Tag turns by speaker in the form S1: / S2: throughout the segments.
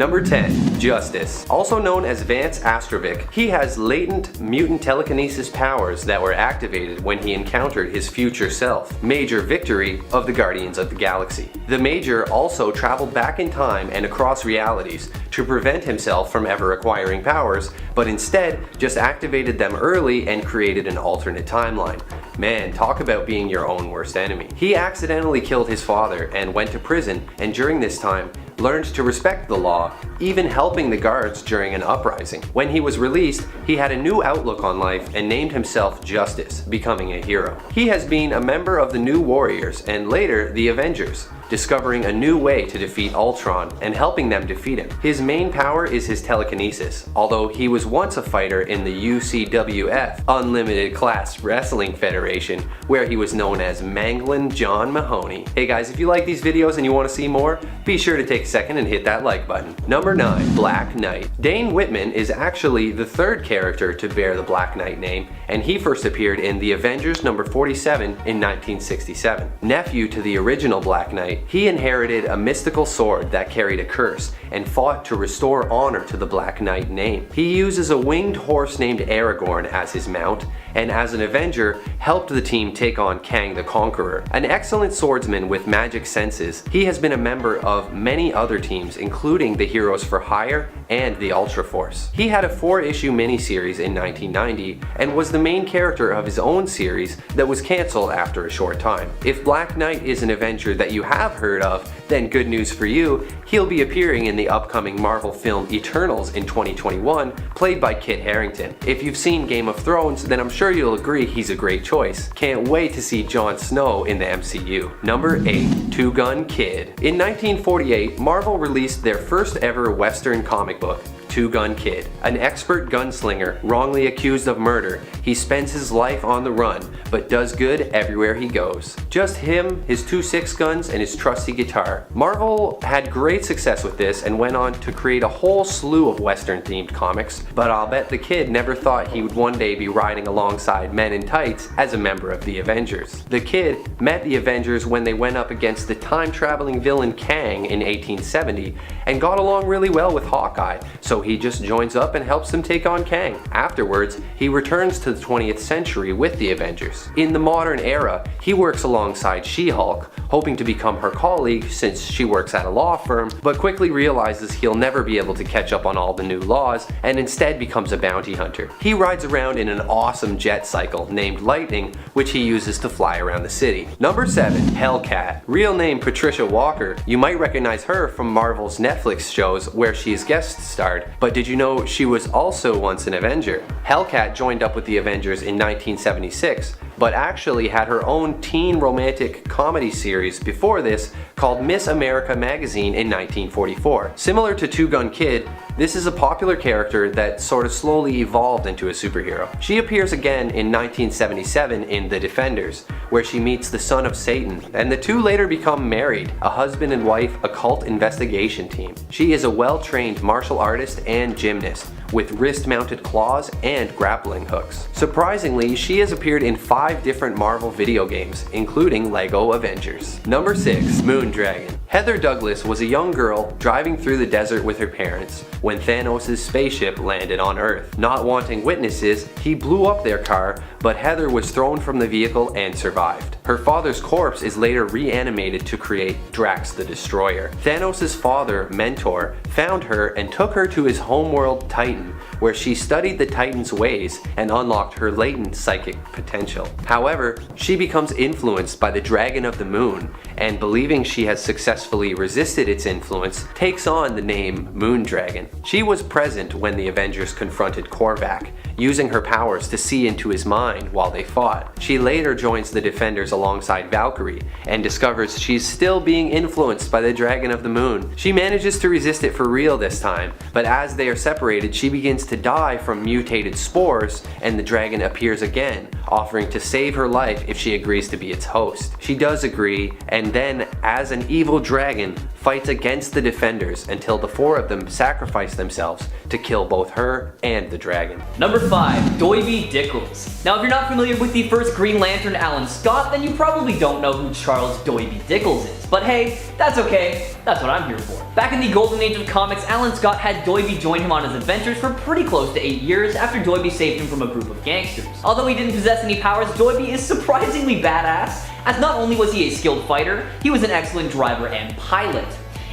S1: Number 10. Justice. Also known as Vance Astrovic, he has latent mutant telekinesis powers that were activated when he encountered his future self, Major Victory of the Guardians of the Galaxy. The Major also traveled back in time and across realities to prevent himself from ever acquiring powers, but instead just activated them early and created an alternate timeline. Man, talk about being your own worst enemy. He accidentally killed his father and went to prison, and during this time learned to respect the law, even helping the guards during an uprising. When he was released, he had a new outlook on life and named himself Justice, becoming a hero. He has been a member of the New Warriors and later the Avengers, discovering a new way to defeat Ultron and helping them defeat him. His main power is his telekinesis, although he was once a fighter in the UCWF, Unlimited Class Wrestling Federation, where he was known as Manglin' John Mahoney. Hey guys, if you like these videos and you want to see more, be sure to take a second and hit that like button. Number 9. Black Knight. Dane Whitman is actually the third character to bear the Black Knight name, and he first appeared in The Avengers number 47 in 1967. Nephew to the original Black Knight, he inherited a mystical sword that carried a curse and fought to restore honor to the Black Knight name. He uses a winged horse named Aragorn as his mount, and as an Avenger, helped the team take on Kang the Conqueror. An excellent swordsman with magic senses, he has been a member of many other teams, including the Heroes for Hire and the Ultra Force. He had a 4-issue miniseries in 1990 and was the main character of his own series that was cancelled after a short time. If Black Knight is an Avenger that you have heard of, then good news for you, he'll be appearing in the upcoming Marvel film Eternals in 2021, played by Kit Harington. If you've seen Game of Thrones, then I'm sure you'll agree he's a great choice. Can't wait to see Jon Snow in the MCU. Number 8. Two Gun Kid. In 1948, Marvel released their first ever Western comic book, Two Gun Kid. An expert gunslinger wrongly accused of murder, he spends his life on the run, but does good everywhere he goes. Just him, his 2 6-guns, and his trusty guitar. Marvel had great success with this and went on to create a whole slew of Western-themed comics, but I'll bet the kid never thought he would one day be riding alongside men in tights as a member of the Avengers. The kid met the Avengers when they went up against the time-traveling villain Kang in 1870 and got along really well with Hawkeye, so he just joins up and helps them take on Kang. Afterwards, he returns to the 20th century with the Avengers. In the modern era, he works alongside She-Hulk, hoping to become her colleague since she works at a law firm, but quickly realizes he'll never be able to catch up on all the new laws and instead becomes a bounty hunter. He rides around in an awesome jet cycle named Lightning, which he uses to fly around the city. Number 7. Hellcat. Real name Patricia Walker. You might recognize her from Marvel's Netflix shows where she's guest starred, but did you know she was also once an Avenger? Hellcat joined up with the Avengers in 1976, but actually had her own teen romantic comedy series before this called Miss America Magazine in 1944. Similar to Two Gun Kid, this is a popular character that sort of slowly evolved into a superhero. She appears again in 1977 in The Defenders, where she meets the son of Satan, and the two later become married, a husband and wife occult investigation team. She is a well-trained martial artist and gymnast, with wrist-mounted claws and grappling hooks. Surprisingly, she has appeared in 5 different Marvel video games, including LEGO Avengers. Number 6. Moondragon. Heather Douglas was a young girl driving through the desert with her parents when Thanos' spaceship landed on Earth. Not wanting witnesses, he blew up their car, but Heather was thrown from the vehicle and survived. Her father's corpse is later reanimated to create Drax the Destroyer. Thanos' father, Mentor, found her and took her to his homeworld Titan, where she studied the Titan's ways and unlocked her latent psychic potential. However, she becomes influenced by the Dragon of the Moon, and believing she has successfully resisted its influence, takes on the name Moondragon. She was present when the Avengers confronted Korvac, using her powers to see into his mind while they fought. She later joins the Defenders alongside Valkyrie, and discovers she's still being influenced by the Dragon of the Moon. She manages to resist it for real this time, but as they are separated, she begins to die from mutated spores, and the dragon appears again, offering to save her life if she agrees to be its host. She does agree, and then, as an evil dragon, fights against the Defenders until the 4 of them sacrifice themselves to kill both her and the dragon.
S2: Number 5. Doiby Dickles. Now if you're not familiar with the first Green Lantern Alan Scott, then you probably don't know who Charles Doiby Dickles is. But hey, that's okay, that's what I'm here for. Back in the golden age of comics, Alan Scott had Doiby join him on his adventures for pretty close to 8 years after Doiby saved him from a group of gangsters. Although he didn't possess any powers, Doiby is surprisingly badass, as not only was he a skilled fighter, he was an excellent driver and pilot.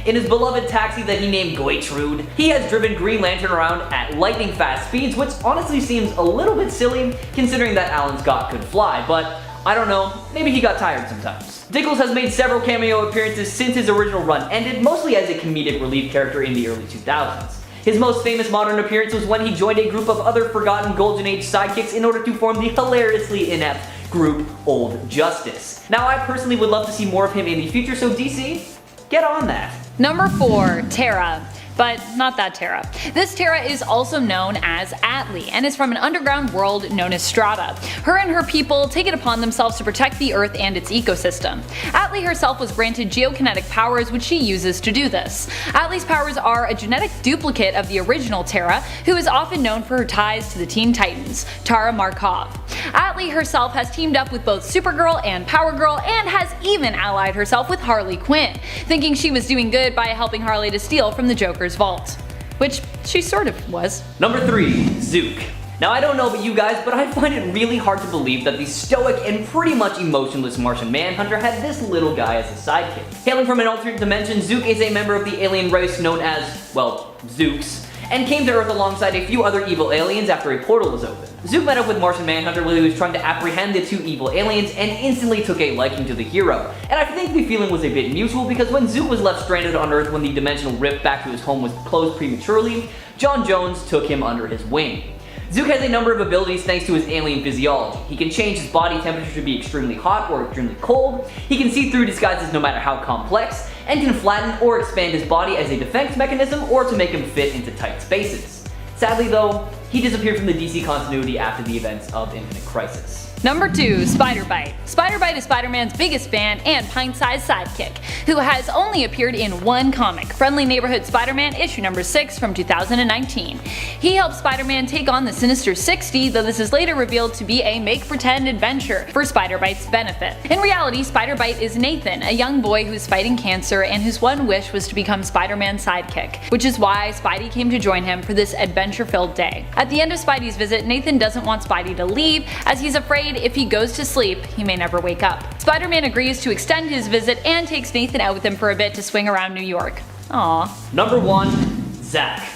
S2: In his beloved taxi that he named Goitrude, he has driven Green Lantern around at lightning fast speeds, which honestly seems a little bit silly considering that Alan Scott could fly, but I don't know, maybe he got tired sometimes. Dickles has made several cameo appearances since his original run ended, mostly as a comedic relief character in the early 2000s. His most famous modern appearance was when he joined a group of other forgotten Golden Age sidekicks in order to form the hilariously inept group Old Justice. Now I personally would love to see more of him in the future, so DC, get on that.
S3: Number 4, Terra. But not that Terra. This Terra is also known as Atlee and is from an underground world known as Strata. Her and her people take it upon themselves to protect the Earth and its ecosystem. Atlee herself was granted geokinetic powers which she uses to do this. Atlee's powers are a genetic duplicate of the original Terra, who is often known for her ties to the Teen Titans, Tara Markov. Atlee herself has teamed up with both Supergirl and Power Girl and has even allied herself with Harley Quinn, thinking she was doing good by helping Harley to steal from the Joker's vault. Which she sort of was.
S2: Number 3, Zook. Now I don't know about you guys, but I find it really hard to believe that the stoic and pretty much emotionless Martian Manhunter had this little guy as a sidekick. Hailing from an alternate dimension, Zook is a member of the alien race known as, well, Zooks, and came to Earth alongside a few other evil aliens after a portal was opened. Zook met up with Martian Manhunter while he was trying to apprehend the two evil aliens and instantly took a liking to the hero. And I think the feeling was a bit mutual because when Zook was left stranded on Earth when the dimensional rift back to his home was closed prematurely, John Jones took him under his wing. Zook has a number of abilities thanks to his alien physiology. He can change his body temperature to be extremely hot or extremely cold, he can see through disguises no matter how complex, and can flatten or expand his body as a defense mechanism or to make him fit into tight spaces. Sadly though, he disappeared from the DC continuity after the events of Infinite Crisis.
S3: Number 2, Spider-Bite. Spider-Bite is Spider-Man's biggest fan and pint-sized sidekick, who has only appeared in one comic, Friendly Neighborhood Spider-Man issue number 6 from 2019. He helped Spider-Man take on the Sinister 60, though this is later revealed to be a make-pretend adventure for Spider-Bite's benefit. In reality, Spider-Bite is Nathan, a young boy who's fighting cancer and whose one wish was to become Spider-Man's sidekick, which is why Spidey came to join him for this adventure-filled day. At the end of Spidey's visit, Nathan doesn't want Spidey to leave, as he's afraid if he goes to sleep, he may never wake up. Spider-Man agrees to extend his visit and takes Nathan out with him for a bit to swing around New York. Aww.
S2: Number 1, Zack.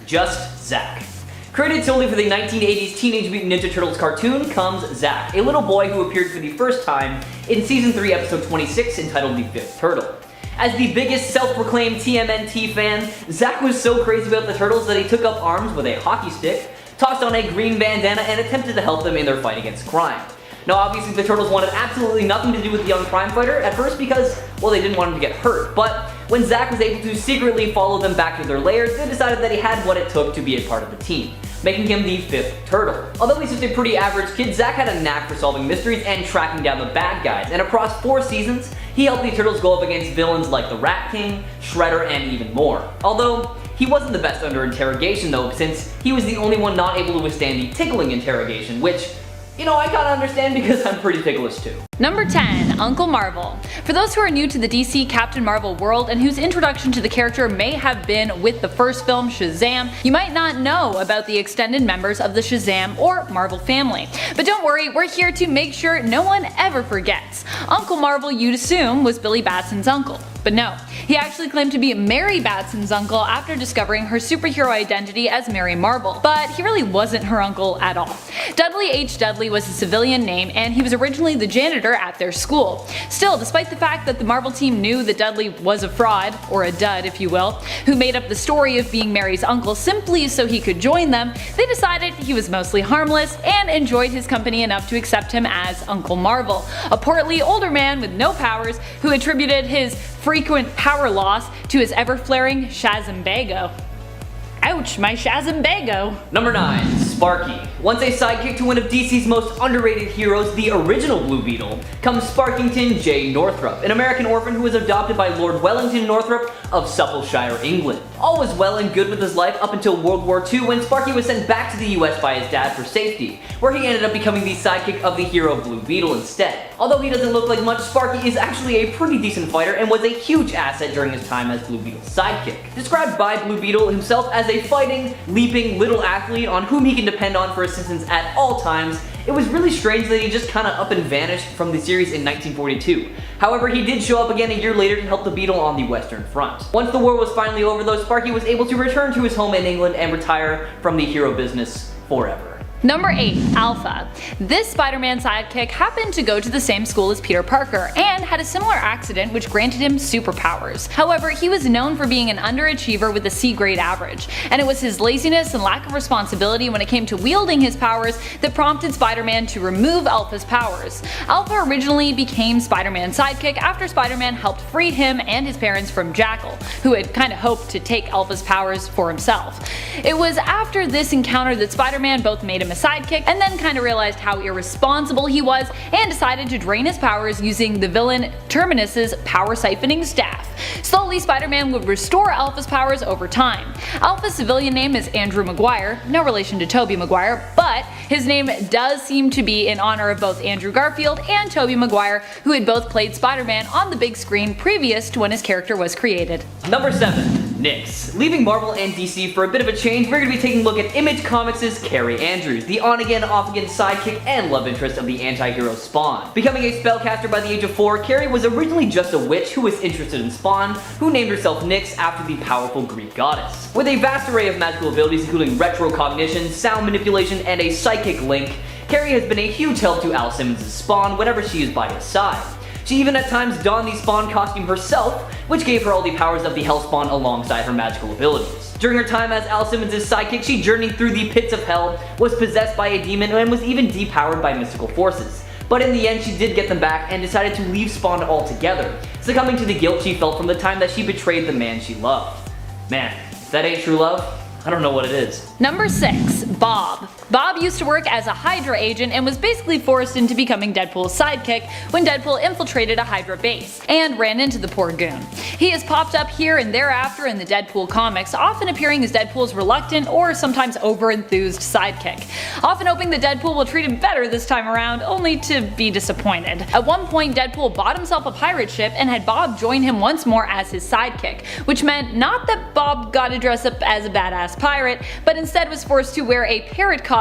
S2: Just Zack. Created solely for the 1980s Teenage Mutant Ninja Turtles cartoon comes Zack, a little boy who appeared for the first time in Season 3 Episode 26 entitled The Fifth Turtle. As the biggest self-proclaimed TMNT fan, Zack was so crazy about the Turtles that he took up arms with a hockey stick, tossed on a green bandana, and attempted to help them in their fight against crime. Now obviously the Turtles wanted absolutely nothing to do with the young crime fighter, at first because, well, they didn't want him to get hurt, but when Zack was able to secretly follow them back to their lairs, they decided that he had what it took to be a part of the team, making him the fifth turtle. Although he's just a pretty average kid, Zack had a knack for solving mysteries and tracking down the bad guys, and across 4 seasons, he helped the Turtles go up against villains like the Rat King, Shredder, and even more. Although, he wasn't the best under interrogation though, since he was the only one not able to withstand the tickling interrogation, which, you know, I kinda understand because I'm pretty ticklish too.
S3: Number 10, Uncle Marvel. For those who are new to the DC Captain Marvel world and whose introduction to the character may have been with the first film Shazam, you might not know about the extended members of the Shazam or Marvel family. But don't worry, we're here to make sure no one ever forgets. Uncle Marvel, you'd assume, was Billy Batson's uncle. But no, he actually claimed to be Mary Batson's uncle after discovering her superhero identity as Mary Marvel, but he really wasn't her uncle at all. Dudley H. Dudley was a civilian name, and he was originally the janitor at their school. Still, despite the fact that the Marvel team knew that Dudley was a fraud, or a dud if you will, who made up the story of being Mary's uncle simply so he could join them, they decided he was mostly harmless and enjoyed his company enough to accept him as Uncle Marvel, a portly older man with no powers who attributed his frequent power loss to his ever-flaring Shazambago. Ouch, my Shazambago!
S2: Number 9, Sparky. Once a sidekick to one of DC's most underrated heroes, the original Blue Beetle, comes Sparkington J. Northrup, an American orphan who was adopted by Lord Wellington Northrup of Suppleshire, England. All was well and good with his life up until World War II, when Sparky was sent back to the US by his dad for safety, where he ended up becoming the sidekick of the hero Blue Beetle instead. Although he doesn't look like much, Sparky is actually a pretty decent fighter and was a huge asset during his time as Blue Beetle's sidekick. Described by Blue Beetle himself as a fighting, leaping little athlete on whom he can depend on for assistance at all times, it was really strange that he just kinda up and vanished from the series in 1942. However, he did show up again a year later to help the Beetle on the Western Front. Once the war was finally over though, Sparky was able to return to his home in England and retire from the hero business forever.
S3: Number 8. Alpha. This Spider-Man sidekick happened to go to the same school as Peter Parker and had a similar accident which granted him superpowers. However, he was known for being an underachiever with a C-grade average, and it was his laziness and lack of responsibility when it came to wielding his powers that prompted Spider-Man to remove Alpha's powers. Alpha originally became Spider-Man's sidekick after Spider-Man helped free him and his parents from Jackal, who had kinda hoped to take Alpha's powers for himself. It was after this encounter that Spider-Man both made him a sidekick and then kinda realized how irresponsible he was and decided to drain his powers using the villain Terminus's power siphoning staff. Slowly, Spider-Man would restore Alpha's powers over time. Alpha's civilian name is Andrew Maguire, no relation to Tobey Maguire, but his name does seem to be in honor of both Andrew Garfield and Tobey Maguire, who had both played Spider-Man on the big screen previous to when his character was created.
S2: Number 7. Nyx. Leaving Marvel and DC for a bit of a change, we're going to be taking a look at Image Comics' Carrie Andrews, the on-again, off-again sidekick and love interest of the anti-hero Spawn. Becoming a spellcaster by the age of 4, Carrie was originally just a witch who was interested in Spawn, who named herself Nyx after the powerful Greek goddess. With a vast array of magical abilities including retrocognition, sound manipulation, and a psychic link, Carrie has been a huge help to Al Simmons' Spawn whenever she is by his side. She even at times donned the Spawn costume herself, which gave her all the powers of the Hellspawn alongside her magical abilities. During her time as Al Simmons' sidekick, she journeyed through the pits of hell, was possessed by a demon, and was even depowered by mystical forces. But in the end, she did get them back and decided to leave Spawn altogether, succumbing to the guilt she felt from the time that she betrayed the man she loved. Man, if that ain't true love, I don't know what it is.
S3: Number 6. Bob. Bob used to work as a Hydra agent and was basically forced into becoming Deadpool's sidekick when Deadpool infiltrated a Hydra base and ran into the poor goon. He has popped up here and thereafter in the Deadpool comics, often appearing as Deadpool's reluctant or sometimes over-enthused sidekick, often hoping that Deadpool will treat him better this time around, only to be disappointed. At one point, Deadpool bought himself a pirate ship and had Bob join him once more as his sidekick, which meant not that Bob got to dress up as a badass pirate, but instead was forced to wear a parrot costume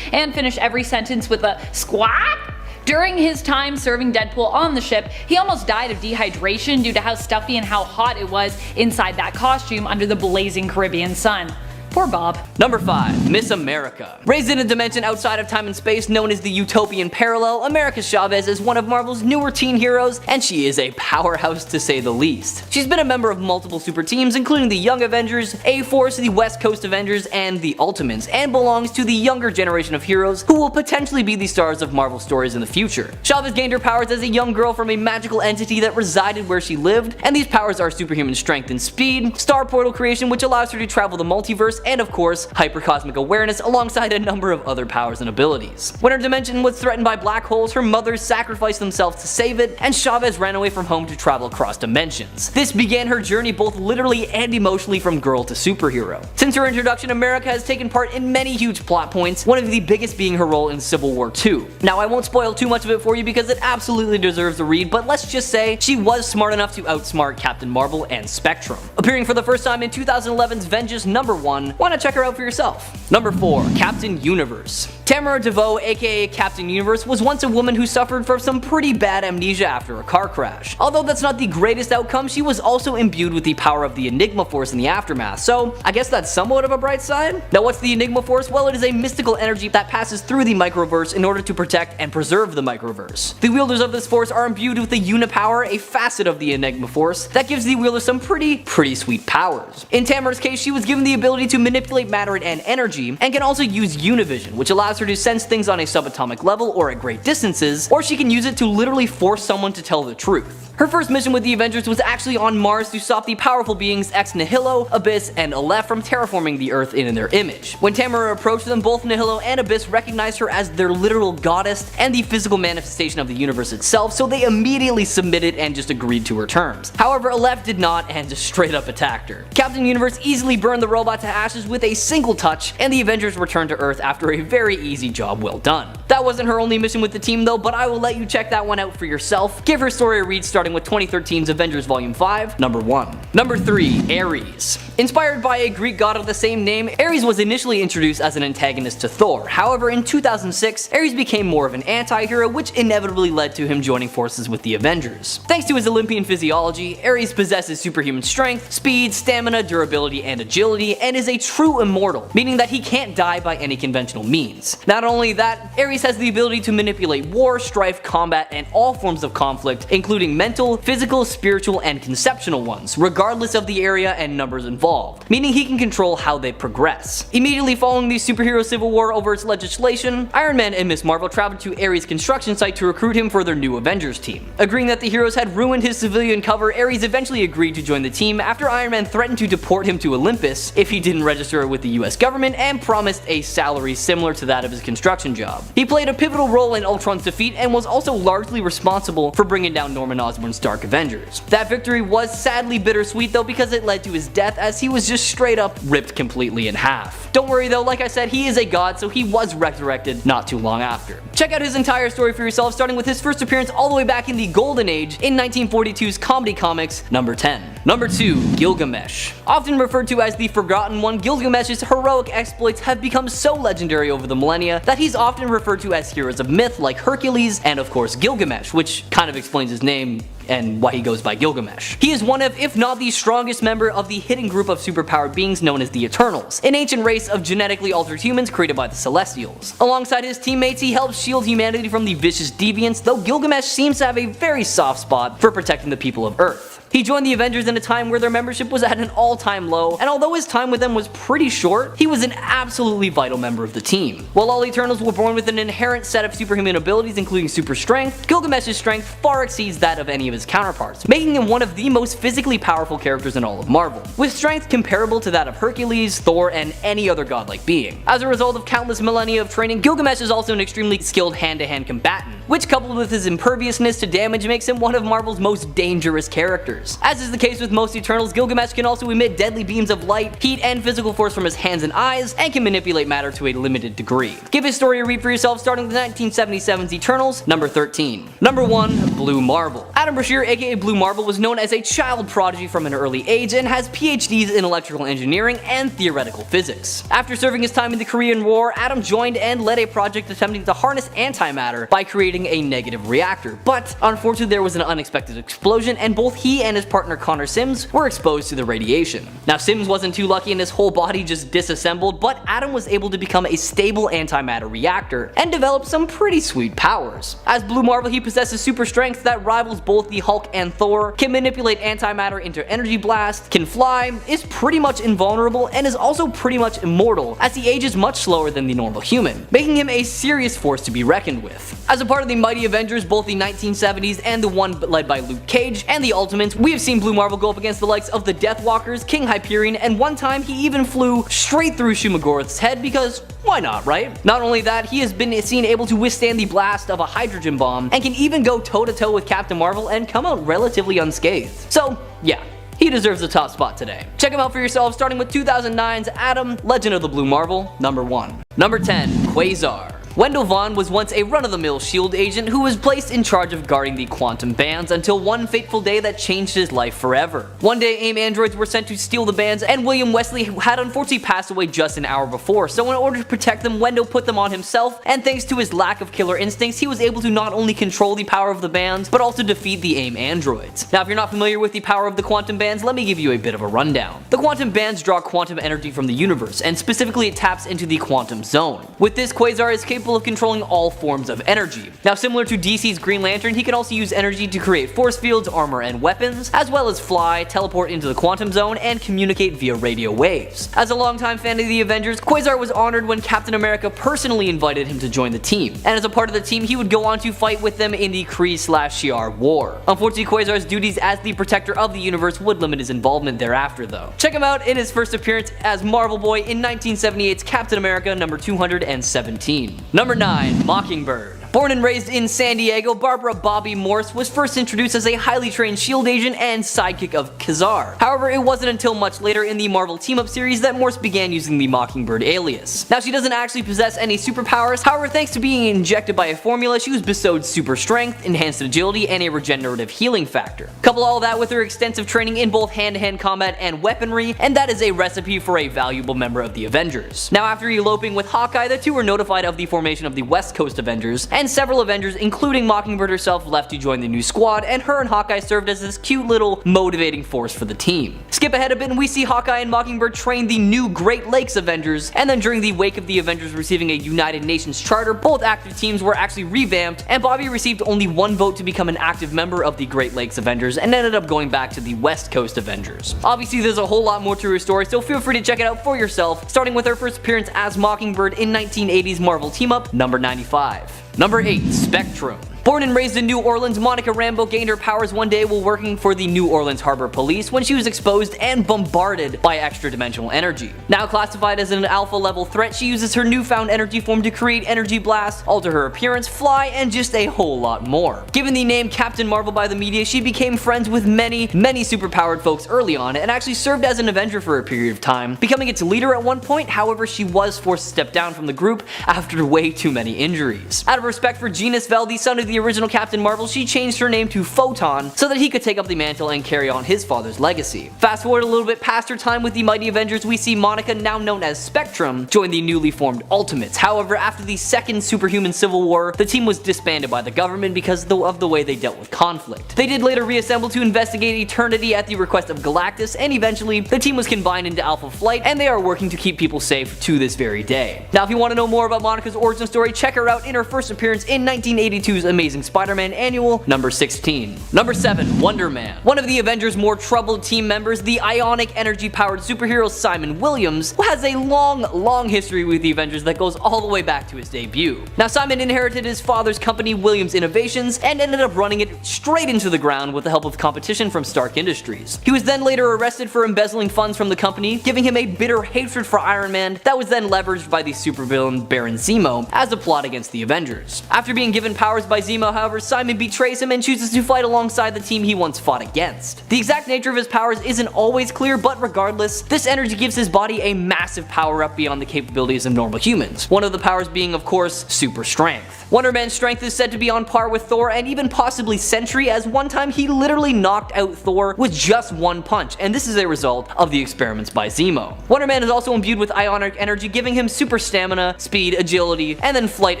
S3: and finish every sentence with a squawk. During his time serving Deadpool on the ship, he almost died of dehydration due to how stuffy and how hot it was inside that costume under the blazing Caribbean sun. Poor Bob.
S2: Number 5. Miss America. Raised in a dimension outside of time and space known as the Utopian Parallel, America Chavez is one of Marvel's newer teen heroes, and she is a powerhouse to say the least. She's been a member of multiple super teams including the Young Avengers, A-Force, the West Coast Avengers, and the Ultimates, and belongs to the younger generation of heroes who will potentially be the stars of Marvel stories in the future. Chavez gained her powers as a young girl from a magical entity that resided where she lived, and these powers are superhuman strength and speed, star portal creation which allows her to travel the multiverse, and of course, hypercosmic awareness alongside a number of other powers and abilities. When her dimension was threatened by black holes, her mothers sacrificed themselves to save it, and Chavez ran away from home to travel across dimensions. This began her journey both literally and emotionally from girl to superhero. Since her introduction, America has taken part in many huge plot points, one of the biggest being her role in Civil War II. Now I won't spoil too much of it for you because it absolutely deserves a read, but let's just say she was smart enough to outsmart Captain Marvel and Spectrum. Appearing for the first time in 2011's Vengeance #1, why not check her out for yourself. Number 4. Captain Universe. Tamara DeVoe, aka Captain Universe, was once a woman who suffered from some pretty bad amnesia after a car crash. Although that's not the greatest outcome, she was also imbued with the power of the Enigma Force in the aftermath, so I guess that's somewhat of a bright side. Now what's the Enigma Force? Well, it is a mystical energy that passes through the microverse in order to protect and preserve the microverse. The wielders of this force are imbued with the Unipower, a facet of the Enigma Force that gives the wielder some pretty sweet powers. In Tamara's case, she was given the ability to manipulate matter and energy, and can also use Univision, which allows allows her to sense things on a subatomic level or at great distances, or she can use it to literally force someone to tell the truth. Her first mission with the Avengers was actually on Mars to stop the powerful beings Ex Nihilo, Abyss, and Aleph from terraforming the Earth in their image. When Tamara approached them, both Nihilo and Abyss recognized her as their literal goddess and the physical manifestation of the universe itself, so they immediately submitted and just agreed to her terms. However, Aleph did not and just straight up attacked her. Captain Universe easily burned the robot to ashes with a single touch, and the Avengers returned to Earth after a very easy job well done. That wasn't her only mission with the team though, but I will let you check that one out for yourself. Give her story a read starting with 2013's Avengers Volume 5, number 1. Number 3, Ares. Inspired by a Greek god of the same name, Ares was initially introduced as an antagonist to Thor. However, in 2006, Ares became more of an anti-hero, which inevitably led to him joining forces with the Avengers. Thanks to his Olympian physiology, Ares possesses superhuman strength, speed, stamina, durability, and agility, and is a true immortal, meaning that he can't die by any conventional means. Not only that, Ares has the ability to manipulate war, strife, combat, and all forms of conflict, including mental, physical, spiritual, and conceptual ones, regardless of the area and numbers involved, meaning he can control how they progress. Immediately following the superhero civil war over its legislation, Iron Man and Ms. Marvel traveled to Ares' construction site to recruit him for their new Avengers team. Agreeing that the heroes had ruined his civilian cover, Ares eventually agreed to join the team after Iron Man threatened to deport him to Olympus if he didn't register with the US government and promised a salary similar to that of his construction job. He played a pivotal role in Ultron's defeat and was also largely responsible for bringing down Norman Osborn's Dark Avengers. That victory was sadly bittersweet though, because it led to his death as he was just straight up ripped completely in half. Don't worry though, like I said, he is a god, so he was resurrected not too long after. Check out his entire story for yourself, starting with his first appearance all the way back in the Golden Age in 1942's Comedy Comics number 10. Number 2, Gilgamesh. Often referred to as the Forgotten One, Gilgamesh's heroic exploits have become so legendary over the millennia that he's often referred to as heroes of myth like Hercules and of course Gilgamesh, which kind of explains his name and why he goes by Gilgamesh. He is one of, if not the strongest member of the hidden group of superpowered beings known as the Eternals, an ancient race of genetically altered humans created by the Celestials. Alongside his teammates, he helps shield humanity from the vicious deviants, though Gilgamesh seems to have a very soft spot for protecting the people of Earth. He joined the Avengers in a time where their membership was at an all-time low, and although his time with them was pretty short, he was an absolutely vital member of the team. While all Eternals were born with an inherent set of superhuman abilities including super strength, Gilgamesh's strength far exceeds that of any of his counterparts, making him one of the most physically powerful characters in all of Marvel, with strength comparable to that of Hercules, Thor, and any other godlike being. As a result of countless millennia of training, Gilgamesh is also an extremely skilled hand-to-hand combatant, which coupled with his imperviousness to damage makes him one of Marvel's most dangerous characters. As is the case with most Eternals, Gilgamesh can also emit deadly beams of light, heat, and physical force from his hands and eyes, and can manipulate matter to a limited degree. Give his story a read for yourself, starting with 1977's Eternals, number 13. Number 1, Blue Marvel. Adam Brashear, aka Blue Marvel, was known as a child prodigy from an early age and has PhDs in electrical engineering and theoretical physics. After serving his time in the Korean War, Adam joined and led a project attempting to harness antimatter by creating a negative reactor, but unfortunately there was an unexpected explosion and both he and his partner Connor Sims were exposed to the radiation. Now Sims wasn't too lucky and his whole body just disassembled, but Adam was able to become a stable antimatter reactor and develop some pretty sweet powers. As Blue Marvel, he possesses super strength that rivals both the Hulk and Thor, can manipulate antimatter into energy blast, can fly, is pretty much invulnerable, and is also pretty much immortal as he ages much slower than the normal human, making him a serious force to be reckoned with. As a part of the Mighty Avengers, both the 1970s and the one led by Luke Cage and the Ultimates, we have seen Blue Marvel go up against the likes of the Deathwalkers, King Hyperion, and one time he even flew straight through Shumagorath's head because why not, right? Not only that, he has been seen able to withstand the blast of a hydrogen bomb and can even go toe-to-toe with Captain Marvel and come out relatively unscathed. So yeah, he deserves the top spot today. Check him out for yourself, starting with 2009's Adam, Legend of the Blue Marvel, number 1. Number 10, Quasar. Wendell Vaughn was once a run-of-the-mill SHIELD agent who was placed in charge of guarding the quantum bands until one fateful day that changed his life forever. One day, AIM androids were sent to steal the bands, and William Wesley had unfortunately passed away just an hour before, so in order to protect them, Wendell put them on himself, and thanks to his lack of killer instincts, he was able to not only control the power of the bands, but also defeat the AIM androids. Now, if you're not familiar with the power of the quantum bands, let me give you a bit of a rundown. The quantum bands draw quantum energy from the universe, and specifically it taps into the quantum zone. With this, Quasar is capable capable of controlling all forms of energy. Now, similar to DC's Green Lantern, he can also use energy to create force fields, armor, and weapons, as well as fly, teleport into the quantum zone, and communicate via radio waves. As a longtime fan of the Avengers, Quasar was honored when Captain America personally invited him to join the team, and as a part of the team, he would go on to fight with them in the Kree/Shi'ar War. Unfortunately, Quasar's duties as the protector of the universe would limit his involvement thereafter though. Check him out in his first appearance as Marvel Boy in 1978's Captain America number 217. Number 9. Mockingbird. Born and raised in San Diego, Barbara Bobby Morse was first introduced as a highly trained SHIELD agent and sidekick of Kazar. However, it wasn't until much later in the Marvel Team-Up series that Morse began using the Mockingbird alias. Now, she doesn't actually possess any superpowers, however, thanks to being injected by a formula, she was bestowed super strength, enhanced agility, and a regenerative healing factor. Couple all that with her extensive training in both hand-to-hand combat and weaponry, and that is a recipe for a valuable member of the Avengers. Now, after eloping with Hawkeye, the two were notified of the formation of the West Coast Avengers, and several Avengers, including Mockingbird herself, left to join the new squad, and her and Hawkeye served as this cute little motivating force for the team. Skip ahead a bit and we see Hawkeye and Mockingbird train the new Great Lakes Avengers, and then during the wake of the Avengers receiving a United Nations charter, both active teams were actually revamped, and Bobby received only one vote to become an active member of the Great Lakes Avengers and ended up going back to the West Coast Avengers. Obviously, there's a whole lot more to her story, so feel free to check it out for yourself, starting with her first appearance as Mockingbird in 1980's Marvel Team-Up number 95. Number 8. Spectrum. Born and raised in New Orleans, Monica Rambeau gained her powers one day while working for the New Orleans Harbor Police when she was exposed and bombarded by extra-dimensional energy. Now classified as an alpha-level threat, she uses her newfound energy form to create energy blasts, alter her appearance, fly, and just a whole lot more. Given the name Captain Marvel by the media, she became friends with many superpowered folks early on and actually served as an Avenger for a period of time, becoming its leader at one point. However, she was forced to step down from the group after way too many injuries. Out of respect for Genus Vel, the son of the original Captain Marvel, she changed her name to Photon so that he could take up the mantle and carry on his father's legacy. Fast forward a little bit past her time with the Mighty Avengers, we see Monica, now known as Spectrum, join the newly formed Ultimates. However, after the second superhuman civil war, the team was disbanded by the government because of the way they dealt with conflict. They did later reassemble to investigate Eternity at the request of Galactus, and eventually the team was combined into Alpha Flight, and they are working to keep people safe to this very day. Now, if you want to know more about Monica's origin story, check her out in her first appearance in 1982's Amazing Spider-Man Annual number 16. Number 7. Wonder Man. One of the Avengers' more troubled team members, the ionic energy-powered superhero Simon Williams, who has a long history with the Avengers that goes all the way back to his debut. Now, Simon inherited his father's company, Williams Innovations, and ended up running it straight into the ground with the help of competition from Stark Industries. He was then later arrested for embezzling funds from the company, giving him a bitter hatred for Iron Man that was then leveraged by the supervillain Baron Zemo as a plot against the Avengers. After being given powers by Zemo, however, Simon betrays him and chooses to fight alongside the team he once fought against. The exact nature of his powers isn't always clear, but regardless, this energy gives his body a massive power up beyond the capabilities of normal humans. One of the powers being, of course, super strength. Wonder Man's strength is said to be on par with Thor and even possibly Sentry, as one time he literally knocked out Thor with just one punch, and this is a result of the experiments by Zemo. Wonder Man is also imbued with ionic energy, giving him super stamina, speed, agility, and then flight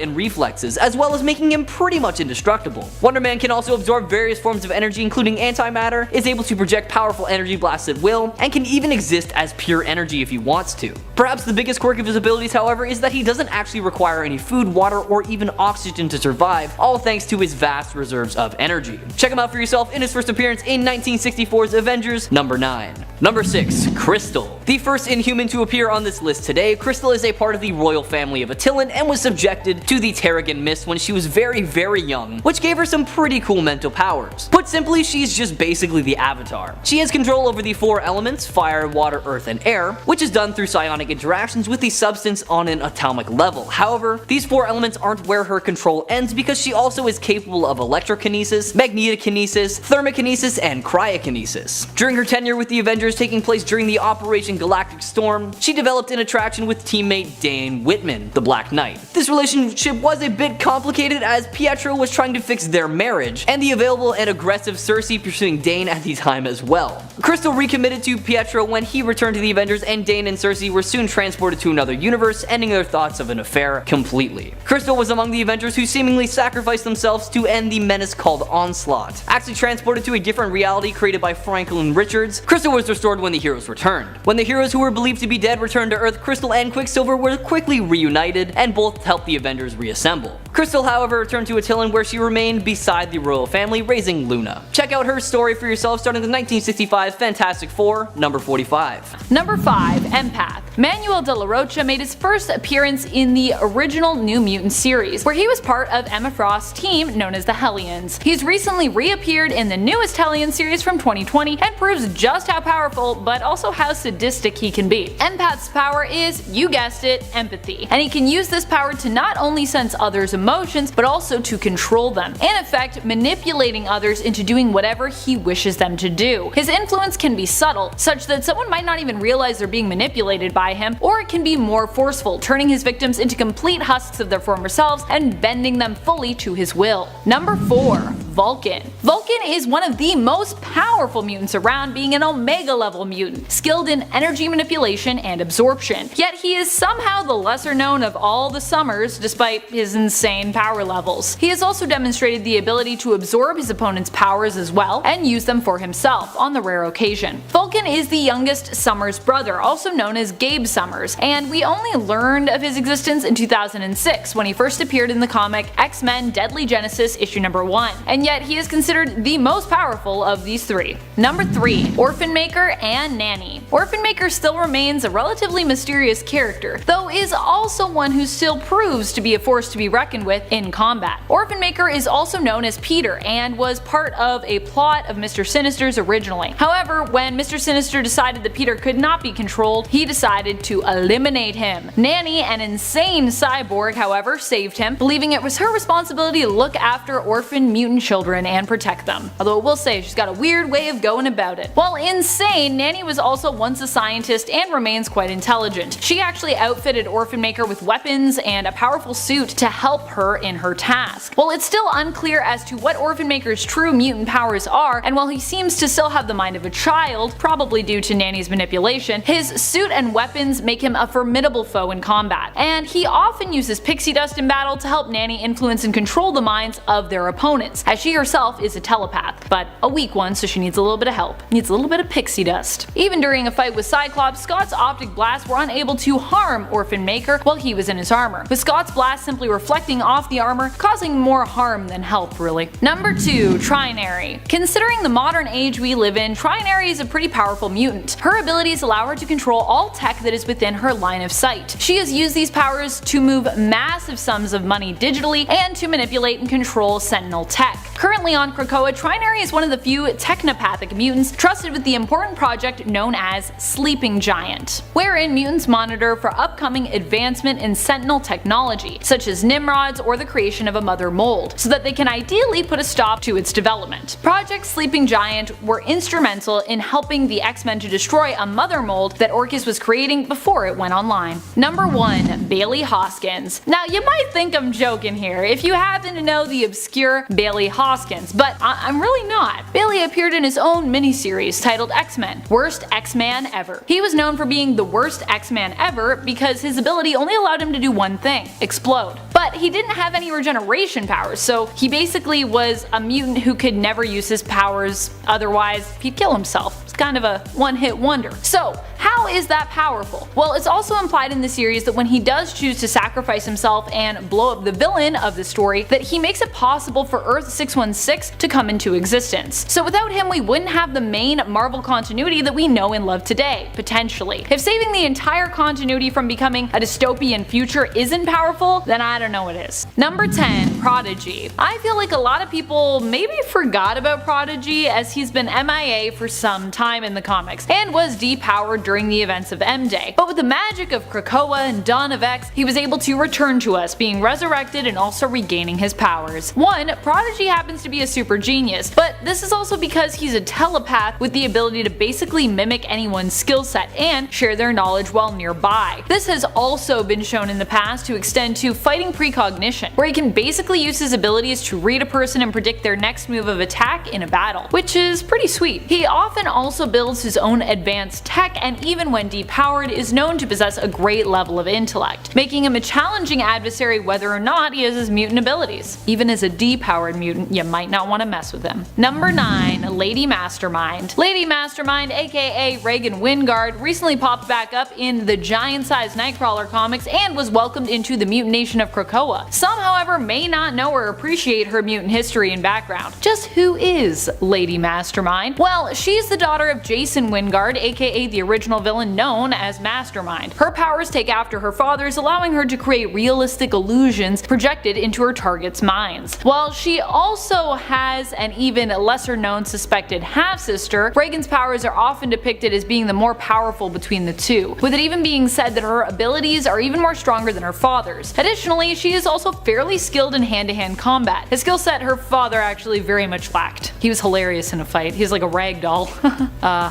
S2: and reflexes, as well as making him pretty much indestructible. Wonder Man can also absorb various forms of energy, including antimatter, is able to project powerful energy blasts at will, and can even exist as pure energy if he wants to. Perhaps the biggest quirk of his abilities, however, is that he doesn't actually require any food, water, or even oxygen to survive, all thanks to his vast reserves of energy. Check him out for yourself in his first appearance in 1964's Avengers number 9. Number 6. Crystal. The first Inhuman to appear on this list today, Crystal is a part of the royal family of Attilan and was subjected to the Terrigen Mist when she was very young, which gave her some pretty cool mental powers. Put simply, she's just basically the Avatar. She has control over the 4 elements, fire, water, earth, and air, which is done through psionic interactions with the substance on an atomic level. However, these 4 elements aren't where her control ends, because she also is capable of electrokinesis, magnetokinesis, thermokinesis, and cryokinesis. During her tenure with the Avengers, taking place during the Operation Galactic Storm, she developed an attraction with teammate Dane Whitman, the Black Knight. This relationship was a bit complicated as Pietro was trying to fix their marriage, and the available and aggressive Cersei pursuing Dane at the time as well. Crystal recommitted to Pietro when he returned to the Avengers, and Dane and Cersei were soon transported to another universe, ending their thoughts of an affair completely. Crystal was among the Avengers who seemingly sacrificed themselves to end the menace called Onslaught. Actually transported to a different reality created by Franklin Richards, Crystal was restored restored when the heroes returned. When the heroes who were believed to be dead returned to Earth, Crystal and Quicksilver were quickly reunited and both helped the Avengers reassemble. Crystal, however, returned to Attilan where she remained beside the royal family, raising Luna. Check out her story for yourself starting with 1965's Fantastic Four, number 45.
S3: Number 5. Empath. Manuel de la Rocha made his first appearance in the original New Mutant series, where he was part of Emma Frost's team known as the Hellions. He's recently reappeared in the newest Hellion series from 2020 and proves just how powerful, but also how sadistic he can be. Empath's power is, you guessed it, empathy, and he can use this power to not only sense others' emotions, but also to control them, in effect manipulating others into doing whatever he wishes them to do. His influence can be subtle, such that someone might not even realize they're being manipulated by him, or it can be more forceful, turning his victims into complete husks of their former selves and bending them fully to his will. Number 4. Vulcan. Vulcan is one of the most powerful mutants around, being an Omega level mutant, skilled in energy manipulation and absorption. Yet he is somehow the lesser known of all the Summers despite his insane power levels. He has also demonstrated the ability to absorb his opponent's powers as well and use them for himself on the rare occasion. Vulcan is the youngest Summers brother, also known as Gabe Summers, and we only learned of his existence in 2006 when he first appeared in the comic X-Men Deadly Genesis issue number 1. And yet he is considered the most powerful of these three. Number 3. Orphan Maker and Nanny. Orphan Maker still remains a relatively mysterious character, though is also one who still proves to be a force to be reckoned with in combat. Orphan Maker is also known as Peter and was part of a plot of Mr. Sinister's originally. However, when Mr. Sinister decided that Peter could not be controlled, he decided to eliminate him. Nanny, an insane cyborg, however, saved him, believing it was her responsibility to look after orphan mutant children and protect them. Although I will say she's got a weird way of going about it. While insane, Nanny was also once a scientist and remains quite intelligent. She actually outfitted Orphan Maker with weapons and a powerful suit to help her in her task. While it's still unclear as to what Orphan Maker's true mutant powers are, and while he seems to still have the mind of a child, probably due to Nanny's manipulation, his suit and weapons make him a formidable foe in combat, and he often uses pixie dust in battle to help Nanny influence and control the minds of their opponents, as she herself is a telepath, but a weak one, so she needs a little bit of help. Needs a little bit of pixie dust. Even during a fight with Cyclops, Scott's optic blasts were unable to harm Orphan Maker while he was in his armor, with Scott's blast simply reflecting off the armor, causing more harm than help, really. Number 2. Trinary. Considering the modern age we live in, Trinary is a pretty powerful mutant. Her abilities allow her to control all tech that is within her line of sight. She has used these powers to move massive sums of money digitally and to manipulate and control Sentinel tech. Currently on Krakoa, Trinary is one of the few technopathic mutants trusted with the important project known as Sleeping Giant, wherein mutants monitor for upcoming advancement in Sentinel technology, such as Nimrods or the creation of a mother mold, so that they can ideally put a stop to its development. Project Sleeping Giant were instrumental in helping the X-Men to destroy a mother mold that Orchis was creating before it went online. Number 1. Bailey Hoskins. Now you might think I'm joking here if you happen to know the obscure Bailey Hoskins, but I'm really not. Bailey appeared in his own miniseries titled X-Men, Worst X-Man Ever. He was known for being the worst X-Man ever because his ability only allowed him to do one thing, explode. But he didn't have any regeneration powers, so he basically was a mutant who could never use his powers, otherwise he'd kill himself. It's kind of a one-hit wonder. So how is that powerful? Well, it's also implied in the series that when he does choose to sacrifice himself and blow up the villain of the story, that he makes it possible for Earth 616 to come into existence. So without him, we wouldn't have the main Marvel continuity that we know and love today, potentially. If saving the entire continuity from becoming a dystopian future isn't powerful, then I don't know what is. Number 10. Prodigy. I feel like a lot of people maybe forgot about Prodigy, as he's been MIA for some time in the comics and was depowered during the events of M-Day. But with the magic of Krakoa and Dawn of X, he was able to return to us, being resurrected and also regaining his powers. 1. Prodigy happens to be a super genius, but this is also because he's a telepath with the ability to basically mimic anyone's skill set and share their knowledge while nearby. This has also been shown in the past to extend to fighting precognition, where he can basically use his abilities to read a person and predict their next move of attack in a battle, which is pretty sweet. He often also builds his own advanced tech, and even when depowered is known to possess a great level of intellect, making him a challenging adversary whether or not he has his mutant abilities. Even as a depowered mutant, you might not want to mess with him. Number 9. Lady Mastermind. Lady Mastermind, aka Reagan Wingard, recently popped back up in the giant-sized Nightcrawler comics and was welcomed into the mutant nation of Krakoa. Some, however, may not know or appreciate her mutant history and background. Just who is Lady Mastermind? Well, she's the daughter of Jason Wingard, aka the original villain known as Mastermind. Her powers take after her father's, allowing her to create realistic illusions projected into her target's minds. While she also has an even lesser known suspected half-sister, Reagan's powers are often depicted as being the more powerful between the two, with it even being said that her abilities are even more stronger than her father's. Additionally, she is also fairly skilled in hand-to-hand combat, a skill set her father actually very much lacked. He was hilarious in a fight. He's like a rag doll.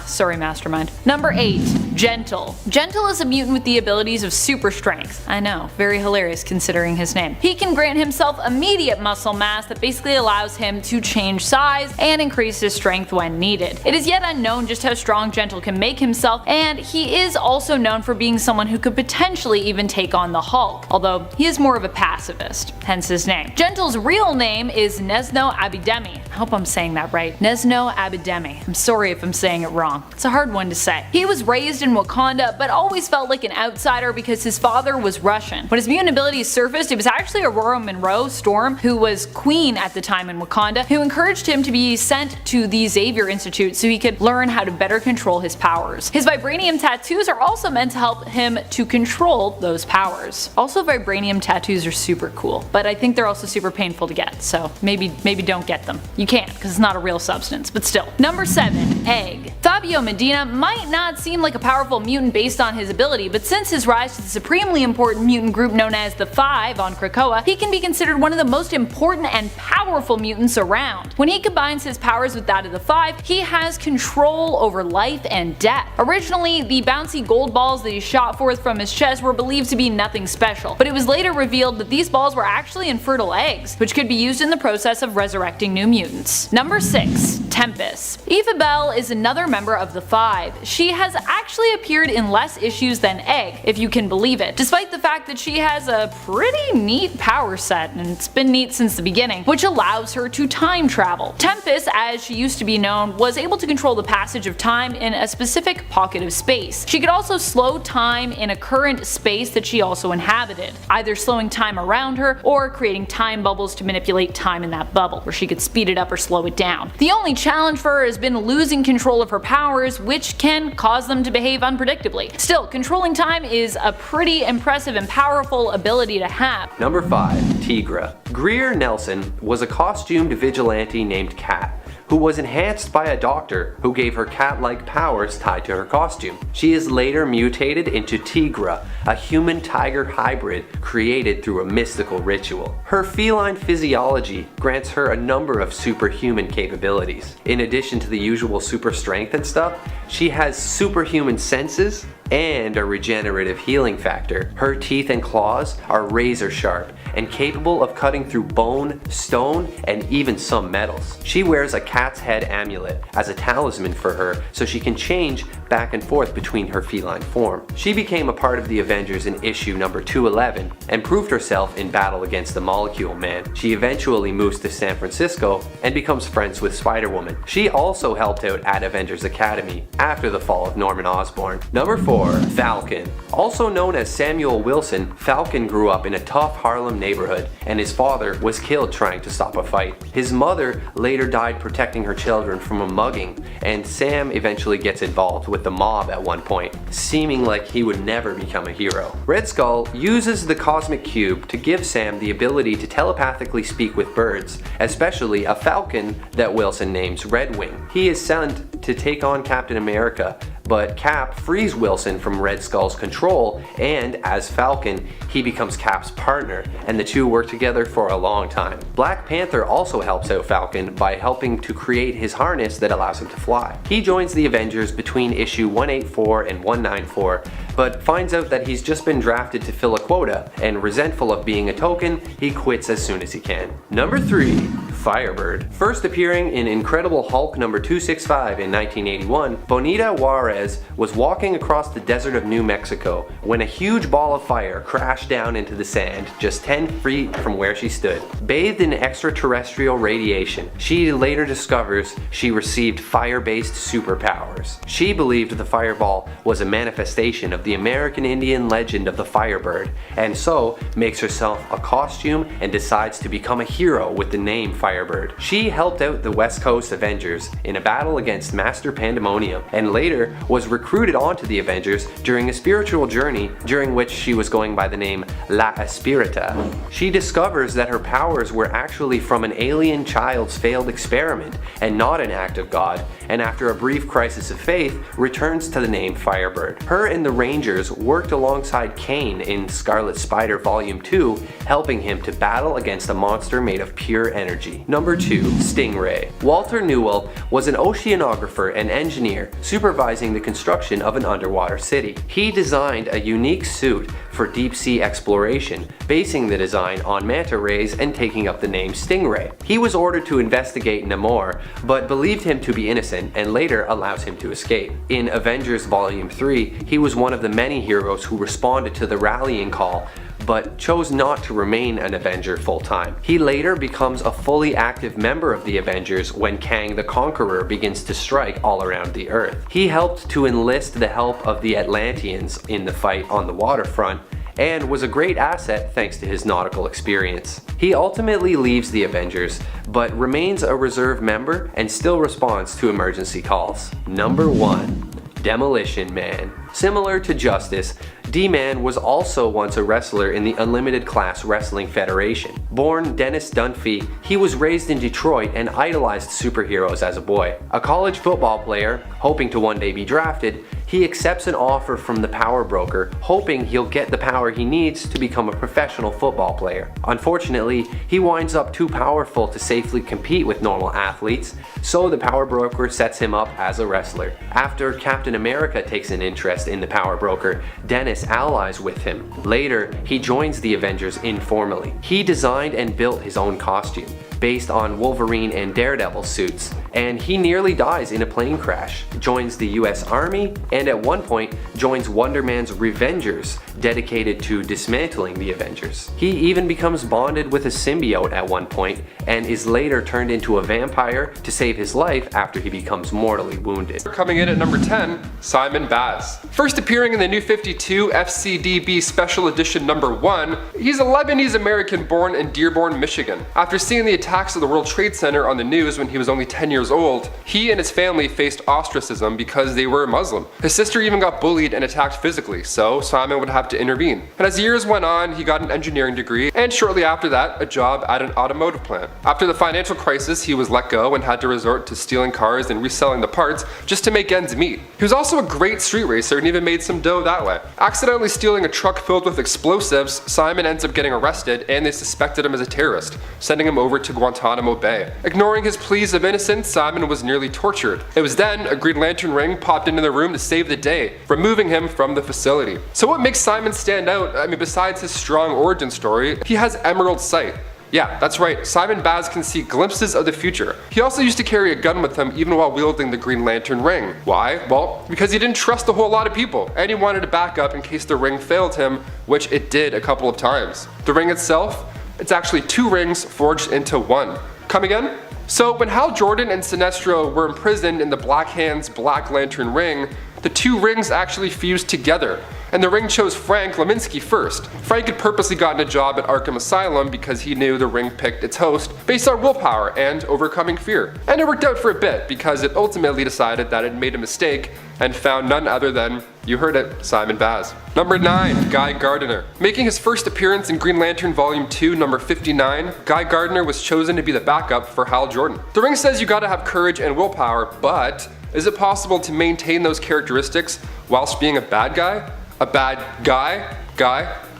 S3: Sorry Mastermind. Number 8. Gentle. Gentle is a mutant with the abilities of super strength. I know, very hilarious considering his name. He can grant himself immediate muscle mass that basically allows him to change size and increase his strength when needed. It is yet unknown just how strong Gentle can make himself, and he is also known for being someone who could potentially even take on the Hulk, although he is more of a pacifist, hence his name. Gentle's real name is Nezno Abidemi. I hope I'm saying that right. Nezno Abidemi. I'm sorry if I'm saying it wrong. It's a hard one to say. He was raised in Wakanda, but always felt like an outsider because his father was Russian. When his mutant abilities surfaced, it was actually Aurora Monroe Storm, who was queen at the time in Wakanda, who encouraged him to be sent to the Xavier Institute so he could learn how to better control his powers. His vibranium tattoos are also meant to help him to control those powers. Also, vibranium tattoos are super cool, but I think they're also super painful to get, so maybe don't get them. You can't, because it's not a real substance, but still. Number 7. Egg. Fabio Medina might not seem like a powerful mutant based on his ability, but since his rise to the supremely important mutant group known as the Five on Krakoa, he can be considered one of the most important and powerful mutants around. When he combines his powers with that of the Five, he has control over life and death. Originally, the bouncy gold balls that he shot forth from his chest were believed to be nothing special, but it was later revealed that these balls were actually infertile eggs, which could be used in the process of resurrecting new mutants. Number 6. Tempest. Eva Bell is another member of the Five. She has actually appeared in less issues than Egg, if you can believe it, despite the fact that she has a pretty neat power set, and it's been neat since the beginning, which allows her to time travel. Tempest, as she used to be known, was able to control the passage of time in a specific pocket of space. She could also slow time in a current space that she also inhabited, either slowing time around her or creating time bubbles to manipulate time in that bubble, where she could speed it up or slow it down. The only challenge for her has been losing control of her powers, which can cause them to behave unpredictably. Still, controlling time is a pretty impressive and powerful ability to have.
S1: Number 5. Tigra. Greer Nelson was a costumed vigilante named Cat, who was enhanced by a doctor who gave her cat-like powers tied to her costume. She is later mutated into Tigra, a human-tiger hybrid created through a mystical ritual. Her feline physiology grants her a number of superhuman capabilities. In addition to the usual super strength and stuff, she has superhuman senses and a regenerative healing factor. Her teeth and claws are razor sharp and capable of cutting through bone, stone, and even some metals. She wears a cat's head amulet as a talisman for her so she can change back and forth between her feline form. She became a part of the Avengers in issue number 211 and proved herself in battle against the Molecule Man. She eventually moves to San Francisco and becomes friends with Spider-Woman. She also helped out at Avengers Academy after the fall of Norman Osborn. Number 4. Falcon. Also known as Samuel Wilson, Falcon grew up in a tough Harlem neighborhood, and his father was killed trying to stop a fight. His mother later died protecting her children from a mugging, and Sam eventually gets involved with the mob at one point, seeming like he would never become a hero. Red Skull uses the Cosmic Cube to give Sam the ability to telepathically speak with birds, especially a falcon that Wilson names Red Wing. He is sent to take on Captain America, but Cap frees Wilson from Red Skull's control, and as Falcon, he becomes Cap's partner, and the two work together for a long time. Black Panther also helps out Falcon by helping to create his harness that allows him to fly. He joins the Avengers between issue 184 and 194, but finds out that he's just been drafted to fill a quota, and resentful of being a token, he quits as soon as he can. Number 3. Firebird. First appearing in Incredible Hulk number 265 in 1981, Bonita Juarez was walking across the desert of New Mexico when a huge ball of fire crashed down into the sand just 10 feet from where she stood. Bathed in extraterrestrial radiation, she later discovers she received fire-based superpowers. She believed the fireball was a manifestation of the American Indian legend of the Firebird, and so makes herself a costume and decides to become a hero with the name Firebird. She helped out the West Coast Avengers in a battle against Master Pandemonium, and later was recruited onto the Avengers during a spiritual journey during which she was going by the name La Espirita. She discovers that her powers were actually from an alien child's failed experiment and not an act of God, and after a brief crisis of faith, returns to the name Firebird. Her and the Rangers worked alongside Kane in Scarlet Spider Volume 2, helping him to battle against a monster made of pure energy. Number 2. Stingray. Walter Newell was an oceanographer and engineer supervising the construction of an underwater city. He designed a unique suit for deep sea exploration, basing the design on manta rays and taking up the name Stingray. He was ordered to investigate Namor, but believed him to be innocent and later allows him to escape. In Avengers Volume 3, he was one of the many heroes who responded to the rallying call, but chose not to remain an Avenger full-time. He later becomes a fully active member of the Avengers when Kang the Conqueror begins to strike all around the Earth. He helped to enlist the help of the Atlanteans in the fight on the waterfront, and was a great asset thanks to his nautical experience. He ultimately leaves the Avengers, but remains a reserve member and still responds to emergency calls. Number 1. Demolition Man. Similar to Justice, D-Man was also once a wrestler in the Unlimited Class Wrestling Federation. Born Dennis Dunphy, he was raised in Detroit and idolized superheroes as a boy. A college football player, hoping to one day be drafted, he accepts an offer from the power broker, hoping he'll get the power he needs to become a professional football player. Unfortunately, he winds up too powerful to safely compete with normal athletes, so the power broker sets him up as a wrestler. After Captain America takes an interest in the power broker, Dennis allies with him. Later, he joins the Avengers informally. He designed and built his own costume, based on Wolverine and Daredevil suits, and he nearly dies in a plane crash, joins the US Army, and at one point joins Wonder Man's Revengers, dedicated to dismantling the Avengers. He even becomes bonded with a symbiote at one point, and is later turned into a vampire to save his life after he becomes mortally wounded.
S4: Coming in at number 10, Simon Baz. First appearing in the New 52 FCDB Special Edition number 1, he's a Lebanese American born in Dearborn, Michigan. After seeing the attacks of the World Trade Center on the news when he was only 10 years old, he and his family faced ostracism because they were Muslim. His sister even got bullied and attacked physically, so Simon would have to intervene. And as years went on, he got an engineering degree, and shortly after that, a job at an automotive plant. After the financial crisis, he was let go and had to resort to stealing cars and reselling the parts just to make ends meet. He was also a great street racer and even made some dough that way. Accidentally stealing a truck filled with explosives, Simon ends up getting arrested and they suspected him as a terrorist, sending him over to Guantanamo Bay. Ignoring his pleas of innocence, Simon was nearly tortured. It was then a Green Lantern ring popped into the room to save the day, removing him from the facility. So what makes Simon stand out? Besides his strong origin story, he has emerald sight. Yeah, that's right, Simon Baz can see glimpses of the future. He also used to carry a gun with him even while wielding the Green Lantern ring. Why? Well, because he didn't trust a whole lot of people, and he wanted to back up in case the ring failed him, which it did a couple of times. The ring itself, it's actually 2 rings forged into 1. Come again? So when Hal Jordan and Sinestro were imprisoned in the Black Hand's Black Lantern ring, the 2 rings actually fused together, and the ring chose Frank Leminski first. Frank had purposely gotten a job at Arkham Asylum because he knew the ring picked its host based on willpower and overcoming fear. And it worked out for a bit because it ultimately decided that it made a mistake and found none other than, you heard it, Simon Baz. Number 9, Guy Gardner. Making his first appearance in Green Lantern Volume 2, number 59, Guy Gardner was chosen to be the backup for Hal Jordan. The ring says you gotta have courage and willpower, but Is it possible to maintain those characteristics whilst being a bad guy? A bad guy?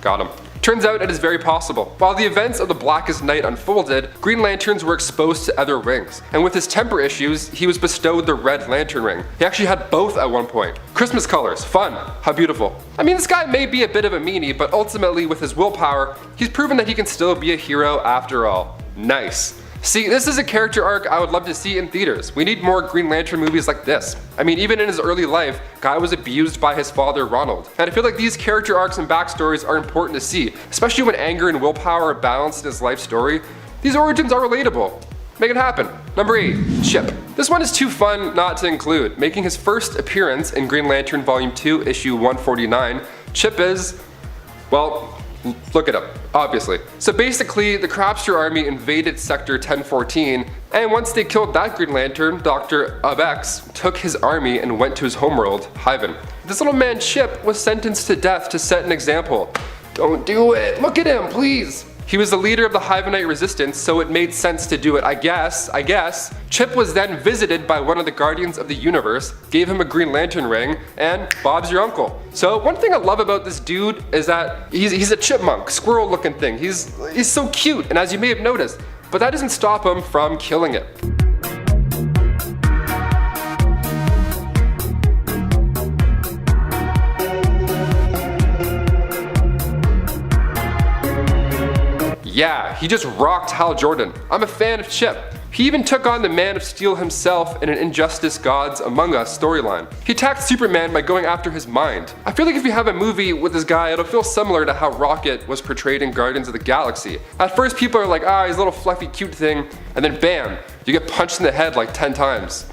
S4: Got him. Turns out it is very possible. While the events of the Blackest Night unfolded, Green Lanterns were exposed to other rings, and with his temper issues, he was bestowed the Red Lantern ring. He actually had both at one point. Christmas colors, fun, how beautiful. I mean, this guy may be a bit of a meanie, but ultimately with his willpower, he's proven that he can still be a hero after all. Nice. See, this is a character arc I would love to see in theaters. We need more Green Lantern movies like this. I mean, even in his early life, Guy was abused by his father Ronald. And I feel like these character arcs and backstories are important to see, especially when anger and willpower are balanced in his life story. These origins are relatable. Make it happen. Number 8, Chip. This one is too fun not to include. Making his first appearance in Green Lantern Volume 2, Issue 149, Chip is, well, look it up, obviously. So basically, the Crapster army invaded Sector 1014, and once they killed that Green Lantern, Dr. Abex took his army and went to his homeworld, Hyven. This little man Chip was sentenced to death to set an example. Don't do it, look at him, please. He was the leader of the Hyvenite resistance, so it made sense to do it, I guess. Chip was then visited by one of the Guardians of the Universe, gave him a Green Lantern ring, and Bob's your uncle. So one thing I love about this dude is that he's a chipmunk, squirrel looking thing. He's so cute, and as you may have noticed, but that doesn't stop him from killing it. Yeah, he just rocked Hal Jordan. I'm a fan of Chip. He even took on the Man of Steel himself in an Injustice Gods Among Us storyline. He attacked Superman by going after his mind. I feel like if you have a movie with this guy, it'll feel similar to how Rocket was portrayed in Guardians of the Galaxy. At first people are like, he's a little fluffy cute thing, and then bam, you get punched in the head like 10 times.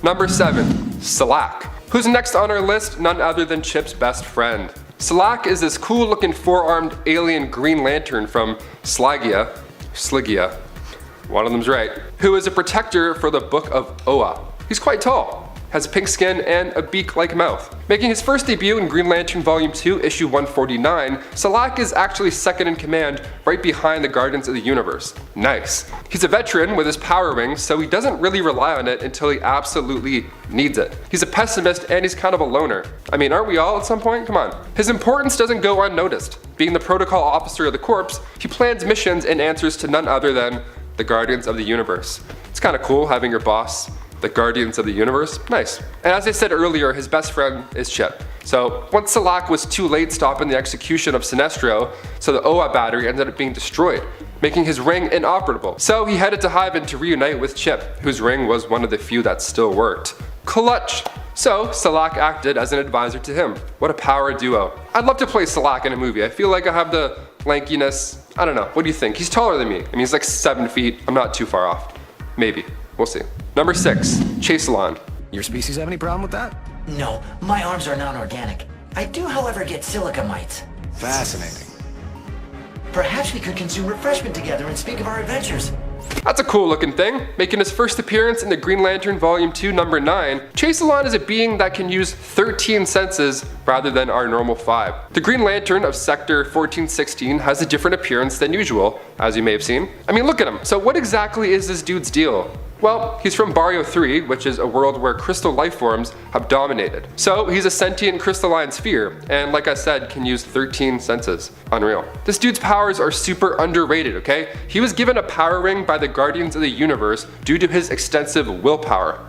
S4: Number 7, Salak. Who's next on our list? None other than Chip's best friend. Salak is this cool looking 4-armed alien Green Lantern from Sligia, one of them's right, who is a protector for the Book of Oa. He's quite tall, has pink skin and a beak-like mouth. Making his first debut in Green Lantern Volume 2, Issue 149, Salak is actually second in command right behind the Guardians of the Universe. Nice. He's a veteran with his power ring, so he doesn't really rely on it until he absolutely needs it. He's a pessimist and he's kind of a loner. I mean, aren't we all at some point? Come on. His importance doesn't go unnoticed. Being the protocol officer of the Corps, he plans missions and answers to none other than the Guardians of the Universe. It's kind of cool having your boss the Guardians of the Universe. Nice. And as I said earlier, his best friend is Chip. So once Salak was too late stopping the execution of Sinestro, so the Oa battery ended up being destroyed, making his ring inoperable. So he headed to Hyven to reunite with Chip, whose ring was one of the few that still worked. Clutch! So Salak acted as an advisor to him. What a power duo. I'd love to play Salak in a movie. I feel like I have the lankiness. I don't know. What do you think? He's taller than me. I mean, he's like 7 feet. I'm not too far off. Maybe. We'll see. Number 6, Chaselon.
S5: Your species have any problem with that?
S6: No, my arms are non-organic. I do, however, get silica mites.
S5: Fascinating.
S6: Perhaps we could consume refreshment together and speak of our adventures.
S4: That's a cool looking thing. Making his first appearance in the Green Lantern Volume 2, Number 9, Chaselon is a being that can use 13 senses rather than our normal 5. The Green Lantern of Sector 1416 has a different appearance than usual, as you may have seen. I mean, look at him. So what exactly is this dude's deal? Well, he's from Barrio 3, which is a world where crystal life forms have dominated. So he's a sentient crystalline sphere, and like I said, can use 13 senses. Unreal. This dude's powers are super underrated, okay? He was given a power ring by the Guardians of the Universe due to his extensive willpower.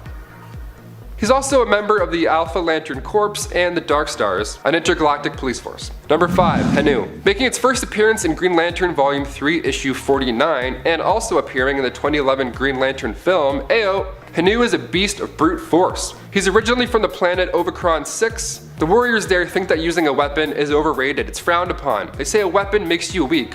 S4: He's also a member of the Alpha Lantern Corps and the Dark Stars, an intergalactic police force. Number 5, Hanu. Making its first appearance in Green Lantern Volume 3, Issue 49, and also appearing in the 2011 Green Lantern film, Ayo, Hanu is a beast of brute force. He's originally from the planet Ovicron 6. The warriors there think that using a weapon is overrated, it's frowned upon. They say a weapon makes you weak.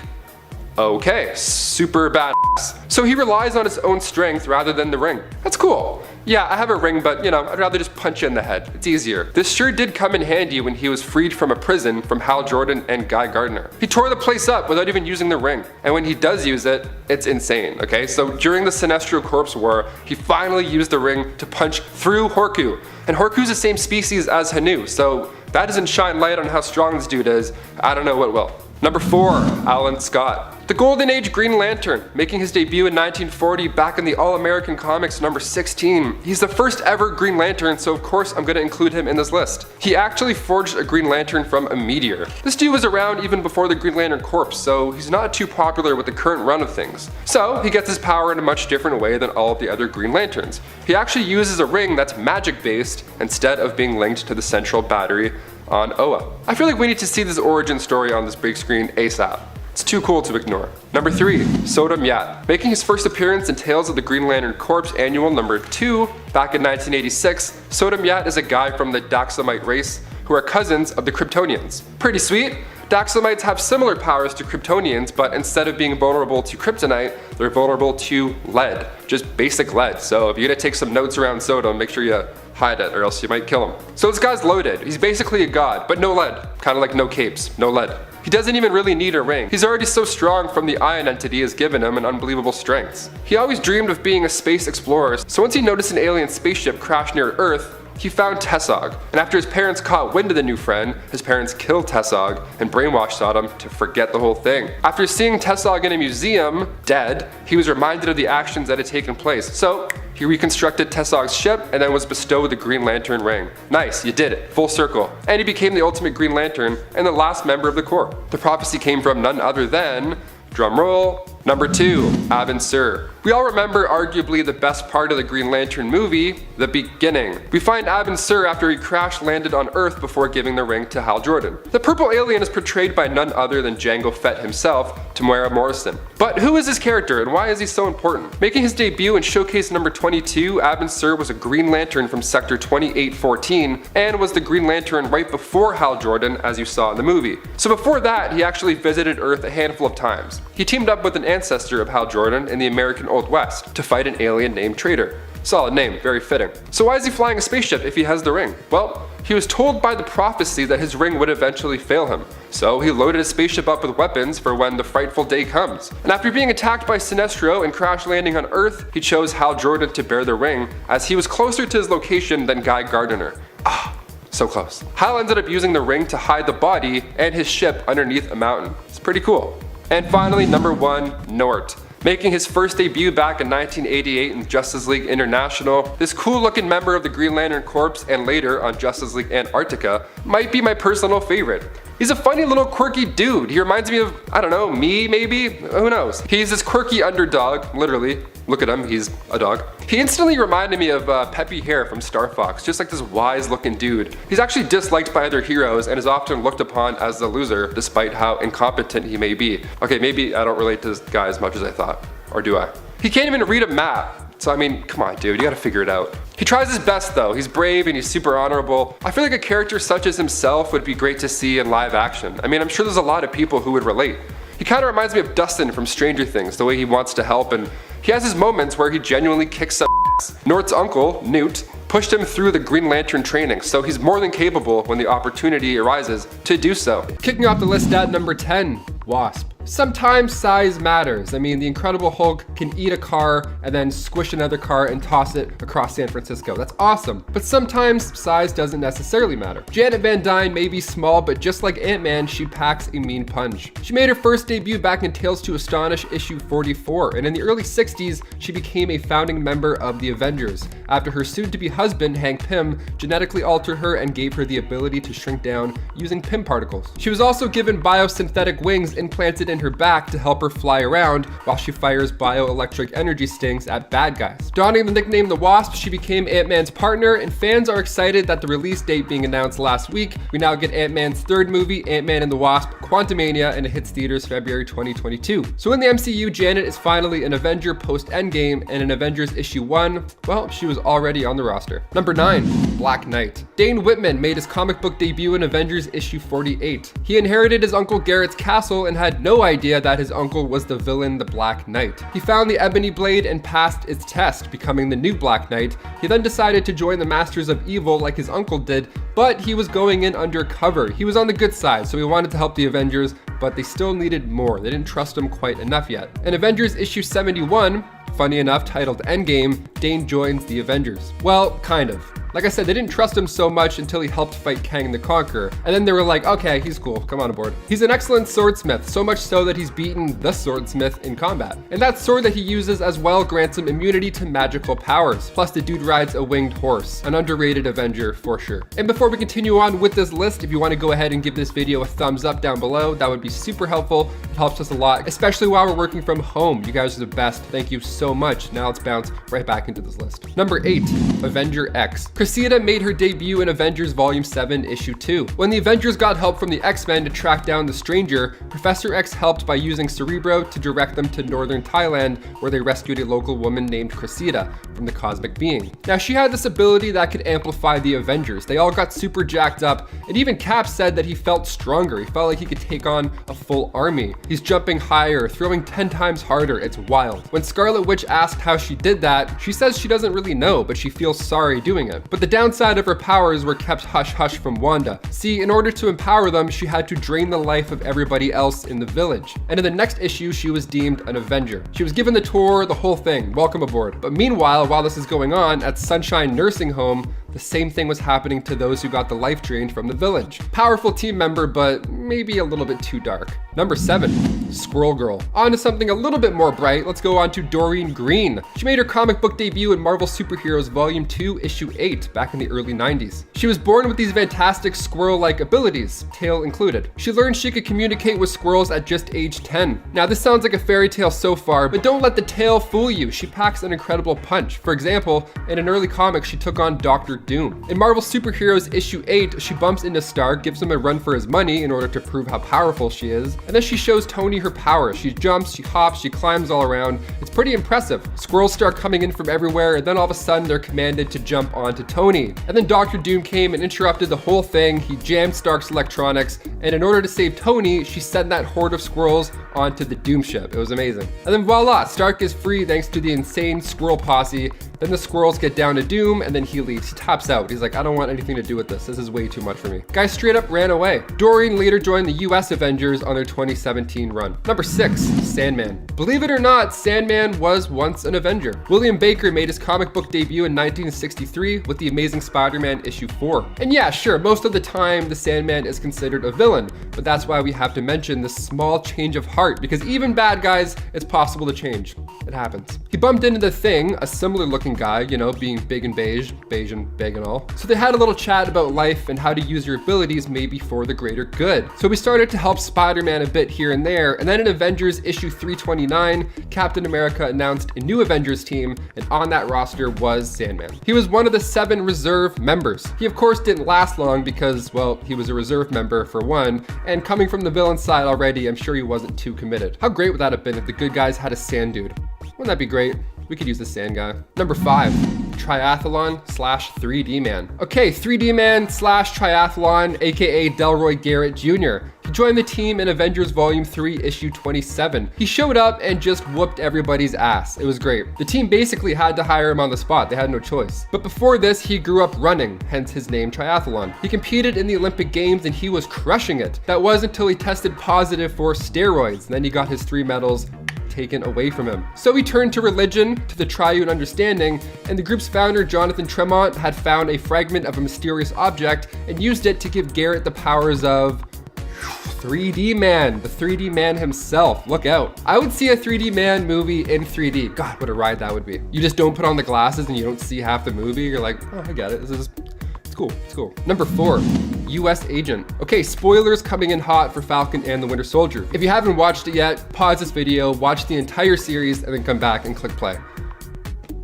S4: Okay, super badass. So he relies on his own strength rather than the ring. That's cool. Yeah, I have a ring, but I'd rather just punch you in the head. It's easier. This sure did come in handy when he was freed from a prison from Hal Jordan and Guy Gardner. He tore the place up without even using the ring. And when he does use it, it's insane, okay? So during the Sinestro Corps War, he finally used the ring to punch through Horku. And Horku's the same species as Hanu, so that doesn't shine light on how strong this dude is. I don't know what will. Number 4, Alan Scott. The The Golden Age Green Lantern, making his debut in 1940 back in the All-American Comics number 16. He's the first ever Green Lantern, so of course I'm going to include him in this list. He actually forged a Green Lantern from a meteor. This dude was around even before the Green Lantern Corps, so he's not too popular with the current run of things. So he gets his power in a much different way than all of the other Green Lanterns. He actually uses a ring that's magic based instead of being linked to the central battery on Oa. I feel like we need to see this origin story on this big screen ASAP. It's too cool to ignore. Number 3, Sodom Yat. Making his first appearance in Tales of the Green Lantern Corps Annual number 2 back in 1986, Sodom Yat is a guy from the Daxamite race who are cousins of the Kryptonians. Pretty sweet. Daxamites have similar powers to Kryptonians, but instead of being vulnerable to kryptonite, they're vulnerable to lead. Just basic lead. So if you're gonna take some notes around Sodom, make sure you hide it or else you might kill him. So this guy's loaded. He's basically a god, but no lead. Kind of like no capes, no lead. He doesn't even really need a ring. He's already so strong from the ion entity has given him an unbelievable strength. He always dreamed of being a space explorer, so once he noticed an alien spaceship crash near Earth, he found Tessog, and after his parents caught wind of the new friend, his parents killed Tessog and brainwashed Sodom to forget the whole thing. After seeing Tessog in a museum, dead, he was reminded of the actions that had taken place, so he reconstructed Tessog's ship and then was bestowed the Green Lantern ring. Nice, you did it, full circle. And he became the ultimate Green Lantern and the last member of the Corps. The prophecy came from none other than, drumroll, number 2, Abin Sur. We all remember arguably the best part of the Green Lantern movie, the beginning. We find Abin Sur after he crash landed on Earth before giving the ring to Hal Jordan. The purple alien is portrayed by none other than Jango Fett himself, Tamara Morrison. But who is this character and why is he so important? Making his debut in Showcase number 22, Abin Sur was a Green Lantern from Sector 2814 and was the Green Lantern right before Hal Jordan, as you saw in the movie. So before that, he actually visited Earth a handful of times. He teamed up with an ancestor of Hal Jordan in the American Old West to fight an alien named Traitor. Solid name, very fitting. So why is he flying a spaceship if he has the ring? Well, he was told by the prophecy that his ring would eventually fail him. So he loaded his spaceship up with weapons for when the frightful day comes. And after being attacked by Sinestro and crash landing on Earth, he chose Hal Jordan to bear the ring as he was closer to his location than Guy Gardner. So close. Hal ended up using the ring to hide the body and his ship underneath a mountain. It's pretty cool. And finally, number 1, Nort. Making his first debut back in 1988 in Justice League International, this cool looking member of the Green Lantern Corps and later on Justice League Antarctica might be my personal favorite. He's a funny little quirky dude. He reminds me of, I don't know, me maybe? Who knows? He's this quirky underdog, literally. Look at him, he's a dog. He instantly reminded me of Peppy Hare from Star Fox, just like this wise looking dude. He's actually disliked by other heroes and is often looked upon as the loser despite how incompetent he may be. Okay, maybe I don't relate to this guy as much as I thought. Or do I? He can't even read a map. So I mean, come on dude, you gotta figure it out. He tries his best though, he's brave and he's super honorable. I feel like a character such as himself would be great to see in live action. I mean, I'm sure there's a lot of people who would relate. He kinda reminds me of Dustin from Stranger Things, the way he wants to help, and he has his moments where he genuinely kicks some ass. Nort's uncle, Newt, pushed him through the Green Lantern training, so he's more than capable when the opportunity arises to do so. Kicking off the list at number 10, Wasp. Sometimes size matters. I mean, the Incredible Hulk can eat a car and then squish another car and toss it across San Francisco. That's awesome. But sometimes size doesn't necessarily matter. Janet Van Dyne may be small, but just like Ant-Man, she packs a mean punch. She made her first debut back in Tales to Astonish issue 44, and in the early 60s, she became a founding member of the Avengers. After her soon-to-be husband, Hank Pym, genetically altered her and gave her the ability to shrink down using Pym particles. She was also given biosynthetic wings implanted in her back to help her fly around while she fires bioelectric energy stings at bad guys. Donning the nickname the Wasp, she became Ant-Man's partner, and fans are excited that the release date being announced last week, we now get Ant-Man's third movie, Ant-Man and the Wasp: Quantumania, and it hits theaters February 2022. So in the MCU, Janet is finally an Avenger post-Endgame, and in Avengers issue 1, well, she was already on the roster. Number 9, Black Knight. Dane Whitman made his comic book debut in Avengers issue 48. He inherited his uncle Garrett's castle and had no idea that his uncle was the villain, the Black Knight. He found the Ebony Blade and passed its test, becoming the new Black Knight. He then decided to join the Masters of Evil like his uncle did, but he was going in undercover. He was on the good side, so he wanted to help the Avengers, but they still needed more. They didn't trust him quite enough yet. In Avengers issue 71, funny enough, titled Endgame, Dane joins the Avengers. Well, kind of. Like I said, they didn't trust him so much until he helped fight Kang the Conqueror. And then they were like, okay, he's cool, come on aboard. He's an excellent swordsmith, so much so that he's beaten the swordsmith in combat. And that sword that he uses as well grants him immunity to magical powers. Plus the dude rides a winged horse, an underrated Avenger for sure. And before we continue on with this list, if you want to go ahead and give this video a thumbs up down below, that would be super helpful. It helps us a lot, especially while we're working from home. You guys are the best. Thank you so much. Now let's bounce right back into this list. Number 8, Avenger X. Cressida made her debut in Avengers Volume 7, Issue 2. When the Avengers got help from the X-Men to track down the Stranger, Professor X helped by using Cerebro to direct them to northern Thailand, where they rescued a local woman named Cressida from the cosmic being. Now she had this ability that could amplify the Avengers. They all got super jacked up, and even Cap said that he felt stronger. He felt like he could take on a full army. He's jumping higher, throwing 10 times harder. It's wild. When Scarlet Witch asked how she did that, she says she doesn't really know, but she feels sorry doing it. But the downside of her powers were kept hush-hush from Wanda. See, in order to empower them, she had to drain the life of everybody else in the village. And in the next issue, she was deemed an Avenger. She was given the tour, the whole thing. Welcome aboard. But meanwhile, while this is going on, at Sunshine Nursing Home, the same thing was happening to those who got the life drained from the village. Powerful team member, but maybe a little bit too dark. Number 7, Squirrel Girl. On to something a little bit more bright, let's go on to Doreen Green. She made her comic book debut in Marvel Superheroes Volume 2, Issue 8, back in the early 90s. She was born with these fantastic squirrel-like abilities, tail included. She learned she could communicate with squirrels at just age 10. Now this sounds like a fairy tale so far, but don't let the tail fool you. She packs an incredible punch. For example, in an early comic, she took on Dr. Doom. In Marvel Superheroes Issue 8, she bumps into Stark, gives him a run for his money in order to prove how powerful she is, and then she shows Tony her powers. She jumps, she hops, she climbs all around. It's pretty impressive. Squirrels start coming in from everywhere, and then all of a sudden they're commanded to jump onto Tony. And then Dr. Doom came and interrupted the whole thing. He jammed Stark's electronics, and in order to save Tony, she sent that horde of squirrels onto the Doom ship. It was amazing. And then voila, Stark is free thanks to the insane squirrel posse. Then the squirrels get down to Doom, and then he leaves. He taps out. He's like, I don't want anything to do with this. This is way too much for me. Guy straight up ran away. Doreen later joined the US Avengers on their 2017 run. Number 6, Sandman. Believe it or not, Sandman was once an Avenger. William Baker made his comic book debut in 1963 with The Amazing Spider-Man issue 4. And yeah, sure, most of the time the Sandman is considered a villain, but that's why we have to mention this small change of heart, because even bad guys, it's possible to change. It happens. He bumped into the Thing, a similar looking guy, you know, being big and beige and big and all. So they had a little chat about life and how to use your abilities maybe for the greater good. So we started to help Spider-Man a bit here and there, and then in Avengers issue 329, Captain America announced a new Avengers team, and on that roster was Sandman. He was one of the 7 reserve members. He of course didn't last long because, well, he was a reserve member for one, and coming from the villain side already, I'm sure he wasn't too committed. How great would that have been if the good guys had a sand dude? Wouldn't that be great? We could use the sand guy. Number 5, Triathlon / 3D Man. Okay, 3D Man / Triathlon, aka Delroy Garrett Jr. He joined the team in Avengers Volume 3, Issue 27. He showed up and just whooped everybody's ass. It was great. The team basically had to hire him on the spot. They had no choice. But before this, he grew up running, hence his name Triathlon. He competed in the Olympic Games and he was crushing it. That was until he tested positive for steroids. Then he got his 3 medals taken away from him. So he turned to religion, to the triune understanding, and the group's founder, Jonathan Tremont, had found a fragment of a mysterious object and used it to give Garrett the powers of 3D Man, the 3D Man himself. Look out. I would see a 3D Man movie in 3D. God, what a ride that would be. You just don't put on the glasses and you don't see half the movie. You're like, oh, I get it. It's cool, it's cool. Number 4, US Agent. Okay, spoilers coming in hot for Falcon and the Winter Soldier. If you haven't watched it yet, pause this video, watch the entire series, and then come back and click play.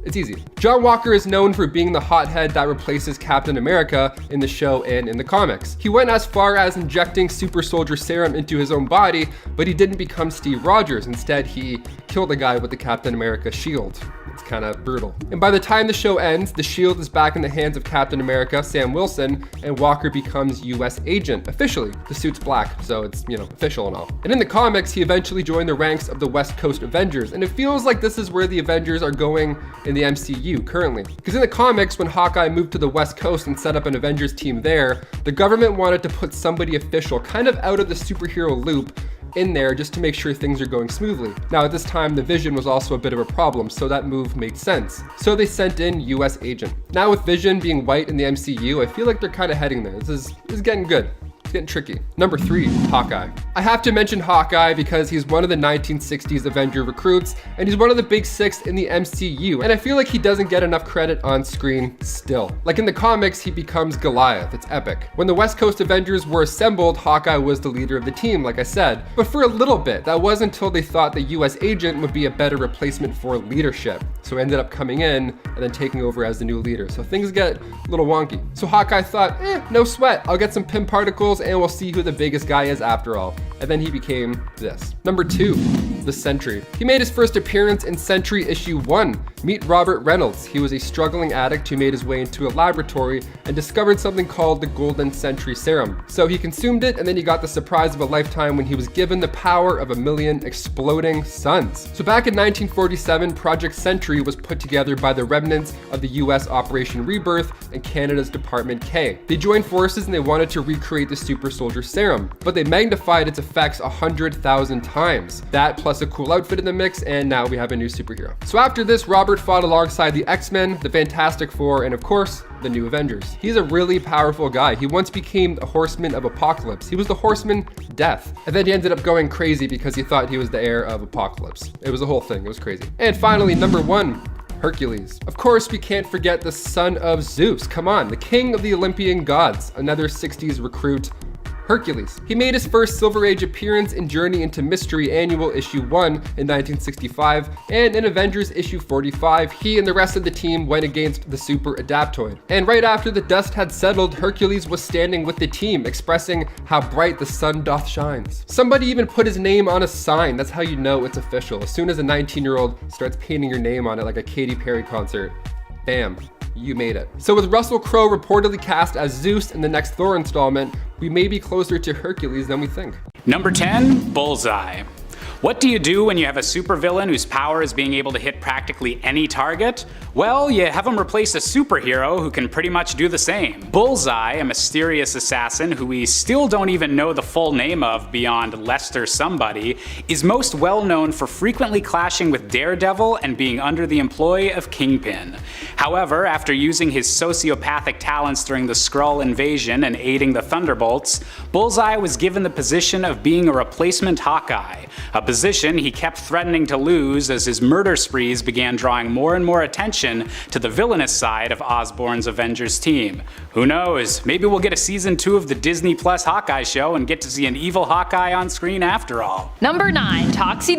S4: It's easy. John Walker is known for being the hothead that replaces Captain America in the show and in the comics. He went as far as injecting super soldier serum into his own body, but he didn't become Steve Rogers. Instead, he killed a guy with the Captain America shield. It's kind of brutal. And by the time the show ends, the shield is back in the hands of Captain America, Sam Wilson, and Walker becomes US Agent, officially. The suit's black, so it's, you know, official and all. And in the comics, he eventually joined the ranks of the West Coast Avengers, and it feels like this is where the Avengers are going in the MCU currently. Because in the comics, when Hawkeye moved to the West Coast and set up an Avengers team there, the government wanted to put somebody official, kind of out of the superhero loop, in there just to make sure things are going smoothly. Now at this time, the Vision was also a bit of a problem, so that move made sense. So they sent in US Agent. Now with Vision being white in the MCU, I feel like they're kind of heading there. This is getting good. It's getting tricky. Number 3, Hawkeye. I have to mention Hawkeye because he's one of the 1960s Avenger recruits, and he's one of the big 6 in the MCU, and I feel like he doesn't get enough credit on screen still. Like in the comics, he becomes Goliath. It's epic. When the West Coast Avengers were assembled, Hawkeye was the leader of the team, like I said. But for a little bit, that was until they thought the US Agent would be a better replacement for leadership. So he ended up coming in and then taking over as the new leader. So things get a little wonky. So Hawkeye thought, no sweat, I'll get some Pym particles and we'll see who the biggest guy is after all. And then he became this. Number 2, the Sentry. He made his first appearance in Sentry issue 1. Meet Robert Reynolds. He was a struggling addict who made his way into a laboratory and discovered something called the Golden Sentry Serum. So he consumed it, and then he got the surprise of a lifetime when he was given the power of 1,000,000 exploding suns. So back in 1947, Project Sentry was put together by the remnants of the US Operation Rebirth and Canada's Department K. They joined forces and they wanted to recreate the super soldier serum, but they magnified its effects 100,000 times. That plus a cool outfit in the mix, and now we have a new superhero. So after this, Robert fought alongside the X-Men, the Fantastic Four, and of course, the New Avengers. He's a really powerful guy. He once became a Horseman of Apocalypse. He was the Horseman Death. And then he ended up going crazy because he thought he was the heir of Apocalypse. It was a whole thing. It was crazy. And finally, number 1, Hercules. Of course, we can't forget the son of Zeus. Come on, the king of the Olympian gods, another 60s recruit, Hercules. He made his first Silver Age appearance in Journey into Mystery Annual issue 1 in 1965, and in Avengers issue 45, he and the rest of the team went against the Super Adaptoid. And right after the dust had settled, Hercules was standing with the team, expressing how bright the sun doth shines. Somebody even put his name on a sign. That's how you know it's official. As soon as a 19-year-old starts painting your name on it like a Katy Perry concert, bam, you made it. So with Russell Crowe reportedly cast as Zeus in the next Thor installment, we may be closer to Hercules than we think.
S7: Number 10, Bullseye. What do you do when you have a supervillain whose power is being able to hit practically any target? Well, you have him replace a superhero who can pretty much do the same. Bullseye, a mysterious assassin who we still don't even know the full name of beyond Lester Somebody, is most well known for frequently clashing with Daredevil and being under the employ of Kingpin. However, after using his sociopathic talents during the Skrull invasion and aiding the Thunderbolts, Bullseye was given the position of being a replacement Hawkeye, a position he kept threatening to lose as his murder sprees began drawing more and more attention to the villainous side of Osborn's Avengers team. Who knows, maybe we'll get a season 2 of the Disney Plus Hawkeye show and get to see an evil Hawkeye on screen after all.
S3: Number 9, Toxie.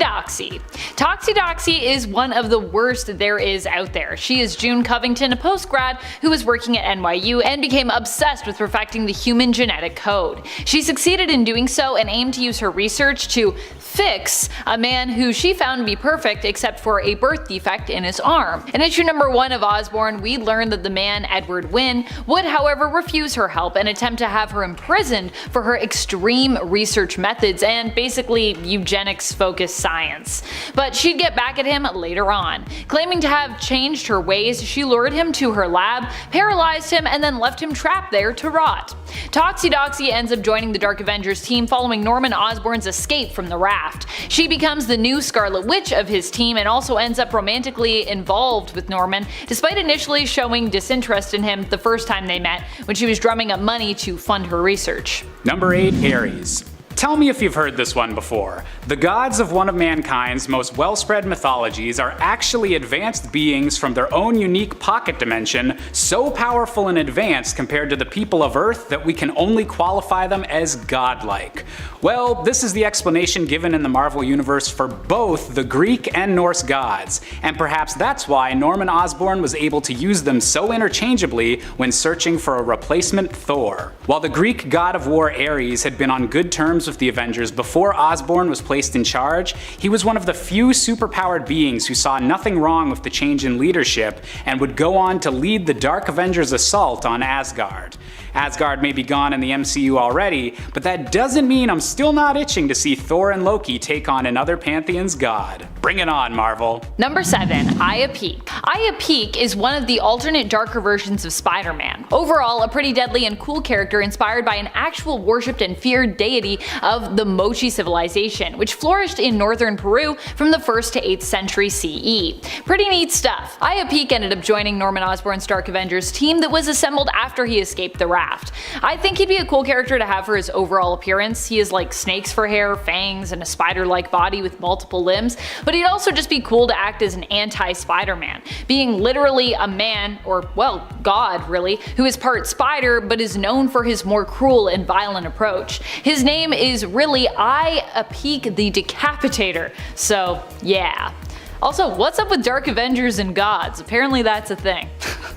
S3: Toxie is one of the worst there is out there. She is June Covington, a post-grad who was working at NYU and became obsessed with perfecting the human genetic code. She succeeded in doing so and aimed to use her research to fix a man who she found to be perfect except for a birth defect in his arm. In issue number 1 of Osborn, we learned that the man, Edward Wynn, would however refuse her help and attempt to have her imprisoned for her extreme research methods and basically eugenics-focused science. But she'd get back at him later on. Claiming to have changed her ways, she lured him to her lab, paralyzed him, and then left him trapped there to rot. Toxie ends up joining the Dark Avengers team following Norman Osborn's escape from the raft. She becomes the new Scarlet Witch of his team and also ends up romantically involved with Norman, despite initially showing disinterest in him the first time they met when she was drumming up money to fund her research.
S7: Number 8, Ares. Tell me if you've heard this one before. The gods of one of mankind's most well-spread mythologies are actually advanced beings from their own unique pocket dimension, so powerful and advanced compared to the people of Earth that we can only qualify them as godlike. Well, this is the explanation given in the Marvel Universe for both the Greek and Norse gods, and perhaps that's why Norman Osborn was able to use them so interchangeably when searching for a replacement Thor. While the Greek god of war Ares had been on good terms with the Avengers before Osborn was placed in charge, he was one of the few superpowered beings who saw nothing wrong with the change in leadership and would go on to lead the Dark Avengers assault on Asgard. Asgard may be gone in the MCU already, but that doesn't mean I'm still not itching to see Thor and Loki take on another Pantheon's god. Bring it on, Marvel.
S3: Number 7, Aya Peak. Aya Peak is one of the alternate darker versions of Spider-Man. Overall, a pretty deadly and cool character inspired by an actual worshipped and feared deity of the Mochi civilization, which flourished in northern Peru from the 1st to 8th century CE. Pretty neat stuff. Aya Peak ended up joining Norman Osborn's Dark Avengers team that was assembled after he escaped the raft. I think he'd be a cool character to have for his overall appearance. He has like snakes for hair, fangs, and a spider-like body with multiple limbs, but he'd also just be cool to act as an anti-Spider-Man, being literally a man, or well, God really, who is part spider but is known for his more cruel and violent approach. His name is really Aya Peak the Decapitator, so yeah. Also, what's up with Dark Avengers and gods? Apparently that's a thing.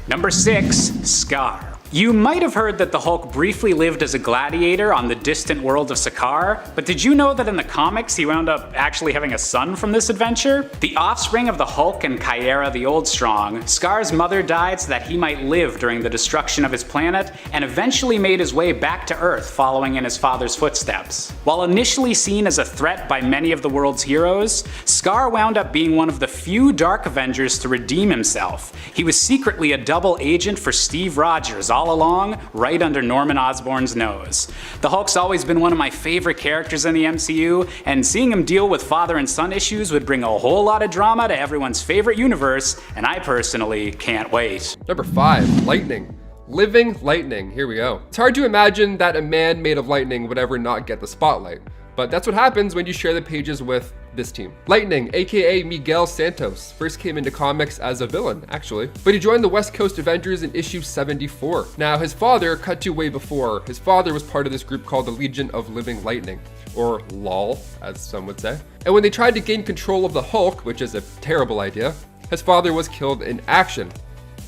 S7: Number 6. Scar. You might have heard that the Hulk briefly lived as a gladiator on the distant world of Sakaar, but did you know that in the comics he wound up actually having a son from this adventure? The offspring of the Hulk and Kyera the Old Strong, Scar's mother died so that he might live during the destruction of his planet, and eventually made his way back to Earth following in his father's footsteps. While initially seen as a threat by many of the world's heroes, Scar wound up being one of the few Dark Avengers to redeem himself. He was secretly a double agent for Steve Rogers all along, right under Norman Osborn's nose. The Hulk's always been one of my favorite characters in the MCU, and seeing him deal with father and son issues would bring a whole lot of drama to everyone's favorite universe, and I personally can't wait.
S4: Number 5. Lightning. Living lightning. Here we go. It's hard to imagine that a man made of lightning would ever not get the spotlight, but that's what happens when you share the pages with this team. Lightning, aka Miguel Santos, first came into comics as a villain, actually, but he joined the West Coast Avengers in issue 74. Now, his father cut to way before. His father was part of this group called the Legion of Living Lightning, or LOL, as some would say. And when they tried to gain control of the Hulk, which is a terrible idea, his father was killed in action.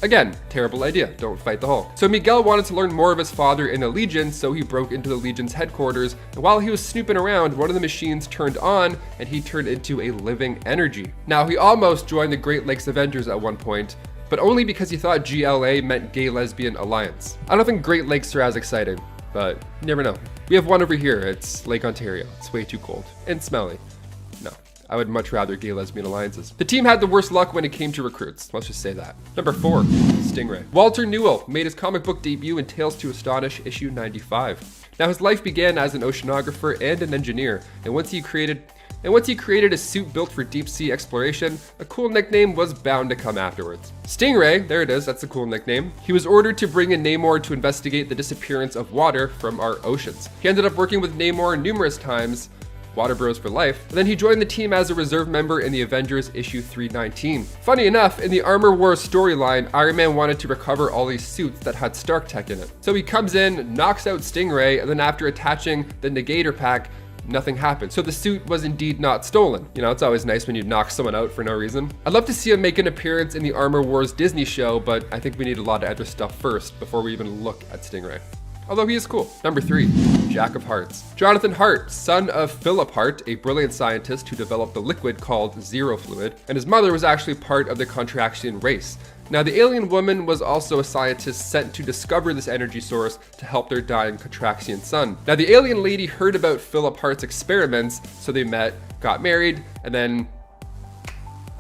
S4: Again, terrible idea, don't fight the Hulk. So Miguel wanted to learn more of his father in the Legion, so he broke into the Legion's headquarters, and while he was snooping around, one of the machines turned on, and he turned into a living energy. Now, he almost joined the Great Lakes Avengers at one point, but only because he thought GLA meant Gay Lesbian Alliance. I don't think Great Lakes are as exciting, but you never know. We have one over here, it's Lake Ontario. It's way too cold and smelly. No. I would much rather Gay Lesbian Alliances. The team had the worst luck when it came to recruits. Let's just say that. Number 4, Stingray. Walter Newell made his comic book debut in Tales to Astonish issue 95. Now, his life began as an oceanographer and an engineer, and once he created a suit built for deep sea exploration, a cool nickname was bound to come afterwards. Stingray, there it is, that's a cool nickname. He was ordered to bring in Namor to investigate the disappearance of water from our oceans. He ended up working with Namor numerous times, Water Bros for life, and then he joined the team as a reserve member in the Avengers issue 319. Funny enough, in the Armor Wars storyline, Iron Man wanted to recover all these suits that had Stark tech in it. So he comes in, knocks out Stingray, and then after attaching the Negator pack, nothing happened. So the suit was indeed not stolen. You know, it's always nice when you knock someone out for no reason. I'd love to see him make an appearance in the Armor Wars Disney show, but I think we need a lot of other stuff first before we even look at Stingray. Although he is cool. Number 3, Jack of Hearts. Jonathan Hart, son of Philip Hart, a brilliant scientist who developed a liquid called Zero Fluid, and his mother was actually part of the Contraxian race. Now, the alien woman was also a scientist sent to discover this energy source to help their dying Contraxian son. Now, the alien lady heard about Philip Hart's experiments, so they met, got married, and then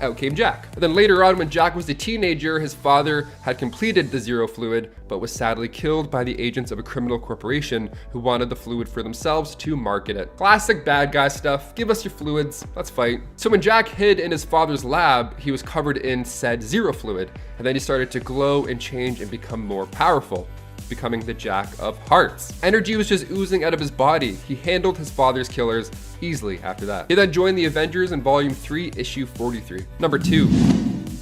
S4: out came Jack. And then later on, when Jack was a teenager, his father had completed the Zero Fluid, but was sadly killed by the agents of a criminal corporation who wanted the fluid for themselves to market it. Classic bad guy stuff. Give us your fluids, let's fight. So when Jack hid in his father's lab, he was covered in said Zero Fluid, and then he started to glow and change and become more powerful, becoming the Jack of Hearts. Energy was just oozing out of his body. He handled his father's killers easily after that. He then joined the Avengers in Volume 3, Issue 43. Number 2,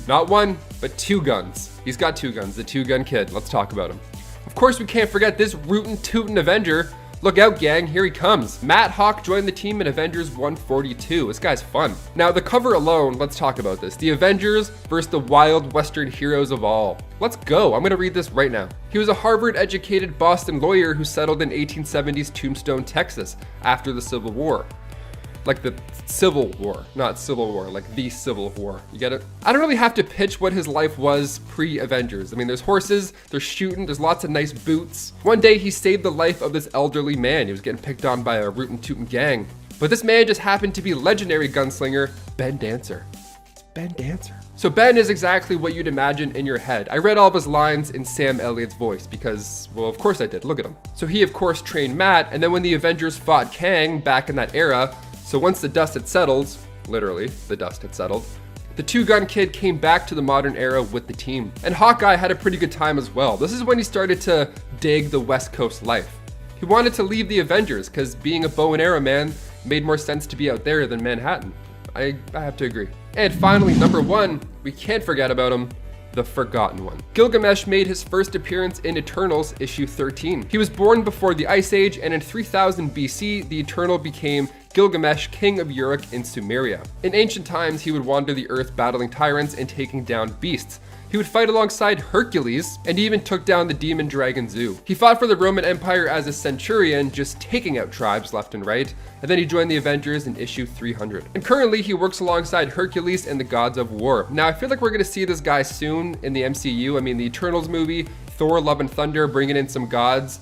S4: not one, but 2 guns. He's got 2 guns, the 2-gun kid. Let's talk about him. Of course, we can't forget this rootin' tootin' Avenger. Look out, gang, here he comes. Matt Hawk joined the team in Avengers 142. This guy's fun. Now, the cover alone, let's talk about this. The Avengers versus the wild Western heroes of all. Let's go, I'm gonna read this right now. He was a Harvard-educated Boston lawyer who settled in 1870s Tombstone, Texas, after the Civil War. Like the Civil War, not Civil War, like the Civil War. You get it? I don't really have to pitch what his life was pre-Avengers. I mean, there's horses, there's shooting, there's lots of nice boots. One day he saved the life of this elderly man. He was getting picked on by a rootin' tootin' gang. But this man just happened to be legendary gunslinger Ben Dancer. It's Ben Dancer. So Ben is exactly what you'd imagine in your head. I read all of his lines in Sam Elliott's voice because, well, of course I did. Look at him. So he, of course, trained Matt, and then when the Avengers fought Kang back in that era, so once the dust had settled, literally, the dust had settled, the two-gun kid came back to the modern era with the team. And Hawkeye had a pretty good time as well. This is when he started to dig the West Coast life. He wanted to leave the Avengers because being a bow and arrow man made more sense to be out there than Manhattan. I have to agree. And finally, number 1, we can't forget about him, the Forgotten One. Gilgamesh made his first appearance in Eternals issue 13. He was born before the Ice Age, and in 3000 BC, the Eternal became Gilgamesh, king of Uruk in Sumeria. In ancient times, he would wander the earth battling tyrants and taking down beasts. He would fight alongside Hercules, and he even took down the demon dragon Zeus. He fought for the Roman Empire as a centurion, just taking out tribes left and right, and then he joined the Avengers in issue 300. And currently, he works alongside Hercules and the gods of war. Now, I feel like we're gonna see this guy soon in the MCU. I mean, the Eternals movie, Thor, Love and Thunder, bringing in some gods.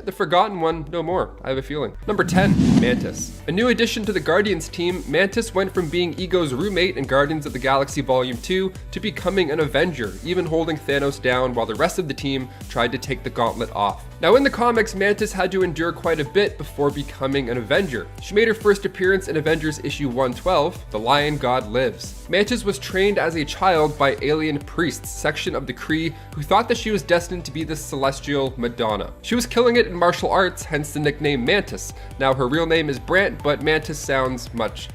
S4: The Forgotten One, no more, I have a feeling. Number 10, Mantis. A new addition to the Guardians team, Mantis went from being Ego's roommate in Guardians of the Galaxy Volume 2 to becoming an Avenger, even holding Thanos down while the rest of the team tried to take the gauntlet off. Now in the comics, Mantis had to endure quite a bit before becoming an Avenger. She made her first appearance in Avengers issue 112, The Lion God Lives. Mantis was trained as a child by alien priests, section of the Kree, who thought that she was destined to be the celestial Madonna. She was killing it in martial arts, hence the nickname Mantis. Now her real name is Brant, but Mantis sounds much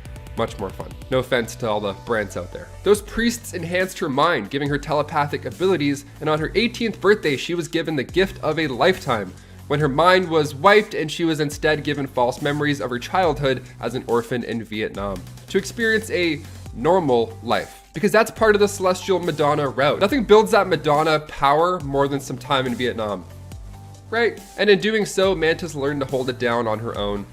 S4: more fun. No offense to all the Brants out there. Those priests enhanced her mind, giving her telepathic abilities, and on her 18th birthday, she was given the gift of a lifetime, when her mind was wiped and she was instead given false memories of her childhood as an orphan in Vietnam, to experience a normal life. Because that's part of the celestial Madonna route. Nothing builds that Madonna power more than some time in Vietnam. Right? And in doing so, Mantis learned to hold it down on her own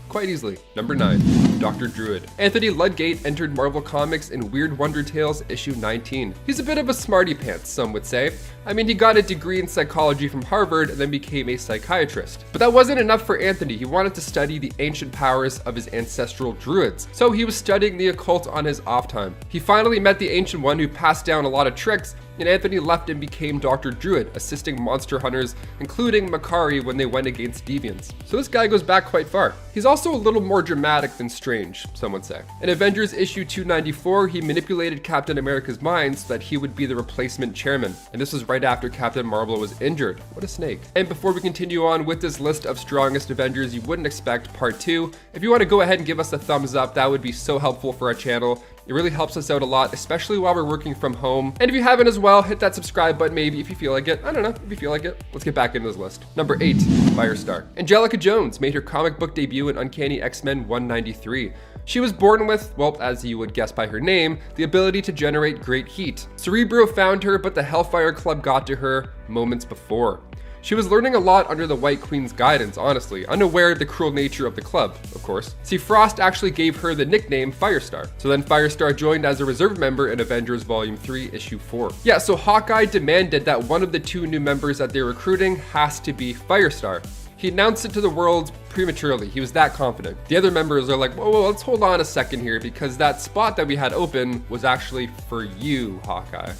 S4: quite easily. Number 9, Dr. Druid. Anthony Ludgate entered Marvel Comics in Weird Wonder Tales issue 19. He's a bit of a smarty pants, some would say. I mean, he got a degree in psychology from Harvard and then became a psychiatrist. But that wasn't enough for Anthony. He wanted to study the ancient powers of his ancestral druids. So he was studying the occult on his off time. He finally met the Ancient One who passed down a lot of tricks, and Anthony left and became Dr. Druid, assisting monster hunters, including Makari when they went against deviants. So this guy goes back quite far. He's also a little more dramatic than strange, some would say. In Avengers issue 294, he manipulated Captain America's mind so that he would be the replacement chairman. And this was right after Captain Marvel was injured. What a snake. And before we continue on with this list of strongest Avengers you wouldn't expect, part 2, if you want to go ahead and give us a thumbs up, that would be so helpful for our channel. It really helps us out a lot, especially while we're working from home. And if you haven't as well, hit that subscribe button maybe if you feel like it. I don't know, if you feel like it. Let's get back into this list. Number 8, Firestar. Angelica Jones made her comic book debut in Uncanny X-Men 193. She was born with, well, as you would guess by her name, the ability to generate great heat. Cerebro found her, but the Hellfire Club got to her moments before. She was learning a lot under the White Queen's guidance, honestly, unaware of the cruel nature of the club, of course. See, Frost actually gave her the nickname Firestar. So then Firestar joined as a reserve member in Avengers Volume 3, Issue 4. Yeah, so Hawkeye demanded that one of the 2 new members that they're recruiting has to be Firestar. He announced it to the world prematurely. He was that confident. The other members are like, whoa, let's hold on a second here, because that spot that we had open was actually for you, Hawkeye.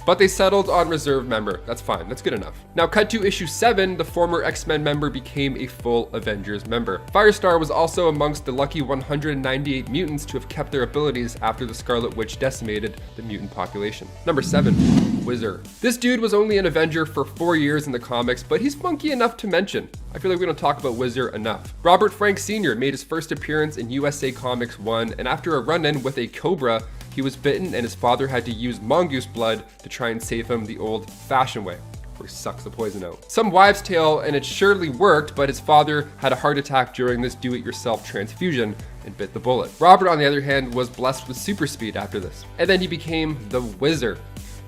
S4: But they settled on reserve member. That's fine, that's good enough. Now cut to issue 7, the former X-Men member became a full Avengers member. Firestar was also amongst the lucky 198 mutants to have kept their abilities after the Scarlet Witch decimated the mutant population. Number 7, Whizzer. This dude was only an Avenger for 4 years in the comics, but he's funky enough to mention. I feel like we don't talk about Whizzer enough. Robert Frank Sr. made his first appearance in USA Comics 1, and after a run-in with a Cobra, he was bitten and his father had to use mongoose blood to try and save him the old-fashioned way, where he sucks the poison out. Some wives' tale, and it surely worked, but his father had a heart attack during this do-it-yourself transfusion and bit the bullet. Robert, on the other hand, was blessed with super speed after this, and then he became the Whizzer.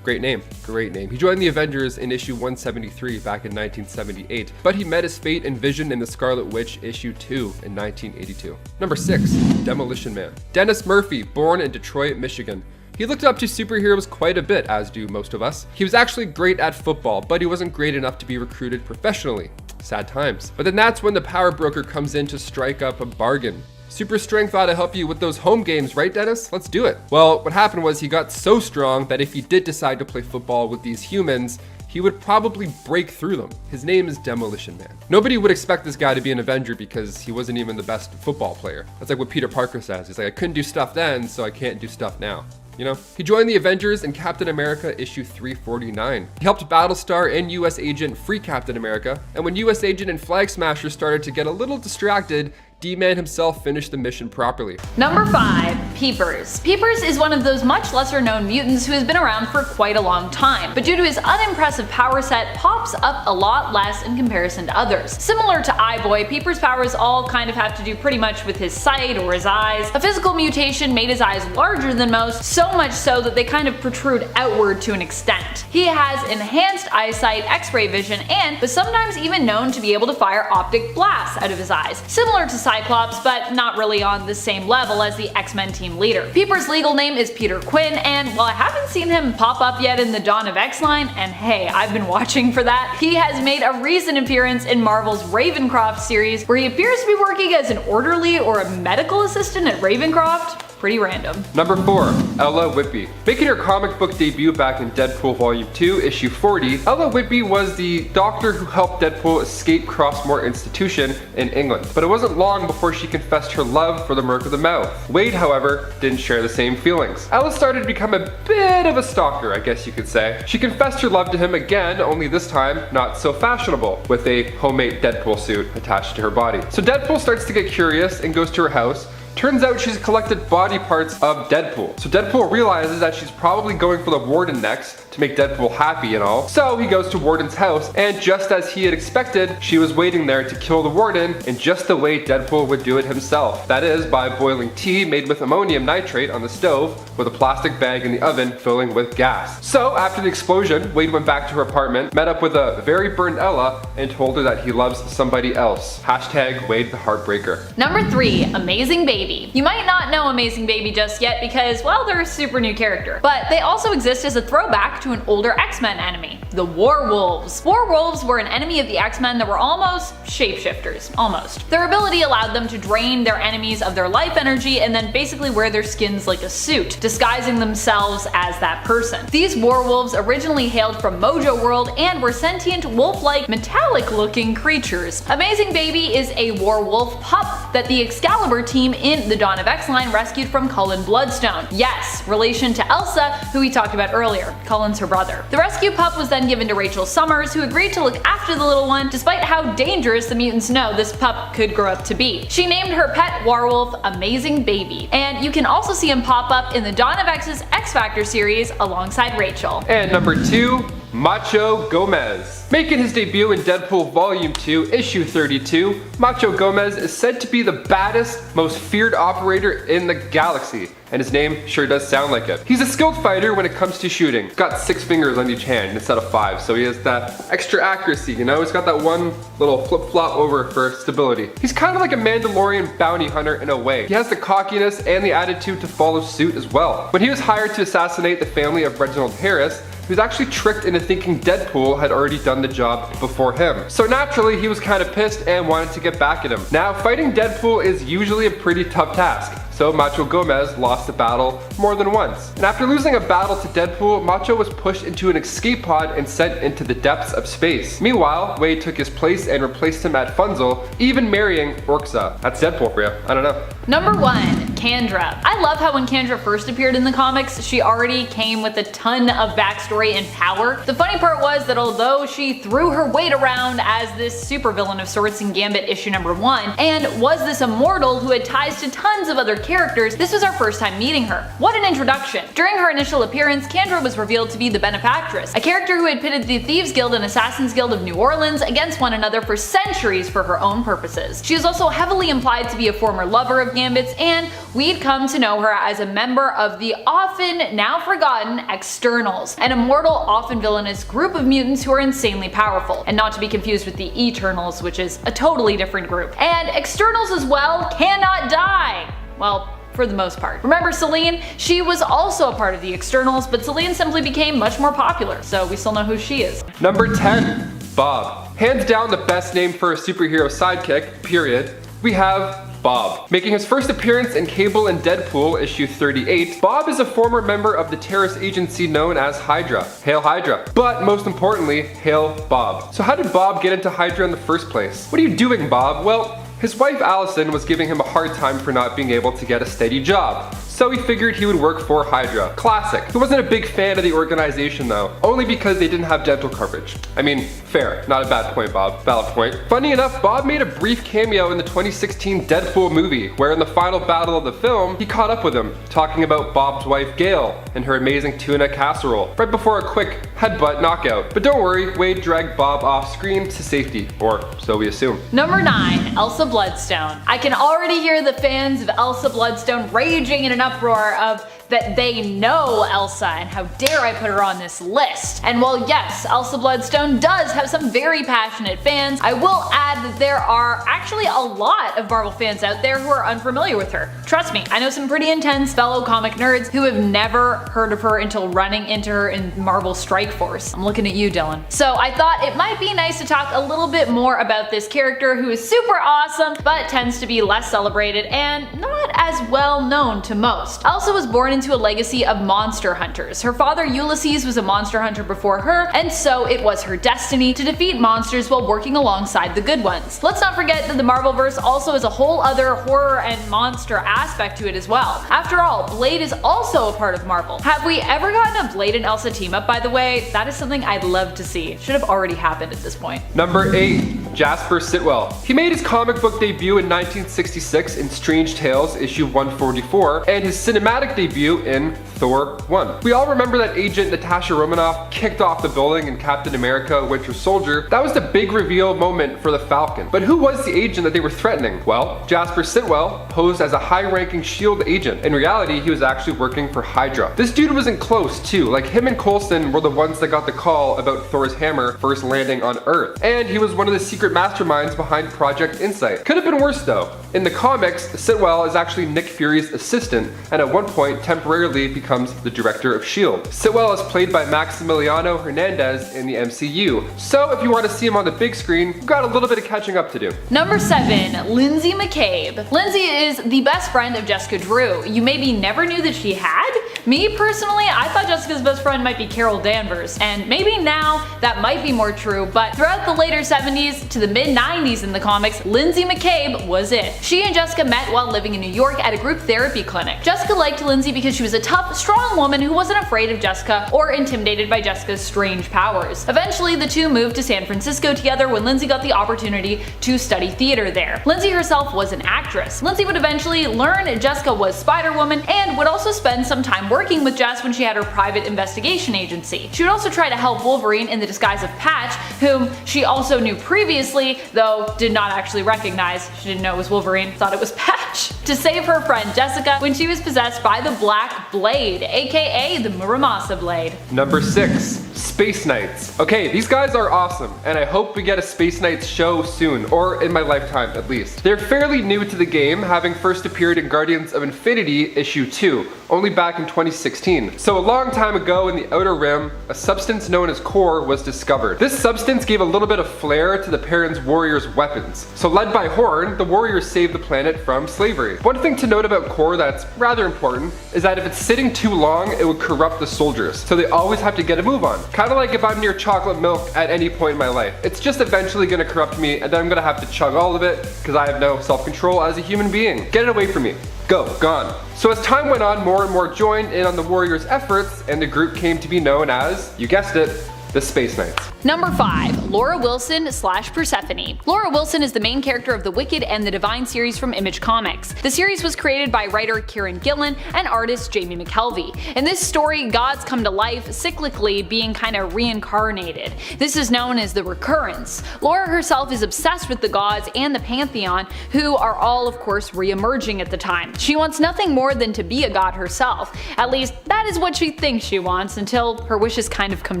S4: Great name, great name. He joined the Avengers in issue 173 back in 1978, but he met his fate in Vision in the Scarlet Witch issue 2 in 1982. Number 6, Demolition Man. Dennis Murphy, born in Detroit, Michigan. He looked up to superheroes quite a bit, as do most of us. He was actually great at football, but he wasn't great enough to be recruited professionally. Sad times. But then that's when the power broker comes in to strike up a bargain. Super strength ought to help you with those home games, right, Dennis? Let's do it. Well, what happened was he got so strong that if he did decide to play football with these humans, he would probably break through them. His name is Demolition Man. Nobody would expect this guy to be an Avenger because he wasn't even the best football player. That's like what Peter Parker says. He's like, I couldn't do stuff then, so I can't do stuff now. You know? He joined the Avengers in Captain America issue 349. He helped Battlestar and US Agent free Captain America, and when US Agent and Flag Smasher started to get a little distracted, D-Man himself finished the mission properly.
S3: Number 5. Peepers. Peepers is one of those much lesser known mutants who has been around for quite a long time, but due to his unimpressive power set, pops up a lot less in comparison to others. Similar to Eye-Boy, Peepers' powers all kind of have to do pretty much with his sight or his eyes. A physical mutation made his eyes larger than most, so much so that they kind of protrude outward to an extent. He has enhanced eyesight, X-ray vision, and was sometimes even known to be able to fire optic blasts out of his eyes, similar to Cyclops, but not really on the same level as the X-Men team leader. Peepers' legal name is Peter Quinn, and while I haven't seen him pop up yet in the Dawn of X line, and hey, I've been watching for that, he has made a recent appearance in Marvel's Ravencroft series, where he appears to be working as an orderly or a medical assistant at Ravencroft. Pretty random.
S4: Number 4. Ella Whitby. Making her comic book debut back in Deadpool Volume 2, Issue 40, Ella Whitby was the doctor who helped Deadpool escape Crossmore Institution in England. But it wasn't long before she confessed her love for the Merc of the Mouth. Wade, however, didn't share the same feelings. Ella started to become a bit of a stalker, I guess you could say. She confessed her love to him again, only this time not so fashionable, with a homemade Deadpool suit attached to her body. So Deadpool starts to get curious and goes to her house. Turns out she's collected body parts of Deadpool. So Deadpool realizes that she's probably going for the Warden next to make Deadpool happy and all. So he goes to Warden's house, and just as he had expected, she was waiting there to kill the Warden in just the way Deadpool would do it himself. That is, by boiling tea made with ammonium nitrate on the stove with a plastic bag in the oven filling with gas. So after the explosion, Wade went back to her apartment, met up with a very burned Ella, and told her that he loves somebody else. Hashtag Wade the Heartbreaker.
S3: Number 3. Amazing Baby. You might not know Amazing Baby just yet because, well, they're a super new character, but they also exist as a throwback to an older X-Men enemy, the Werewolves. Werewolves were an enemy of the X-Men that were almost shapeshifters. Almost. Their ability allowed them to drain their enemies of their life energy and then basically wear their skins like a suit, disguising themselves as that person. These werewolves originally hailed from Mojo World and were sentient, wolf-like, metallic-looking creatures. Amazing Baby is a werewolf pup that the Excalibur team in the Dawn of X line rescued from Cullen Bloodstone. Yes, relation to Elsa, who we talked about earlier. Cullen's her brother. The rescue pup was then given to Rachel Summers, who agreed to look after the little one despite how dangerous the mutants know this pup could grow up to be. She named her pet werewolf Amazing Baby, and you can also see him pop up in the Dawn of X's X Factor series alongside Rachel.
S4: And number 2, Macho Gomez. Making his debut in Deadpool Volume 2, Issue 32, Macho Gomez is said to be the baddest, most feared operator in the galaxy, and his name sure does sound like it. He's a skilled fighter when it comes to shooting. He's got 6 fingers on each hand instead of 5, so he has that extra accuracy, you know? He's got that one little flip-flop over for stability. He's kind of like a Mandalorian bounty hunter in a way. He has the cockiness and the attitude to follow suit as well. When he was hired to assassinate the family of Reginald Harris, he was actually tricked into thinking Deadpool had already done the job before him. So naturally, he was kind of pissed and wanted to get back at him. Now, fighting Deadpool is usually a pretty tough task. So Macho Gomez lost a battle more than once. And after losing a battle to Deadpool, Macho was pushed into an escape pod and sent into the depths of space. Meanwhile, Wade took his place and replaced him at Funzel, even marrying Orkza. That's Deadpool for you, I don't know.
S3: Number 1. Kendra. I love how when Kendra first appeared in the comics, she already came with a ton of backstory and power. The funny part was that although she threw her weight around as this supervillain of sorts in Gambit issue number 1, and was this immortal who had ties to tons of other characters, this was our first time meeting her. What an introduction. During her initial appearance, Kendra was revealed to be the Benefactress, a character who had pitted the Thieves Guild and Assassins Guild of New Orleans against one another for centuries for her own purposes. She is also heavily implied to be a former lover of Gambit's, and we'd come to know her as a member of the often now forgotten Externals, an immortal, often villainous group of mutants who are insanely powerful, and not to be confused with the Eternals, which is a totally different group. And Externals as well cannot die. Well, for the most part. Remember Celine? She was also a part of the Externals, but Celine simply became much more popular, so we still know who she is.
S4: Number 10, Bob. Hands down the best name for a superhero sidekick, period. We have Bob. Making his first appearance in Cable and Deadpool issue 38, Bob is a former member of the terrorist agency known as Hydra. Hail Hydra. But most importantly, hail Bob. So how did Bob get into Hydra in the first place? What are you doing, Bob? Well, his wife Allison was giving him a hard time for not being able to get a steady job. So he figured he would work for Hydra. Classic. He wasn't a big fan of the organization though, only because they didn't have dental coverage. I mean, fair. Not a bad point, Bob. Valid point. Funny enough, Bob made a brief cameo in the 2016 Deadpool movie, where in the final battle of the film, he caught up with him, talking about Bob's wife Gail and her amazing tuna casserole, right before a quick headbutt knockout. But don't worry, Wade dragged Bob off screen to safety, or so we assume.
S3: Number 9, Elsa Bloodstone. I can already hear the fans of Elsa Bloodstone raging in an uproar of that they know Elsa and how dare I put her on this list. And while yes, Elsa Bloodstone does have some very passionate fans, I will add that there are actually a lot of Marvel fans out there who are unfamiliar with her. Trust me, I know some pretty intense fellow comic nerds who have never heard of her until running into her in Marvel Strike Force. I'm looking at you, Dylan. So I thought it might be nice to talk a little bit more about this character who is super awesome, but tends to be less celebrated and not as well known to most. Elsa was born into a legacy of monster hunters. Her father Ulysses was a monster hunter before her, and so it was her destiny to defeat monsters while working alongside the good ones. Let's not forget that the Marvelverse also has a whole other horror and monster aspect to it as well. After all, Blade is also a part of Marvel. Have we ever gotten a Blade and Elsa team up, by the way? That is something I'd love to see. Should have already happened at this point.
S4: Number 8. Jasper Sitwell. He made his comic book debut in 1966 in Strange Tales issue 144 and his cinematic debut in Thor 1. We all remember that agent Natasha Romanoff kicked off the building in Captain America Winter Soldier. That was the big reveal moment for the Falcon. But who was the agent that they were threatening? Well, Jasper Sitwell posed as a high-ranking SHIELD agent. In reality, he was actually working for Hydra. This dude wasn't close too, like him and Coulson were the ones that got the call about Thor's hammer first landing on Earth. And he was one of the secret masterminds behind Project Insight. Could have been worse though. In the comics, Sitwell is actually Nick Fury's assistant, and at one point temporarily becomes the director of SHIELD. Sitwell is played by Maximiliano Hernandez in the MCU, so if you want to see him on the big screen, you've got a little bit of catching up to do.
S3: Number 7, Lindsay McCabe. Lindsay is the best friend of Jessica Drew. You maybe never knew that she had? Me personally, I thought Jessica's best friend might be Carol Danvers, and maybe now that might be more true, but throughout the later 70s to the mid 90s in the comics, Lindsay McCabe was it. She and Jessica met while living in New York at a group therapy clinic. Jessica liked Lindsay because she was a tough, strong woman who wasn't afraid of Jessica or intimidated by Jessica's strange powers. Eventually, the two moved to San Francisco together when Lindsay got the opportunity to study theater there. Lindsay herself was an actress. Lindsay would eventually learn Jessica was Spider-Woman and would also spend some time working with Jess when she had her private investigation agency. She would also try to help Wolverine in the disguise of Patch, whom she also knew previously, though did not actually recognize. She didn't know it was Wolverine, thought it was Patch. To save her friend Jessica when she was possessed by the Black Blade, aka the Muramasa Blade.
S4: Number 6. Space Knights. Okay, these guys are awesome, and I hope we get a Space Knights show soon, or in my lifetime at least. They're fairly new to the game, having first appeared in Guardians of Infinity issue 2, only back in 2016. So a long time ago in the Outer Rim, a substance known as core was discovered. This substance gave a little bit of flair to the Perrin's warriors' weapons. So led by Horn, the warriors saved the planet from slavery. One thing to note about core that's rather important is that if it's sitting too long, it would corrupt the soldiers. So they always have to get a move on. Kind of like if I'm near chocolate milk at any point in my life. It's just eventually gonna corrupt me and then I'm gonna have to chug all of it because I have no self-control as a human being. Get it away from me. Go, gone. So as time went on, more and more joined in on the warriors' efforts and the group came to be known as, you guessed it, the Space Knights.
S3: Number 5, Laura Wilson / Persephone. Laura Wilson is the main character of the Wicked and the Divine series from Image Comics. The series was created by writer Kieran Gillen and artist Jamie McKelvey. In this story, gods come to life cyclically, being kind of reincarnated. This is known as the recurrence. Laura herself is obsessed with the gods and the pantheon, who are all of course re-emerging at the time. She wants nothing more than to be a god herself. At least that is what she thinks she wants until her wishes kind of come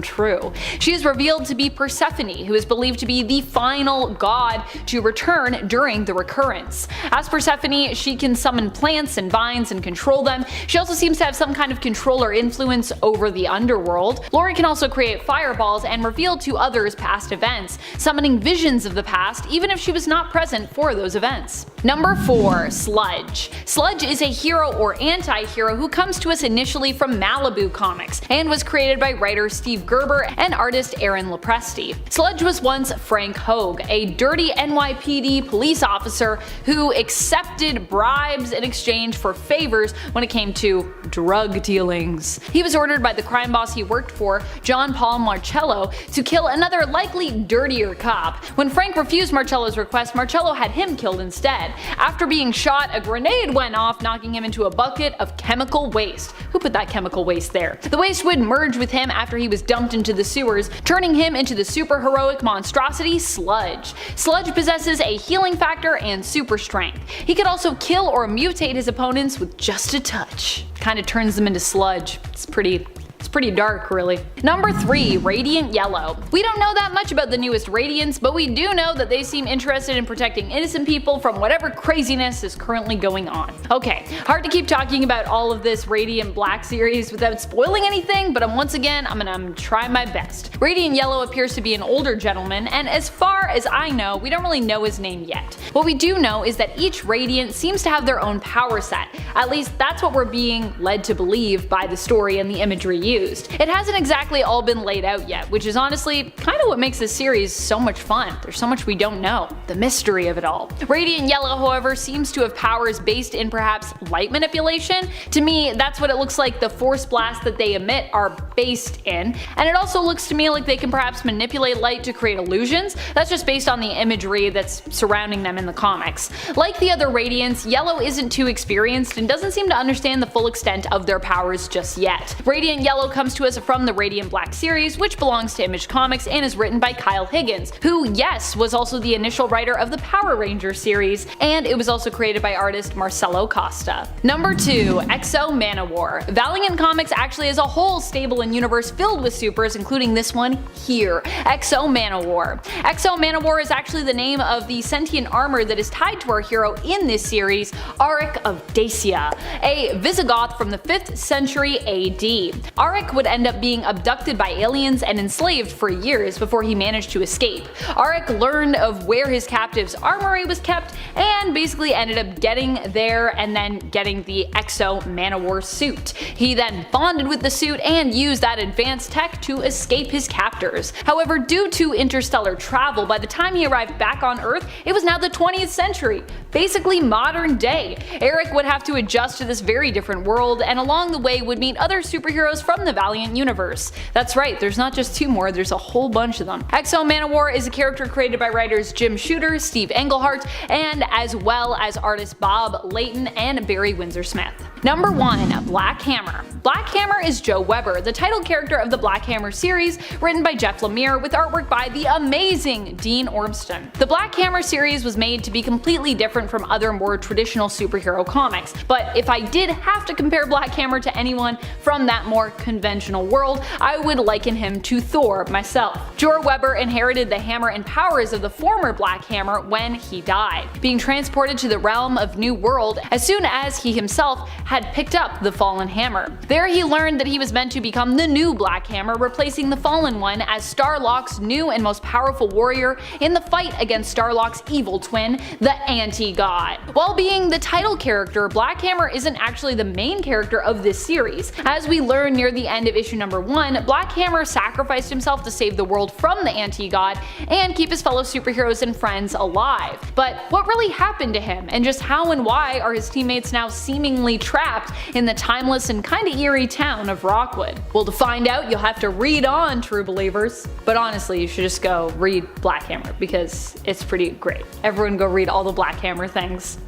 S3: true. She is revealed to be Persephone, who is believed to be the final god to return during the recurrence. As Persephone, she can summon plants and vines and control them. She also seems to have some kind of control or influence over the underworld. Laura can also create fireballs and reveal to others past events, summoning visions of the past even if she was not present for those events. Number 4. Sludge. Sludge is a hero or anti-hero who comes to us initially from Malibu Comics and was created by writer Steve Gerber and artist Aaron Lopresti. Sludge was once Frank Hogue, a dirty NYPD police officer who accepted bribes in exchange for favors when it came to drug dealings. He was ordered by the crime boss he worked for, John Paul Marcello, to kill another likely dirtier cop. When Frank refused Marcello's request, Marcello had him killed instead. After being shot, a grenade went off, knocking him into a bucket of chemical waste. Who put that chemical waste there? The waste would merge with him after he was dumped into the sewers, turning him into the superheroic monstrosity Sludge. Sludge possesses a healing factor and super strength. He could also kill or mutate his opponents with just a touch. Kinda turns them into sludge. It's pretty dark, really. Number 3. Radiant Yellow. We don't know that much about the newest Radiants, but we do know that they seem interested in protecting innocent people from whatever craziness is currently going on. Okay, hard to keep talking about all of this Radiant Black series without spoiling anything, but I'm gonna try my best. Radiant Yellow appears to be an older gentleman, and as far as I know, we don't really know his name yet. What we do know is that each Radiant seems to have their own power set. At least that's what we're being led to believe by the story and the imagery used. It hasn't exactly all been laid out yet, which is honestly kind of what makes this series so much fun. There's so much we don't know. The mystery of it all. Radiant Yellow, however, seems to have powers based in perhaps light manipulation. To me, that's what it looks like the force blasts that they emit are based in, and it also looks to me like they can perhaps manipulate light to create illusions. That's just based on the imagery that's surrounding them in the comics. Like the other Radiants, Yellow isn't too experienced and doesn't seem to understand the full extent of their powers just yet. Radiant Yellow comes to us from the Radiant Black series, which belongs to Image Comics and is written by Kyle Higgins, who, yes, was also the initial writer of the Power Rangers series, and it was also created by artist Marcelo Costa. Number 2. Exo Manowar. Valiant Comics actually has a whole stable and universe filled with supers, including this one here, Exo Manowar. Exo Manowar is actually the name of the sentient armor that is tied to our hero in this series, Auric of Dacia, a Visigoth from the 5th century AD. Auric would end up being abducted by aliens and enslaved for years before he managed to escape. Auric learned of where his captive's armory was kept and basically ended up getting there and then getting the Exo Manowar suit. He then bonded with the suit and used that advanced tech to escape his captors. However, due to interstellar travel, by the time he arrived back on Earth, it was now the 20th century, basically modern day. Eric would have to adjust to this very different world, and along the way would meet other superheroes from the Valiant universe. That's right, there's not just 2 more, there's a whole bunch of them. Exo Manowar is a character created by writers Jim Shooter, Steve Englehart, and as well as artists Bob Layton and Barry Windsor-Smith. Number 1. Black Hammer. Black Hammer is Joe Weber, the title character of the Black Hammer series, written by Jeff Lemire with artwork by the amazing Dean Ormston. The Black Hammer series was made to be completely different from other more traditional superhero comics, but if I did have to compare Black Hammer to anyone from that more conventional world, I would liken him to Thor myself. Joe Weber inherited the hammer and powers of the former Black Hammer when he died, being transported to the realm of New World as soon as he himself had picked up the fallen hammer. There he learned that he was meant to become the new Black Hammer, replacing the fallen one as Starlock's new and most powerful warrior in the fight against Starlock's evil twin, the Anti-God. While being the title character, Black Hammer isn't actually the main character of this series. As we learn near the end of issue number 1, Black Hammer sacrificed himself to save the world from the Anti-God and keep his fellow superheroes and friends alive. But what really happened to him, and just how and why are his teammates now seemingly trapped in the timeless and kinda eerie town of Rockwood? Well, to find out, you'll have to read on, true believers. But honestly, you should just go read Black Hammer because it's pretty great. Everyone go read all the Black Hammer things.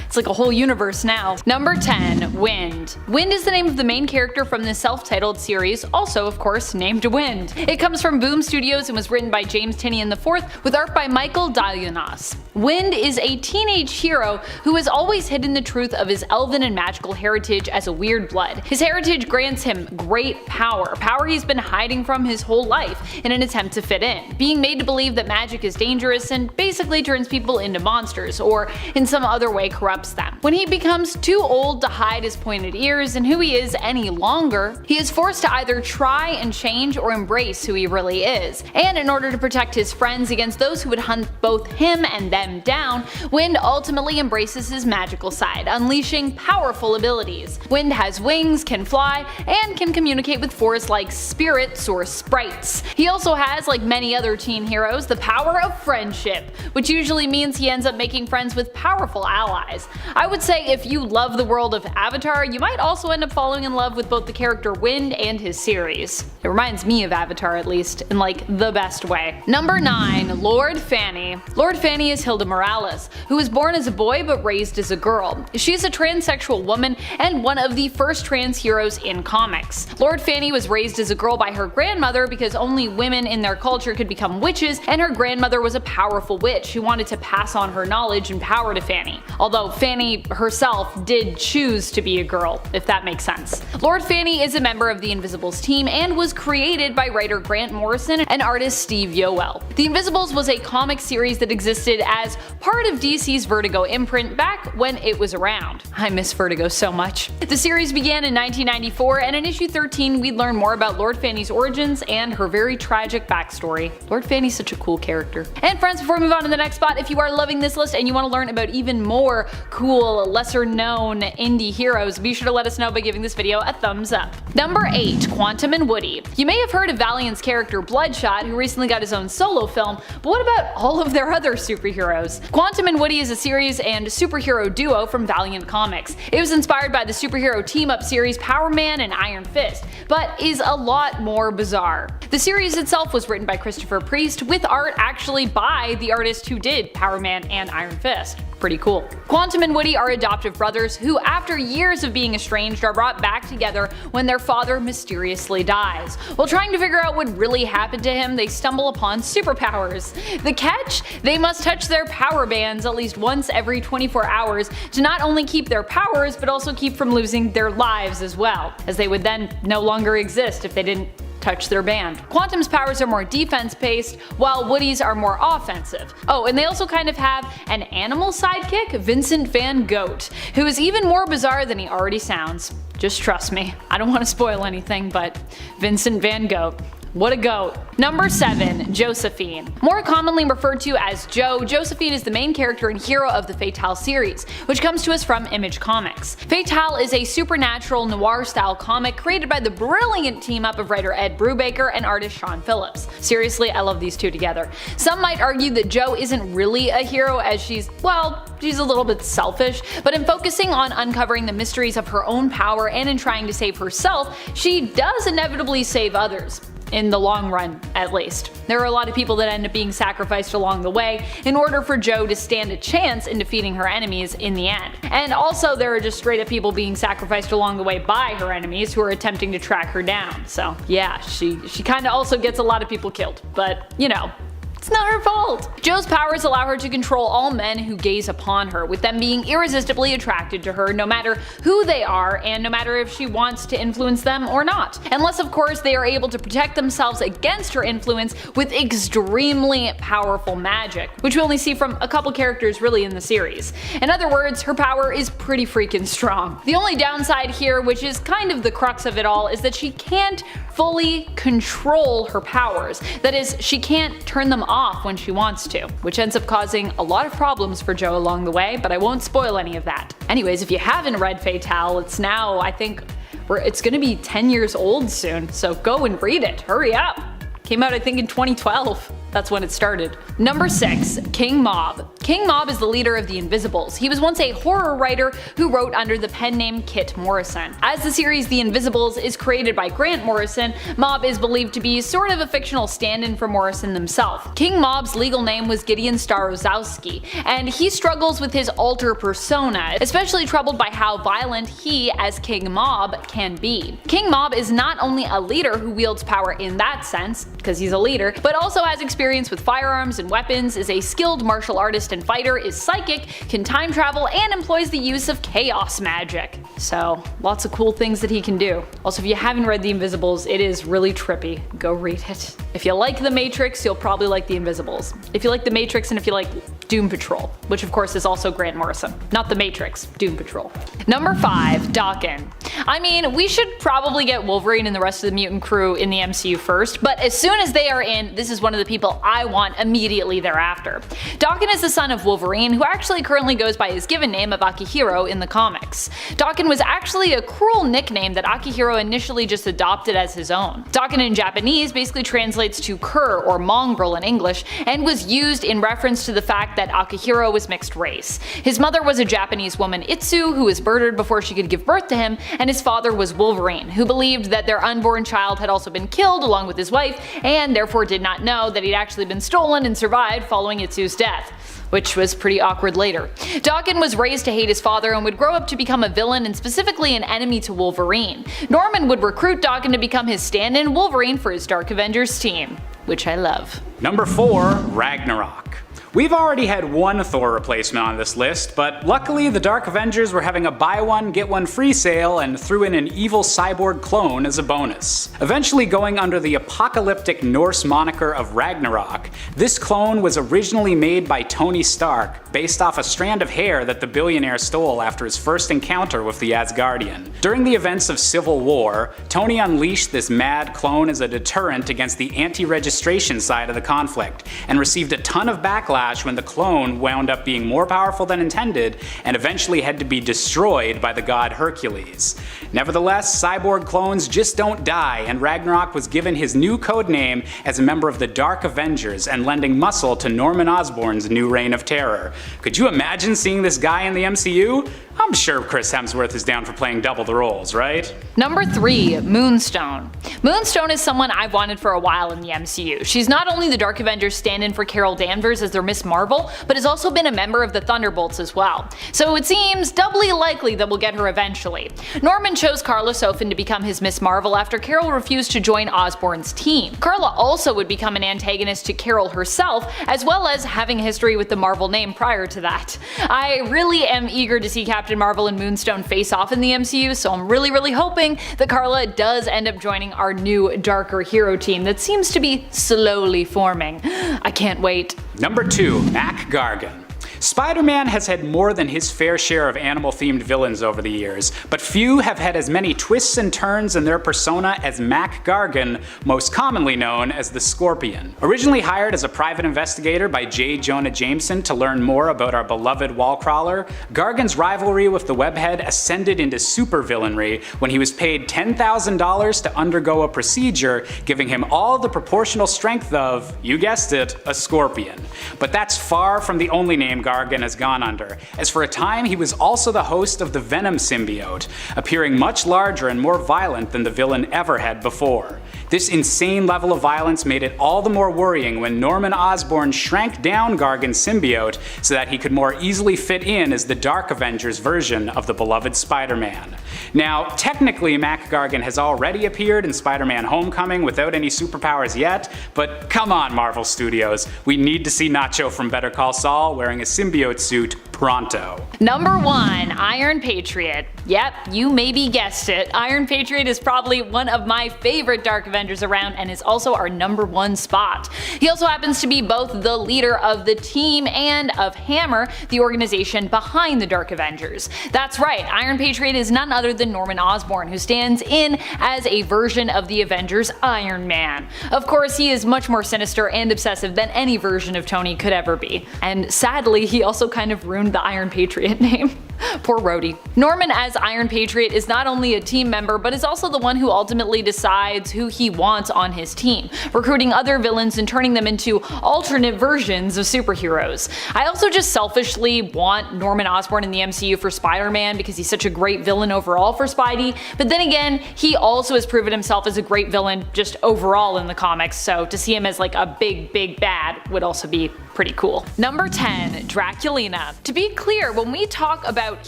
S3: It's like a whole universe now. Number 10. Wind. Wind is the name of the main character from the self-titled series, also of course named Wind. It comes from Boom Studios and was written by James Tynion IV with art by Michael Dalianos. Wind is a teenage hero who has always hidden the truth of his elven and magical heritage as a weird blood. His heritage grants him great power he's been hiding from his whole life in an attempt to fit in, being made to believe that magic is dangerous and basically turns people into monsters, or in some other way corrupts corrupts them. When he becomes too old to hide his pointed ears and who he is any longer, he is forced to either try and change or embrace who he really is. And in order to protect his friends against those who would hunt both him and them down, Wind ultimately embraces his magical side, unleashing powerful abilities. Wind has wings, can fly, and can communicate with forest-like spirits or sprites. He also has, like many other teen heroes, the power of friendship, which usually means he ends up making friends with powerful allies. I would say if you love the world of Avatar, you might also end up falling in love with both the character Wind and his series. It reminds me of Avatar, at least, in like the best way. Number 9. Lord Fanny. Lord Fanny is Hilda Morales, who was born as a boy but raised as a girl. She is a transsexual woman and one of the first trans heroes in comics. Lord Fanny was raised as a girl by her grandmother because only women in their culture could become witches, and her grandmother was a powerful witch who wanted to pass on her knowledge and power to Fanny. Although Fanny herself did choose to be a girl, if that makes sense. Lord Fanny is a member of the Invisibles team and was created by writer Grant Morrison and artist Steve Yoel. The Invisibles was a comic series that existed as part of DC's Vertigo imprint back when it was around. I miss Vertigo so much. The series began in 1994, and in issue 13 we'd learn more about Lord Fanny's origins and her very tragic backstory. Lord Fanny's such a cool character. And friends, before we move on to the next spot, if you are loving this list and you want to learn about even more cool, lesser known indie heroes, be sure to let us know by giving this video a thumbs up. Number 8. Quantum and Woody. You may have heard of Valiant's character Bloodshot, who recently got his own solo film, but what about all of their other superheroes? Quantum and Woody is a series and superhero duo from Valiant Comics. It was inspired by the superhero team-up series Power Man and Iron Fist, but is a lot more bizarre. The series itself was written by Christopher Priest, with art actually by the artist who did Power Man and Iron Fist. Pretty cool. Quantum and Woody are adoptive brothers who, after years of being estranged, are brought back together when their father mysteriously dies. While trying to figure out what really happened to him, they stumble upon superpowers. The catch? They must touch their power bands at least once every 24 hours to not only keep their powers, but also keep from losing their lives as well, as they would then no longer exist if they didn't touch their band. Quantum's powers are more defense-based, while Woody's are more offensive. Oh, and they also kind of have an animal sidekick, Vincent Van Gogh, who is even more bizarre than he already sounds. Just trust me. I don't want to spoil anything, but Vincent Van Gogh. What a goat. Number 7. Josephine. More commonly referred to as Jo, Josephine is the main character and hero of the Fatale series, which comes to us from Image Comics. Fatale is a supernatural noir-style comic created by the brilliant team-up of writer Ed Brubaker and artist Sean Phillips. Seriously, I love these two together. Some might argue that Jo isn't really a hero, as she's a little bit selfish, but in focusing on uncovering the mysteries of her own power and in trying to save herself, she does inevitably save others. In the long run, at least. There are a lot of people that end up being sacrificed along the way in order for Jo to stand a chance in defeating her enemies in the end. And also there are just straight up people being sacrificed along the way by her enemies who are attempting to track her down. So yeah, she kinda also gets a lot of people killed, but you know, it's not her fault. Jo's powers allow her to control all men who gaze upon her, with them being irresistibly attracted to her no matter who they are and no matter if she wants to influence them or not. Unless of course they are able to protect themselves against her influence with extremely powerful magic, which we only see from a couple characters really in the series. In other words, her power is pretty freaking strong. The only downside here, which is kind of the crux of it all, is that she can't fully control her powers. That is, she can't turn them off when she wants to, which ends up causing a lot of problems for Jo along the way, but I won't spoil any of that. Anyways, if you haven't read Fatale, it's now, I think, it's gonna be 10 years old soon, so go and read it, hurry up! Came out I think in 2012. That's when it started. Number 6. King Mob. King Mob is the leader of the Invisibles. He was once a horror writer who wrote under the pen name Kit Morrison. As the series The Invisibles is created by Grant Morrison, Mob is believed to be sort of a fictional stand-in for Morrison himself. King Mob's legal name was Gideon Starozowski, and he struggles with his alter persona, especially troubled by how violent he, as King Mob, can be. King Mob is not only a leader who wields power in that sense, because he's a leader, but also has experience with firearms and weapons, is a skilled martial artist and fighter, is psychic, can time travel, and employs the use of chaos magic. So, lots of cool things that he can do. Also, if you haven't read The Invisibles, it is really trippy. Go read it. If you like The Matrix, you'll probably like The Invisibles. If you like The Matrix and if you like Doom Patrol, which of course is also Grant Morrison. Not The Matrix, Doom Patrol. Number 5, Daken. I mean, we should probably get Wolverine and the rest of the mutant crew in the MCU first, but as soon as they are in, this is one of the people I want immediately thereafter. Daken is the son of Wolverine, who actually currently goes by his given name of Akihiro in the comics. Daken was actually a cruel nickname that Akihiro initially just adopted as his own. Daken in Japanese basically translates to cur or mongrel in English, and was used in reference to the fact that Akihiro was mixed race. His mother was a Japanese woman, Itsu, who was murdered before she could give birth to him, and his father was Wolverine, who believed that their unborn child had also been killed along with his wife, and therefore did not know that he'd actually been stolen and survived following Itsu's death, which was pretty awkward later. Daken was raised to hate his father and would grow up to become a villain and specifically an enemy to Wolverine. Norman would recruit Daken to become his stand-in Wolverine for his Dark Avengers team, which I love.
S7: Number 4, Ragnarok. We've already had one Thor replacement on this list, but luckily the Dark Avengers were having a buy one get one free sale and threw in an evil cyborg clone as a bonus. Eventually going under the apocalyptic Norse moniker of Ragnarok, this clone was originally made by Tony Stark, based off a strand of hair that the billionaire stole after his first encounter with the Asgardian. During the events of Civil War, Tony unleashed this mad clone as a deterrent against the anti-registration side of the conflict, and received a ton of backlash when the clone wound up being more powerful than intended and eventually had to be destroyed by the god Hercules. Nevertheless, cyborg clones just don't die, and Ragnarok was given his new codename as a member of the Dark Avengers and lending muscle to Norman Osborn's new reign of terror. Could you imagine seeing this guy in the MCU? I'm sure Chris Hemsworth is down for playing double the roles, right?
S3: Number 3, Moonstone. Moonstone is someone I've wanted for a while in the MCU. She's not only the Dark Avengers stand-in for Carol Danvers as their Miss Marvel, but has also been a member of the Thunderbolts as well. So it seems doubly likely that we'll get her eventually. Norman chose Karla Sofin to become his Miss Marvel after Carol refused to join Osborn's team. Karla also would become an antagonist to Carol herself, as well as having a history with the Marvel name prior to that. I really am eager to see Captain Marvel and Moonstone face off in the MCU, so I'm really hoping that Karla does end up joining our new darker hero team that seems to be slowly forming. I can't wait.
S7: Number 2, Mac Gargan. Spider-Man has had more than his fair share of animal-themed villains over the years, but few have had as many twists and turns in their persona as Mac Gargan, most commonly known as the Scorpion. Originally hired as a private investigator by J. Jonah Jameson to learn more about our beloved Wallcrawler, Gargan's rivalry with the Webhead ascended into supervillainry when he was paid $10,000 to undergo a procedure giving him all the proportional strength of, you guessed it, a scorpion. But that's far from the only name Gargan has gone under, as for a time he was also the host of the Venom symbiote, appearing much larger and more violent than the villain ever had before. This insane level of violence made it all the more worrying when Norman Osborn shrank down Gargan's symbiote so that he could more easily fit in as the Dark Avengers version of the beloved Spider-Man. Now, technically Mac Gargan has already appeared in Spider-Man Homecoming without any superpowers yet, but come on Marvel Studios, we need to see Nacho from Better Call Saul wearing a symbiote suit pronto.
S3: Number 1, Iron Patriot. Yep, you maybe guessed it. Iron Patriot is probably one of my favorite Dark Avengers around and is also our number 1 spot. He also happens to be both the leader of the team and of Hammer, the organization behind the Dark Avengers. That's right, Iron Patriot is none other than Norman Osborn, who stands in as a version of the Avengers' Iron Man. Of course, he is much more sinister and obsessive than any version of Tony could ever be. And sadly, he also kind of ruined the Iron Patriot name. Poor Rhodey. Norman as Iron Patriot is not only a team member, but is also the one who ultimately decides who he wants on his team, recruiting other villains and turning them into alternate versions of superheroes. I also just selfishly want Norman Osborn in the MCU for Spider-Man because he's such a great villain overall for Spidey, but then again, he also has proven himself as a great villain just overall in the comics, so to see him as like a big bad would also be pretty cool. Number 10, Draculina. To be clear, when we talk about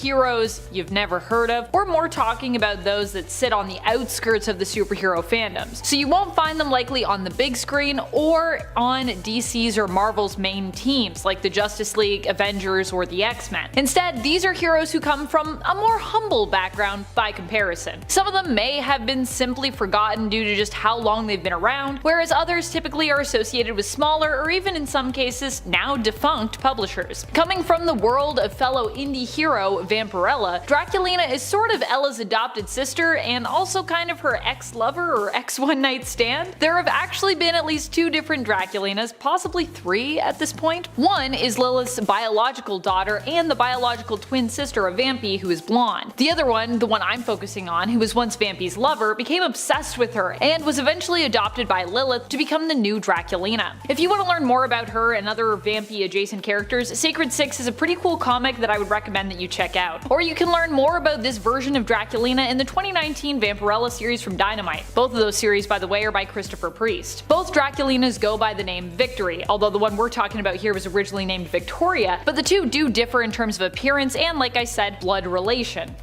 S3: heroes you've never heard of. We're more talking about those that sit on the outskirts of the superhero fandoms, so you won't find them likely on the big screen or on DC's or Marvel's main teams like the Justice League, Avengers, or the X-Men. Instead, these are heroes who come from a more humble background by comparison. Some of them may have been simply forgotten due to just how long they've been around, whereas others typically are associated with smaller or even in some cases now defunct publishers. Coming from the world of fellow indie hero Vampirella, Draculina is sort of Ella's adopted sister and also kind of her ex-lover or ex-one-night stand. There have actually been at least 2 different Draculinas, possibly 3 at this point. One is Lilith's biological daughter and the biological twin sister of Vampy, who is blonde. The other one, the one I'm focusing on, who was once Vampy's lover, became obsessed with her and was eventually adopted by Lilith to become the new Draculina. If you want to learn more about her and other Vampy adjacent characters, Sacred 6 is a pretty cool comic that I would recommend that you check out. Or you can learn more about this version of Draculina in the 2019 Vampirella series from Dynamite. Both of those series, by the way, are by Christopher Priest. Both Draculinas go by the name Victory, although the one we're talking about here was originally named Victoria, but the two do differ in terms of appearance and, like I said, blood relation.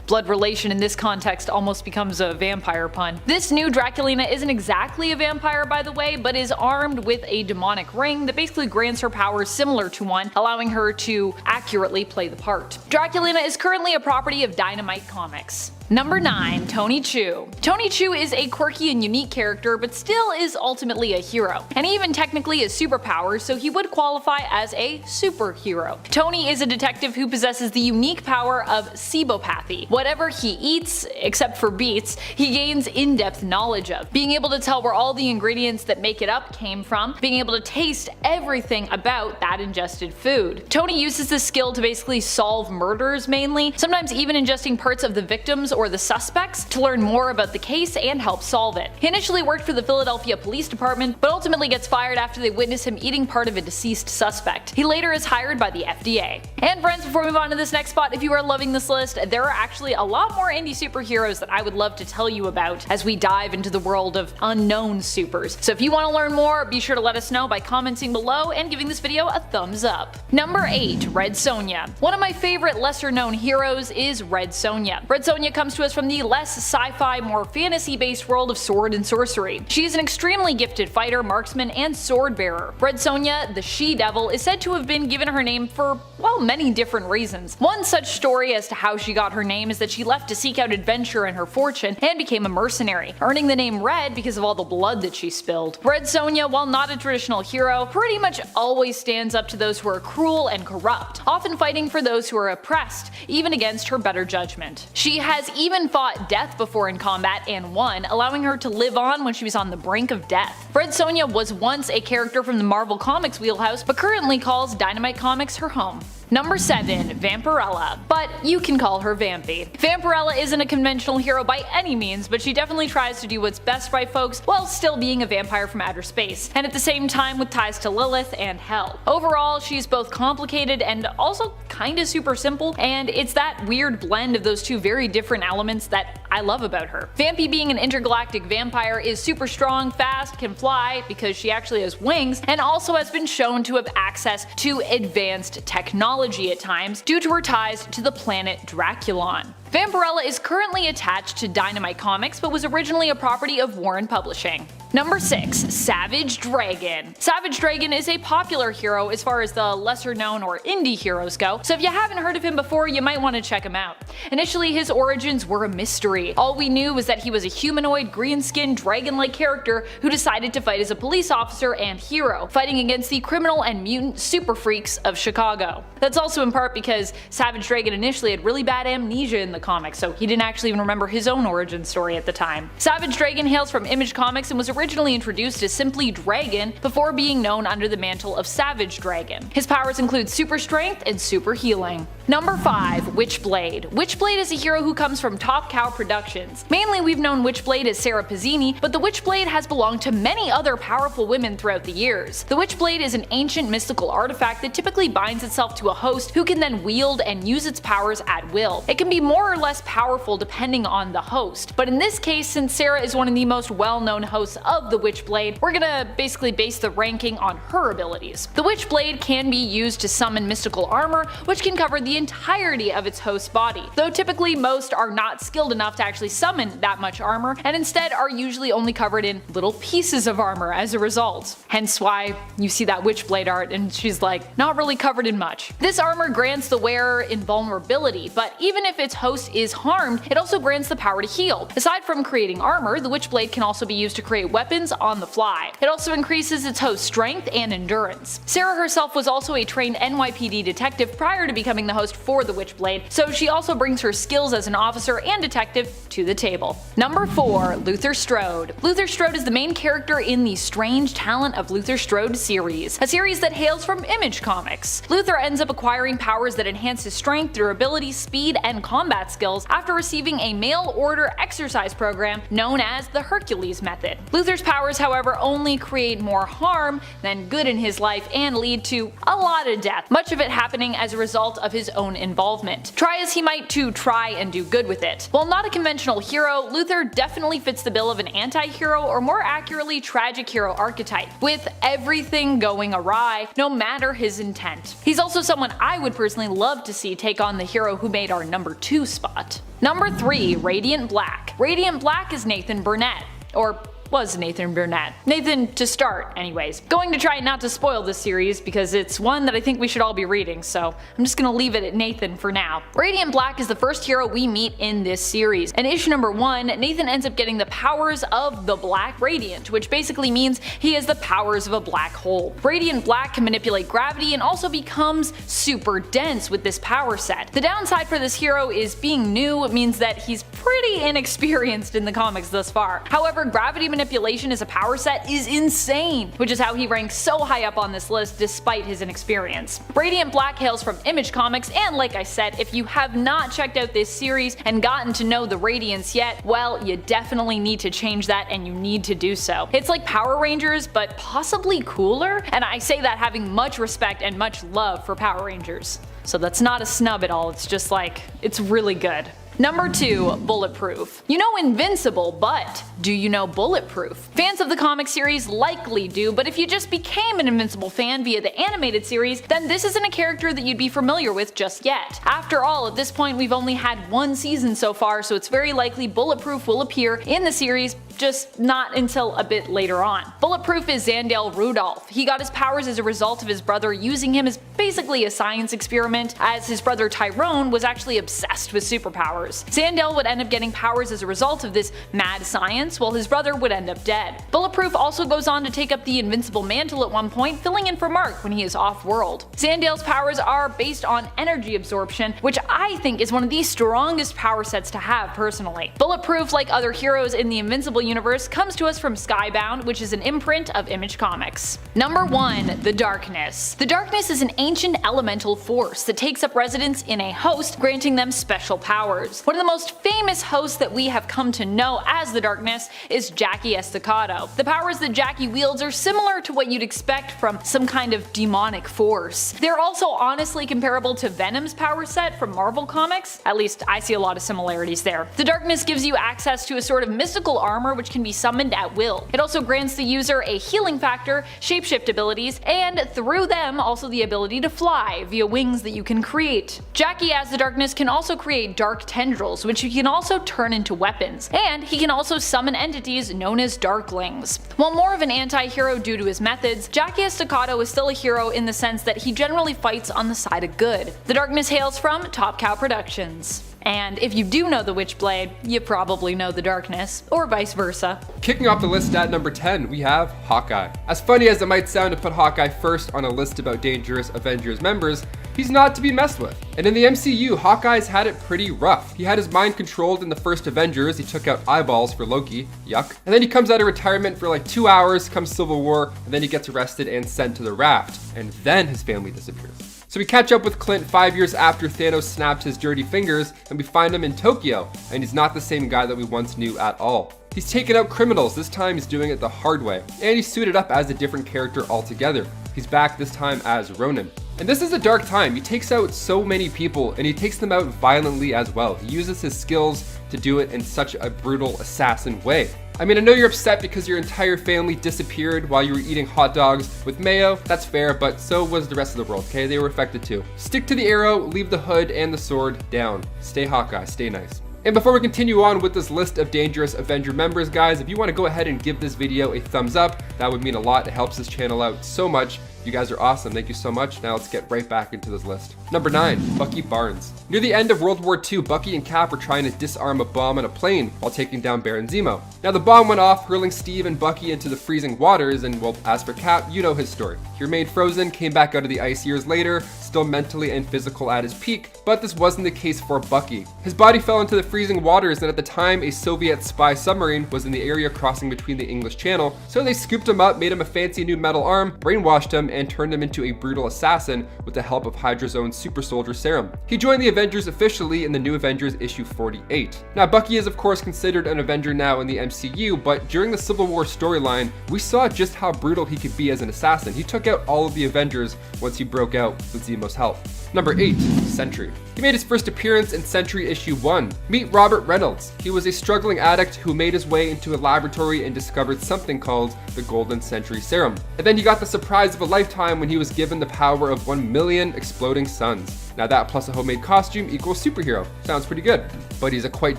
S3: Blood relation in this context almost becomes a vampire pun. This new Draculina isn't exactly a vampire, by the way, but is armed with a demonic ring that basically grants her powers similar to one, allowing her to accurately play the part. Draculina is currently a property of Dynamite Comics. Number 9. Tony Chu. Tony Chu is a quirky and unique character, but still is ultimately a hero, and even technically has superpowers, so he would qualify as a superhero. Tony is a detective who possesses the unique power of sebopathy. Whatever he eats, except for beets, he gains in-depth knowledge of, being able to tell where all the ingredients that make it up came from, being able to taste everything about that ingested food. Tony uses this skill to basically solve murders mainly, sometimes even ingesting parts of the victims or the suspects to learn more about the case and help solve it. He initially worked for the Philadelphia Police Department, but ultimately gets fired after they witness him eating part of a deceased suspect. He later is hired by the FDA. And friends, before we move on to this next spot, if you are loving this list, there are actually a lot more indie superheroes that I would love to tell you about as we dive into the world of unknown supers. So if you want to learn more, be sure to let us know by commenting below and giving this video a thumbs up. Number 8. Red Sonja. One of my favorite lesser known heroes is Red Sonja. Red Sonja comes to us from the less sci-fi, more fantasy-based world of sword and sorcery. She is an extremely gifted fighter, marksman, and sword bearer. Red Sonja, the she-devil, is said to have been given her name for, well, many different reasons. One such story as to how she got her name is that she left to seek out adventure and her fortune and became a mercenary, earning the name Red because of all the blood that she spilled. Red Sonja, while not a traditional hero, pretty much always stands up to those who are cruel and corrupt, often fighting for those who are oppressed, even against her better judgment. She has even fought death before in combat and won, allowing her to live on when she was on the brink of death. Red Sonja was once a character from the Marvel Comics wheelhouse, but currently calls Dynamite Comics her home. Number 7. Vampirella, but you can call her Vampy. Vampirella isn't a conventional hero by any means, but she definitely tries to do what's best by folks while still being a vampire from outer space, and at the same time with ties to Lilith and Hell. Overall, she's both complicated and also kinda super simple, and it's that weird blend of those two very different elements that I love about her. Vampy, being an intergalactic vampire, is super strong, fast, can fly because she actually has wings, and also has been shown to have access to advanced technology at times due to her ties to the planet Draculon. Vampirella is currently attached to Dynamite Comics, but was originally a property of Warren Publishing. Number 6. Savage Dragon. Savage Dragon is a popular hero as far as the lesser known or indie heroes go, so if you haven't heard of him before, you might want to check him out. Initially, his origins were a mystery. All we knew was that he was a humanoid, green-skinned, dragon-like character who decided to fight as a police officer and hero, fighting against the criminal and mutant super freaks of Chicago. That's also in part because Savage Dragon initially had really bad amnesia in the comics, so he didn't actually even remember his own origin story at the time. Savage Dragon hails from Image Comics and was originally introduced as simply Dragon before being known under the mantle of Savage Dragon. His powers include super strength and super healing. Number 5. Witchblade. Witchblade is a hero who comes from Top Cow Productions. Mainly we've known Witchblade as Sarah Pizzini, but the Witchblade has belonged to many other powerful women throughout the years. The Witchblade is an ancient mystical artifact that typically binds itself to a host who can then wield and use its powers at will. It can be more or less powerful depending on the host, but in this case, since Sarah is one of the most well-known hosts of the Witchblade, we're gonna basically base the ranking on her abilities. The Witchblade can be used to summon mystical armor, which can cover the entirety of its host's body, though typically most are not skilled enough to actually summon that much armor, and instead are usually only covered in little pieces of armor as a result. Hence why you see that Witchblade art and she's like, not really covered in much. This armor grants the wearer invulnerability, but even if its host is harmed, it also grants the power to heal. Aside from creating armor, the Witchblade can also be used to create weapons on the fly. It also increases its host's strength and endurance. Sarah herself was also a trained NYPD detective prior to becoming the host for the Witchblade, so she also brings her skills as an officer and detective to the table. Number 4. Luther Strode. Luther Strode is the main character in the Strange Talent of Luther Strode series, a series that hails from Image Comics. Luther ends up acquiring powers that enhance his strength, durability, speed, and combat skills after receiving a mail order exercise program known as the Hercules method. Luther's powers, however, only create more harm than good in his life and lead to a lot of death, much of it happening as a result of his own involvement. Try as he might to try and do good with it. While not a conventional hero, Luther definitely fits the bill of an anti-hero, or more accurately tragic hero archetype, with everything going awry no matter his intent. He's also someone I would personally love to see take on the hero who made our number 2 spot. Number 3. Radiant Black. Radiant Black is Nathan Burnett, or was Nathan Burnett. Nathan to start, anyways. Going to try not to spoil this series because it's one that I think we should all be reading, so I'm just gonna leave it at Nathan for now. Radiant Black is the first hero we meet in this series. In issue number 1, Nathan ends up getting the powers of the Black Radiant, which basically means he has the powers of a black hole. Radiant Black can manipulate gravity and also becomes super dense with this power set. The downside for this hero is being new means that he's pretty inexperienced in the comics thus far. However, gravity manipulation as a power set is insane, which is how he ranks so high up on this list despite his inexperience. Radiant Black hails from Image Comics, and like I said, if you have not checked out this series and gotten to know the Radiants yet, well, you definitely need to change that, and you need to do so. It's like Power Rangers, but possibly cooler, and I say that having much respect and much love for Power Rangers. So that's not a snub at all, it's just like, it's really good. Number 2. Bulletproof. You know Invincible, but do you know Bulletproof? Fans of the comic series likely do, but if you just became an Invincible fan via the animated series, then this isn't a character that you'd be familiar with just yet. After all, at this point we've only had 1 season so far, so it's very likely Bulletproof will appear in the series, just not until a bit later on. Bulletproof is Xandel Rudolph. He got his powers as a result of his brother using him as basically a science experiment, as his brother Tyrone was actually obsessed with superpowers. Xandel would end up getting powers as a result of this mad science, while his brother would end up dead. Bulletproof also goes on to take up the Invincible mantle at one point, filling in for Mark when he is off-world. Xandel's powers are based on energy absorption, which I think is one of the strongest power sets to have personally. Bulletproof, like other heroes in the Invincible universe, comes to us from Skybound, which is an imprint of Image Comics. Number 1. The Darkness. The Darkness is an ancient elemental force that takes up residence in a host, granting them special powers. One of the most famous hosts that we have come to know as the Darkness is Jackie Estacado. The powers that Jackie wields are similar to what you'd expect from some kind of demonic force. They're also honestly comparable to Venom's power set from Marvel Comics, at least I see a lot of similarities there. The Darkness gives you access to a sort of mystical armor which can be summoned at will. It also grants the user a healing factor, shapeshift abilities, and through them also the ability to fly via wings that you can create. Jackie as the Darkness can also create dark tendrils, which he can also turn into weapons, and he can also summon entities known as Darklings. While more of an anti-hero due to his methods, Jackie Estacado is still a hero in the sense that he generally fights on the side of good. The Darkness hails from Top Cow Productions. And if you do know the Witchblade, you probably know the Darkness, or vice versa.
S4: Kicking off the list at number 10, we have Hawkeye. As funny as it might sound to put Hawkeye first on a list about dangerous Avengers members, he's not to be messed with. And in the MCU, Hawkeye's had it pretty rough. He had his mind controlled in the first Avengers, he took out eyeballs for Loki, yuck. And then he comes out of retirement for like 2 hours, comes Civil War, and then he gets arrested and sent to the Raft. And then his family disappears. So we catch up with Clint 5 years after Thanos snapped his dirty fingers, and we find him in Tokyo, and he's not the same guy that we once knew at all. He's taken out criminals, this time he's doing it the hard way, and he's suited up as a different character altogether. He's back this time as Ronin. And this is a dark time. He takes out so many people, and he takes them out violently as well. He uses his skills to do it in such a brutal assassin way. I mean, I know you're upset because your entire family disappeared while you were eating hot dogs with mayo. That's fair, but so was the rest of the world, okay? They were affected too. Stick to the arrow, leave the hood and the sword down. Stay Hawkeye, stay nice. And before we continue on with this list of dangerous Avenger members, guys, if you want to go ahead and give this video a thumbs up, that would mean a lot. It helps this channel out so much. You guys are awesome. Thank you so much. Now let's get right back into this list. Number 9, Bucky Barnes. Near the end of World War II, Bucky and Cap were trying to disarm a bomb on a plane while taking down Baron Zemo. Now the bomb went off, hurling Steve and Bucky into the freezing waters, and well, as for Cap, you know his story. He remained frozen, came back out of the ice years later, still mentally and physical at his peak, but this wasn't the case for Bucky. His body fell into the freezing waters, and at the time, a Soviet spy submarine was in the area crossing between the English Channel, so they scooped him up, made him a fancy new metal arm, brainwashed him, and turned him into a brutal assassin with the help of Hydra's own super soldier serum. He joined the Avengers officially in the New Avengers issue 48. Now, Bucky is of course considered an Avenger now in the MCU, but during the Civil War storyline, we saw just how brutal he could be as an assassin. He took out all of the Avengers once he broke out with Zemo's help. Number 8, Sentry. He made his first appearance in Sentry issue 1. Meet Robert Reynolds. He was a struggling addict who made his way into a laboratory and discovered something called the Golden Sentry Serum. And then he got the surprise of a lifetime when he was given the power of 1 million exploding suns. Now that plus a homemade costume equals superhero. Sounds pretty good. But he's a quite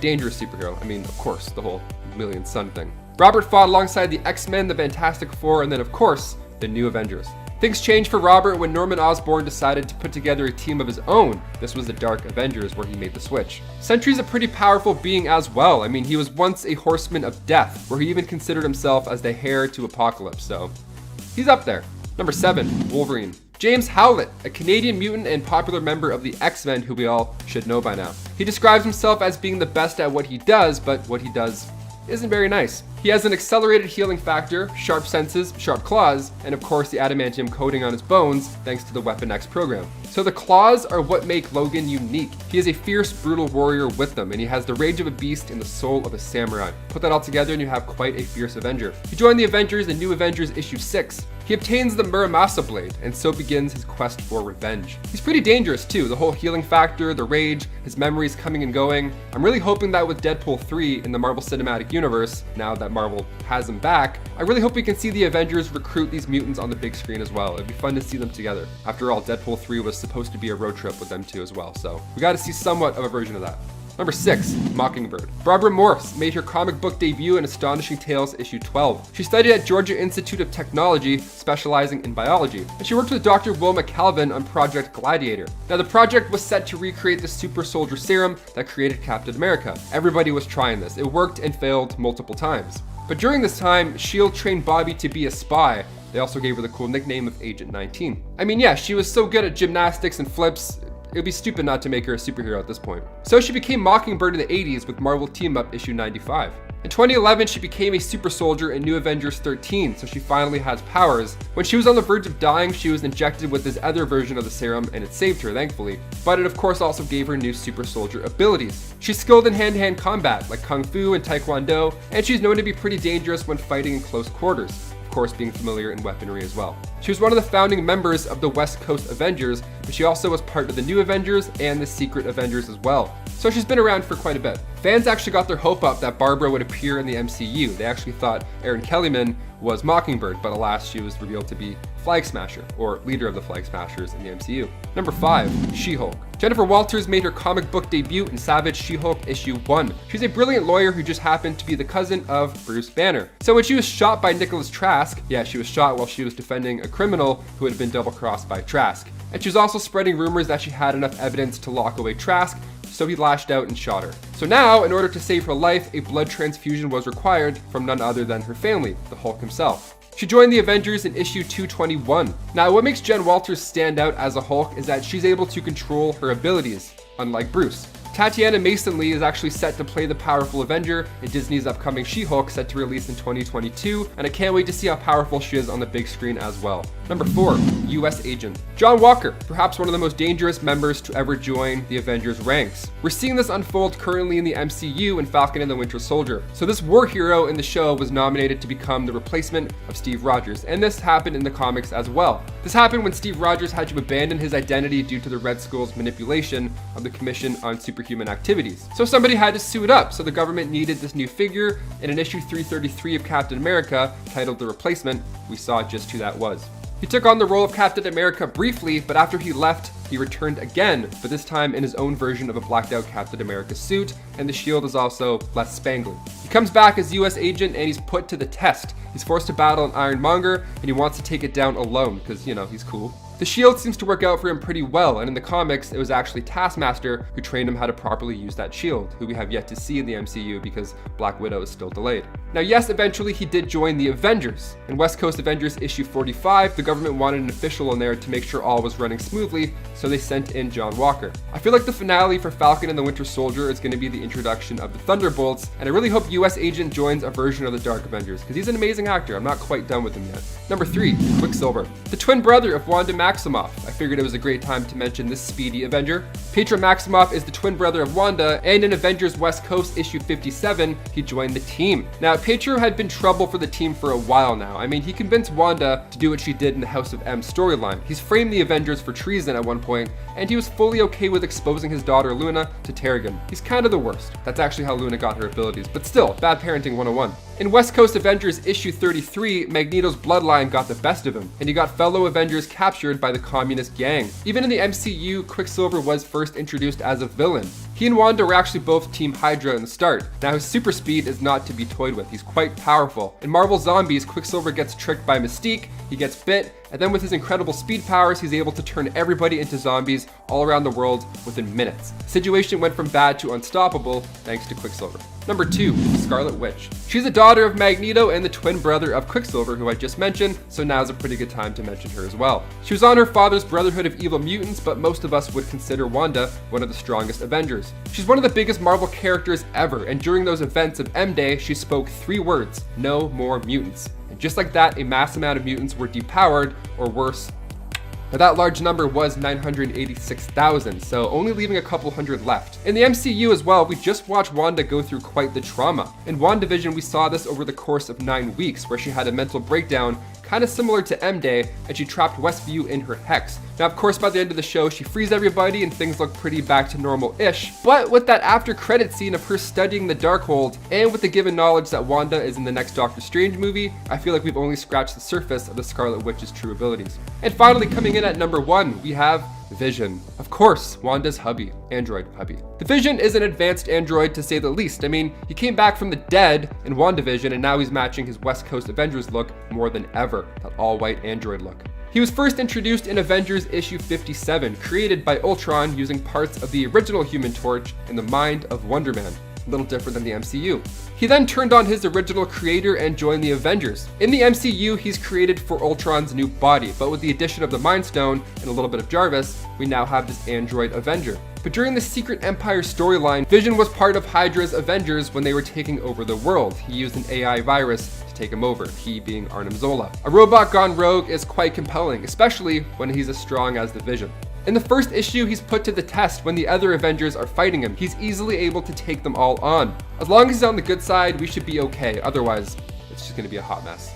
S4: dangerous superhero. I mean, of course, the whole million sun thing. Robert fought alongside the X-Men, the Fantastic Four, and then of course, the New Avengers. Things changed for Robert when Norman Osborn decided to put together a team of his own. This was the Dark Avengers where he made the switch. Sentry's a pretty powerful being as well. I mean, he was once a horseman of death, where he even considered himself as the heir to Apocalypse, so he's up there. Number 7, Wolverine. James Howlett, a Canadian mutant and popular member of the X-Men who we all should know by now. He describes himself as being the best at what he does, but what he does isn't very nice. He has an accelerated healing factor, sharp senses, sharp claws, and of course the adamantium coating on his bones thanks to the Weapon X program. So the claws are what make Logan unique. He is a fierce, brutal warrior with them, and he has the rage of a beast and the soul of a samurai. Put that all together and you have quite a fierce Avenger. He joined the Avengers in New Avengers issue 6. He obtains the Muramasa blade, and so begins his quest for revenge. He's pretty dangerous too, the whole healing factor, the rage, his memories coming and going. I'm really hoping that with Deadpool 3 in the Marvel Cinematic Universe, now that Marvel has him back, I really hope we can see the Avengers recruit these mutants on the big screen as well. It'd be fun to see them together. After all, Deadpool 3 was supposed to be a road trip with them too as well, so we got to see somewhat of a version of that. Number 6, Mockingbird. Barbara Morse made her comic book debut in Astonishing Tales issue 12. She studied at Georgia Institute of Technology, specializing in biology, and she worked with Dr. Will McCalvin on Project Gladiator. Now the project was set to recreate the super soldier serum that created Captain America. Everybody was trying this. It worked and failed multiple times. But during this time, S.H.I.E.L.D. trained Bobby to be a spy. They also gave her the cool nickname of Agent 19. I mean, yeah, she was so good at gymnastics and flips, it would be stupid not to make her a superhero at this point. So she became Mockingbird in the 80s with Marvel Team Up issue 95. In 2011, she became a super soldier in New Avengers 13, so she finally has powers. When she was on the verge of dying, she was injected with this other version of the serum, and it saved her, thankfully. But it of course also gave her new super soldier abilities. She's skilled in hand-to-hand combat, like Kung Fu and Taekwondo, and she's known to be pretty dangerous when fighting in close quarters. Course, being familiar in weaponry as well. She was one of the founding members of the West Coast Avengers, but she also was part of the New Avengers and the Secret Avengers as well. So she's been around for quite a bit. Fans actually got their hope up that Barbara would appear in the MCU. They actually thought Erin Kellyman was Mockingbird, but alas, she was revealed to be Flag Smasher, or leader of the Flag Smashers in the MCU. Number 5, She-Hulk. Jennifer Walters made her comic book debut in Savage She-Hulk issue 1. She's a brilliant lawyer who just happened to be the cousin of Bruce Banner. So when she was shot by Nicholas Trask, yeah, she was shot while she was defending a criminal who had been double-crossed by Trask. And she was also spreading rumors that she had enough evidence to lock away Trask, so he lashed out and shot her. So now, in order to save her life, a blood transfusion was required from none other than her family, the Hulk himself. She joined the Avengers in issue 221. Now, what makes Jen Walters stand out as a Hulk is that she's able to control her abilities, unlike Bruce. Tatiana Mason Lee is actually set to play the powerful Avenger in Disney's upcoming She-Hulk, set to release in 2022, and I can't wait to see how powerful she is on the big screen as well. Number 4, US Agent. John Walker, perhaps one of the most dangerous members to ever join the Avengers ranks. We're seeing this unfold currently in the MCU in Falcon and the Winter Soldier. So this war hero in the show was nominated to become the replacement of Steve Rogers, and this happened in the comics as well. This happened when Steve Rogers had to abandon his identity due to the Red Skull's manipulation of the Commission on Super superhuman activities. So somebody had to suit up, so the government needed this new figure, and in issue 333 of Captain America, titled The Replacement, we saw just who that was. He took on the role of Captain America briefly, but after he left, he returned again, but this time in his own version of a blacked out Captain America suit, and the shield is also less spangly. He comes back as US agent and he's put to the test. He's forced to battle an Ironmonger, and he wants to take it down alone, because, you know, he's cool. The shield seems to work out for him pretty well, and in the comics, it was actually Taskmaster who trained him how to properly use that shield, who we have yet to see in the MCU because Black Widow is still delayed. Now yes, eventually he did join the Avengers. In West Coast Avengers issue 45, the government wanted an official in there to make sure all was running smoothly, so they sent in John Walker. I feel like the finale for Falcon and the Winter Soldier is going to be the introduction of the Thunderbolts, and I really hope US Agent joins a version of the Dark Avengers, because he's an amazing actor. I'm not quite done with him yet. Number 3, Quicksilver. The twin brother of Wanda Maximoff. I figured it was a great time to mention this speedy Avenger. Pietro Maximoff is the twin brother of Wanda, and in Avengers West Coast issue 57, he joined the team. Now, Pietro had been trouble for the team for a while now. I mean, he convinced Wanda to do what she did in the House of M storyline. He's framed the Avengers for treason at one point, and he was fully okay with exposing his daughter Luna to Terrigen. He's kind of the worst. That's actually how Luna got her abilities, but still, bad parenting 101. In West Coast Avengers issue 33, Magneto's bloodline got the best of him, and he got fellow Avengers captured by the communist gang. Even in the MCU, Quicksilver was first introduced as a villain. He and Wanda were actually both Team Hydra in the start. Now his super speed is not to be toyed with. He's quite powerful. In Marvel Zombies, Quicksilver gets tricked by Mystique, he gets bit, and then with his incredible speed powers, he's able to turn everybody into zombies all around the world within minutes. The situation went from bad to unstoppable thanks to Quicksilver. Number 2, Scarlet Witch. She's a daughter of Magneto and the twin brother of Quicksilver, who I just mentioned, so now's a pretty good time to mention her as well. She was on her father's Brotherhood of Evil Mutants, but most of us would consider Wanda one of the strongest Avengers. She's one of the biggest Marvel characters ever, and during those events of M-Day, she spoke 3 words: no more mutants. And just like that, a mass amount of mutants were depowered, or worse. But that large number was 986,000, so only leaving a couple hundred left. In the MCU as well, we just watched Wanda go through quite the trauma. In WandaVision, we saw this over the course of 9 weeks, where she had a mental breakdown kind of similar to M-Day, and she trapped Westview in her hex. Now, of course, by the end of the show, she frees everybody and things look pretty back to normal-ish, but with that after credit scene of her studying the Darkhold, and with the given knowledge that Wanda is in the next Doctor Strange movie, I feel like we've only scratched the surface of the Scarlet Witch's true abilities. And finally, coming in at number 1, we have Vision. Of course, Wanda's hubby, android hubby. The Vision is an advanced android to say the least. I mean, he came back from the dead in WandaVision and now he's matching his West Coast Avengers look more than ever, that all-white android look. He was first introduced in Avengers issue 57, created by Ultron using parts of the original Human Torch and the mind of Wonder Man. A little different than the MCU. He then turned on his original creator and joined the Avengers. In the MCU, he's created for Ultron's new body, but with the addition of the Mind Stone and a little bit of Jarvis, we now have this android Avenger. But during the Secret Empire storyline, Vision was part of Hydra's Avengers when they were taking over the world. He used an AI virus to take him over, he being Arnim Zola. A robot gone rogue is quite compelling, especially when he's as strong as the Vision. In the first issue, he's put to the test when the other Avengers are fighting him. He's easily able to take them all on. As long as he's on the good side, we should be okay. Otherwise, it's just gonna be a hot mess.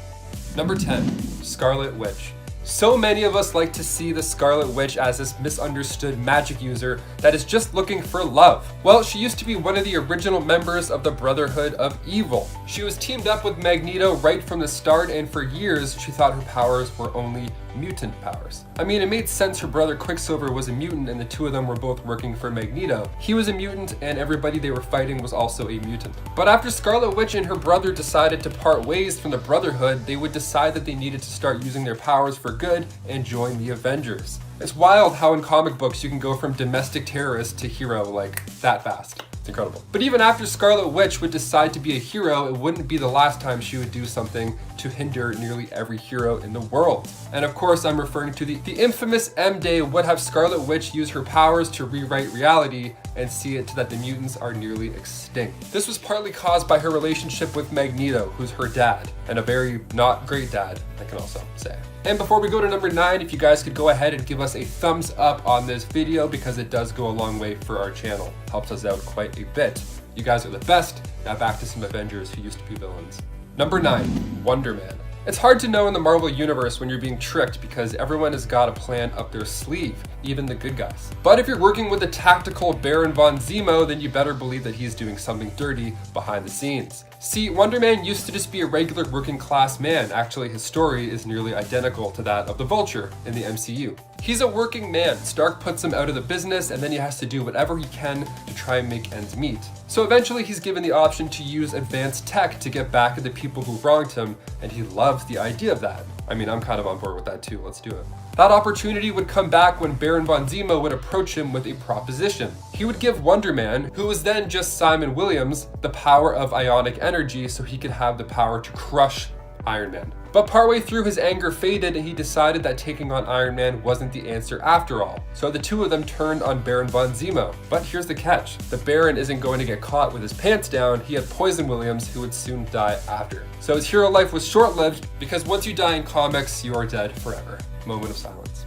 S4: Number 10, Scarlet Witch. So many of us like to see the Scarlet Witch as this misunderstood magic user that is just looking for love. Well, she used to be one of the original members of the Brotherhood of Evil. She was teamed up with Magneto right from the start, and for years she thought her powers were only mutant powers. I mean, it made sense her brother Quicksilver was a mutant and the two of them were both working for Magneto. He was a mutant and everybody they were fighting was also a mutant. But after Scarlet Witch and her brother decided to part ways from the Brotherhood, they would decide that they needed to start using their powers for good and join the Avengers. It's wild how in comic books you can go from domestic terrorist to hero like that fast. It's incredible. But even after Scarlet Witch would decide to be a hero, it wouldn't be the last time she would do something to hinder nearly every hero in the world. And of course, I'm referring to the infamous M-Day would have Scarlet Witch use her powers to rewrite reality and see it to that the mutants are nearly extinct. This was partly caused by her relationship with Magneto, who's her dad, and a very not great dad, I can also say. And before we go to number 9, if you guys could go ahead and give us a thumbs up on this video because it does go a long way for our channel. Helps us out quite a bit. You guys are the best. Now back to some Avengers who used to be villains. Number 9, Wonder Man. It's hard to know in the Marvel Universe when you're being tricked because everyone has got a plan up their sleeve. even the good guys. But if you're working with the tactical Baron von Zemo, then you better believe that he's doing something dirty behind the scenes. See, Wonder Man used to just be a regular working class man. Actually, his story is nearly identical to that of the Vulture in the MCU. He's a working man. Stark puts him out of the business, and then he has to do whatever he can to try and make ends meet. So eventually he's given the option to use advanced tech to get back at the people who wronged him, and he loves the idea of that. I mean, I'm kind of on board with that too. Let's do it. That opportunity would come back when Baron von Zemo would approach him with a proposition. He would give Wonder Man, who was then just Simon Williams, the power of ionic energy so he could have the power to crush Iron Man. But partway through, his anger faded and he decided that taking on Iron Man wasn't the answer after all. So the two of them turned on Baron von Zemo. But here's the catch. The Baron isn't going to get caught with his pants down. He had Poison Williams, who would soon die after. So his hero life was short-lived because once you die in comics, you are dead forever. Moment of silence.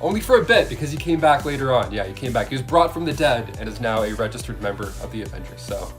S4: Only for a bit, because he came back later on. Yeah, he came back. He was brought from the dead and is now a registered member of the Avengers. So,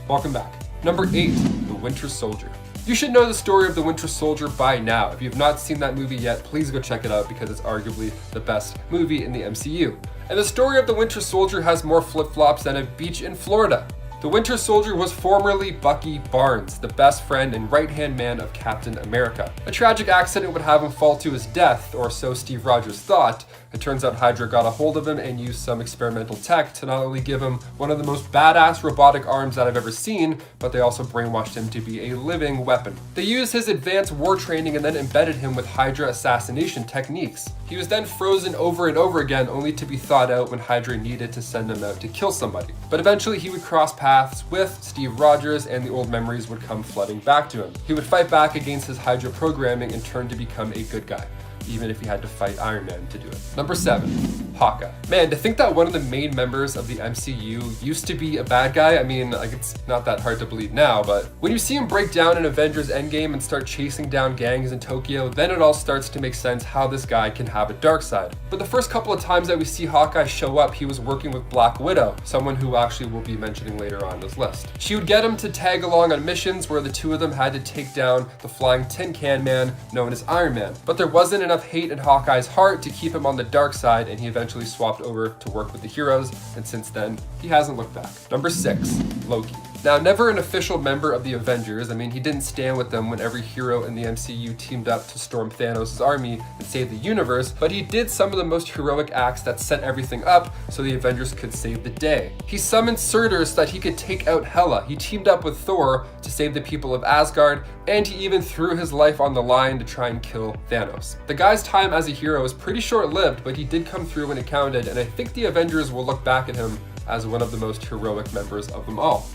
S4: welcome back. Number 8, The Winter Soldier. You should know the story of the Winter Soldier by now. If you have not seen that movie yet, please go check it out because it's arguably the best movie in the MCU. And the story of the Winter Soldier has more flip-flops than a beach in Florida. The Winter Soldier was formerly Bucky Barnes, the best friend and right-hand man of Captain America. A tragic accident would have him fall to his death, or so Steve Rogers thought. It turns out Hydra got a hold of him and used some experimental tech to not only give him one of the most badass robotic arms that I've ever seen, but they also brainwashed him to be a living weapon. They used his advanced war training and then embedded him with Hydra assassination techniques. He was then frozen over and over again, only to be thawed out when Hydra needed to send him out to kill somebody. But eventually he would cross paths with Steve Rogers and the old memories would come flooding back to him. He would fight back against his Hydra programming and turn to become a good guy, even if he had to fight Iron Man to do it. Number 7, Hawkeye. Man, to think that one of the main members of the MCU used to be a bad guy, I mean, like, it's not that hard to believe now, but when you see him break down in Avengers Endgame and start chasing down gangs in Tokyo, then it all starts to make sense how this guy can have a dark side. But the first couple of times that we see Hawkeye show up, he was working with Black Widow, someone who actually we'll be mentioning later on this list. She would get him to tag along on missions where the two of them had to take down the flying tin can man known as Iron Man. But there wasn't enough hate in Hawkeye's heart to keep him on the dark side, and he eventually swapped over to work with the heroes, and since then, he hasn't looked back. Number 6, Loki. Now, never an official member of the Avengers. I mean, he didn't stand with them when every hero in the MCU teamed up to storm Thanos' army and save the universe, but he did some of the most heroic acts that set everything up so the Avengers could save the day. He summoned Surtur so that he could take out Hela. He teamed up with Thor to save the people of Asgard, and he even threw his life on the line to try and kill Thanos. The guy's time as a hero is pretty short-lived, but he did come through when it counted, and I think the Avengers will look back at him as one of the most heroic members of them all.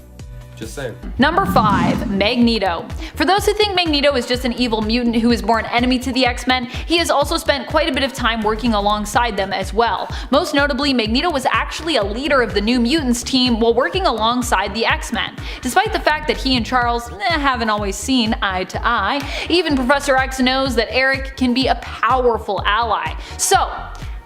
S4: Just saying.
S3: Number 5, Magneto. For those who think Magneto is just an evil mutant who is more an enemy to the X-Men, he has also spent quite a bit of time working alongside them as well. Most notably, Magneto was actually a leader of the New Mutants team while working alongside the X-Men. Despite the fact that he and Charles haven't always seen eye to eye, even Professor X knows that Eric can be a powerful ally. So,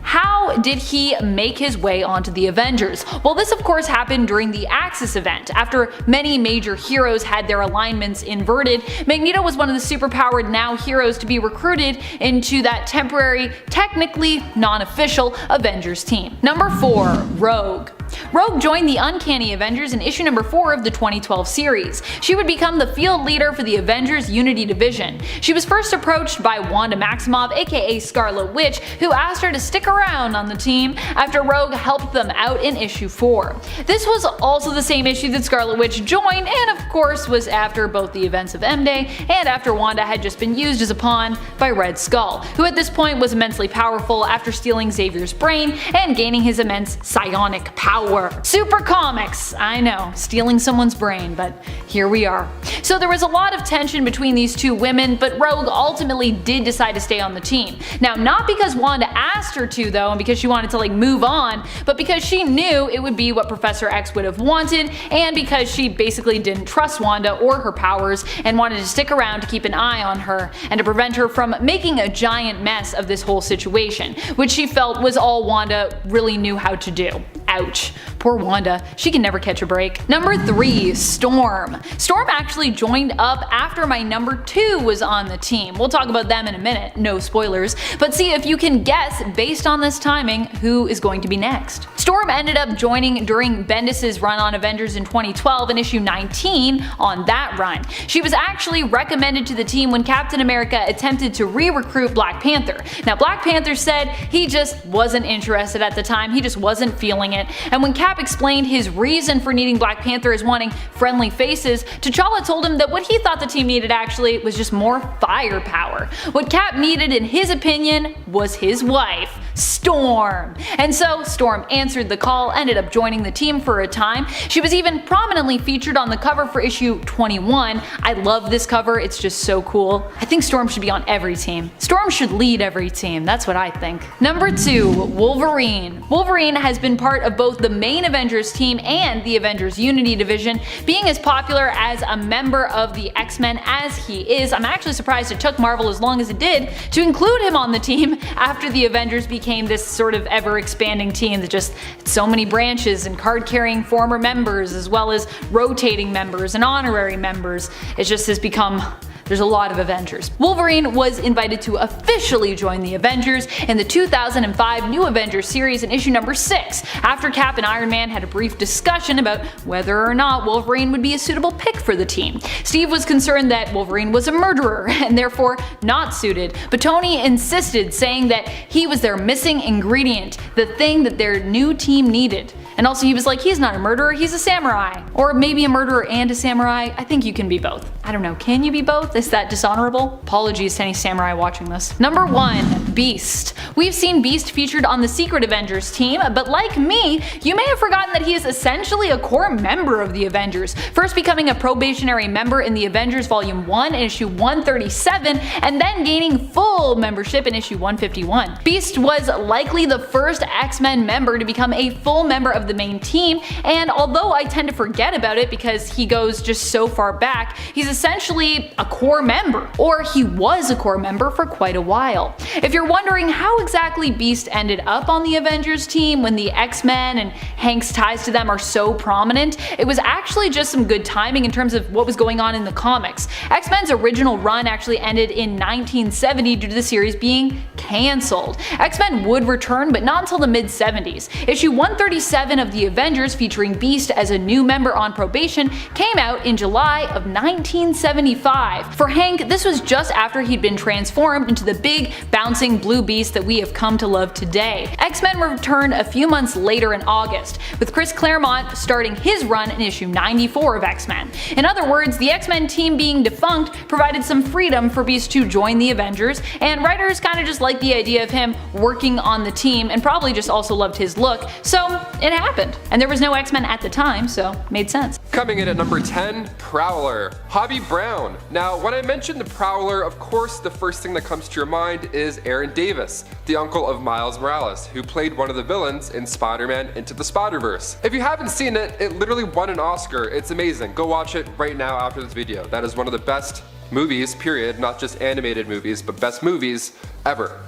S3: how did he make his way onto the Avengers? Well, this of course happened during the Axis event. After many major heroes had their alignments inverted, Magneto was one of the superpowered now heroes to be recruited into that temporary, technically non-official Avengers team. Number 4, Rogue. Rogue joined the Uncanny Avengers in issue number 4 of the 2012 series. She would become the field leader for the Avengers Unity Division. She was first approached by Wanda Maximoff, aka Scarlet Witch, who asked her to stick around on the team after Rogue helped them out in issue 4. This was also the same issue that Scarlet Witch joined, and of course was after both the events of M-Day and after Wanda had just been used as a pawn by Red Skull, who at this point was immensely powerful after stealing Xavier's brain and gaining his immense psionic power. Super comics, I know, stealing someone's brain, but here we are. So there was a lot of tension between these two women, but Rogue ultimately did decide to stay on the team. Now, not because Wanda asked her to though, and because she wanted to move on, but because she knew it would be what Professor X would have wanted, and because she basically didn't trust Wanda or her powers and wanted to stick around to keep an eye on her and to prevent her from making a giant mess of this whole situation, which she felt was all Wanda really knew how to do. Ouch. Poor Wanda, she can never catch a break. Number 3, Storm. Storm actually joined up after my number 2 was on the team. We'll talk about them in a minute, no spoilers, but see if you can guess based on this timing who is going to be next. Storm ended up joining during Bendis' run on Avengers in 2012 in issue 19 on that run. She was actually recommended to the team when Captain America attempted to re-recruit Black Panther. Now Black Panther said he just wasn't interested at the time, he just wasn't feeling it, and when Cap explained his reason for needing Black Panther as wanting friendly faces, T'Challa told him that what he thought the team needed actually was just more firepower. What Cap needed in his opinion was his wife, Storm. And so Storm answered the call, ended up joining the team for a time. She was even prominently featured on the cover for issue 21. I love this cover, it's just so cool. I think Storm should be on every team. Storm should lead every team, that's what I think. Number 2, Wolverine. Wolverine has been part of both the main Avengers team and the Avengers Unity division. Being as popular as a member of the X-Men as he is, I'm actually surprised it took Marvel as long as it did to include him on the team after the Avengers became this sort of ever-expanding team that just had so many branches and card-carrying former members as well as rotating members and honorary members. It just has become there's a lot of Avengers. Wolverine was invited to officially join the Avengers in the 2005 New Avengers series in issue number 6, after Cap and Iron Man had a brief discussion about whether or not Wolverine would be a suitable pick for the team. Steve was concerned that Wolverine was a murderer and therefore not suited, but Tony insisted, saying that he was their missing ingredient, the thing that their new team needed. And also he was like, he's not a murderer, he's a samurai. Or maybe a murderer and a samurai. I think you can be both. I don't know, can you be both? Is that dishonorable? Apologies to any samurai watching this. Number 1, Beast. We've seen Beast featured on the Secret Avengers team, but like me, you may have forgotten that he is essentially a core member of the Avengers, first becoming a probationary member in the Avengers Volume 1 in issue 137, and then gaining full membership in issue 151. Beast was likely the first X-Men member to become a full member of the main team, and although I tend to forget about it because he goes just so far back, he's essentially a core member, or he was a core member for quite a while. If you're wondering how exactly Beast ended up on the Avengers team when the X-Men and Hank's ties to them are so prominent, it was actually just some good timing in terms of what was going on in the comics. X-Men's original run actually ended in 1970 due to the series being cancelled. X-Men would return, but not until the mid-70s. Issue 137 of the Avengers, featuring Beast as a new member on probation, came out in July of 1975. For Hank, this was just after he'd been transformed into the big, bouncing blue beast that we have come to love today. X-Men returned a few months later in August, with Chris Claremont starting his run in issue 94 of X-Men. In other words, the X-Men team being defunct provided some freedom for Beast to join the Avengers, and writers kinda just liked the idea of him working on the team and probably just also loved his look, so it happened. And there was no X-Men at the time, so made sense.
S4: Coming in at number 10, Prowler. Hobie Brown. Now, when I mention the Prowler, of course the first thing that comes to your mind is Aaron Davis, the uncle of Miles Morales, who played one of the villains in Spider-Man Into the Spider-Verse. If you haven't seen it, it literally won an Oscar. It's amazing. Go watch it right now after this video. That is one of the best movies, period, not just animated movies, but best movies ever.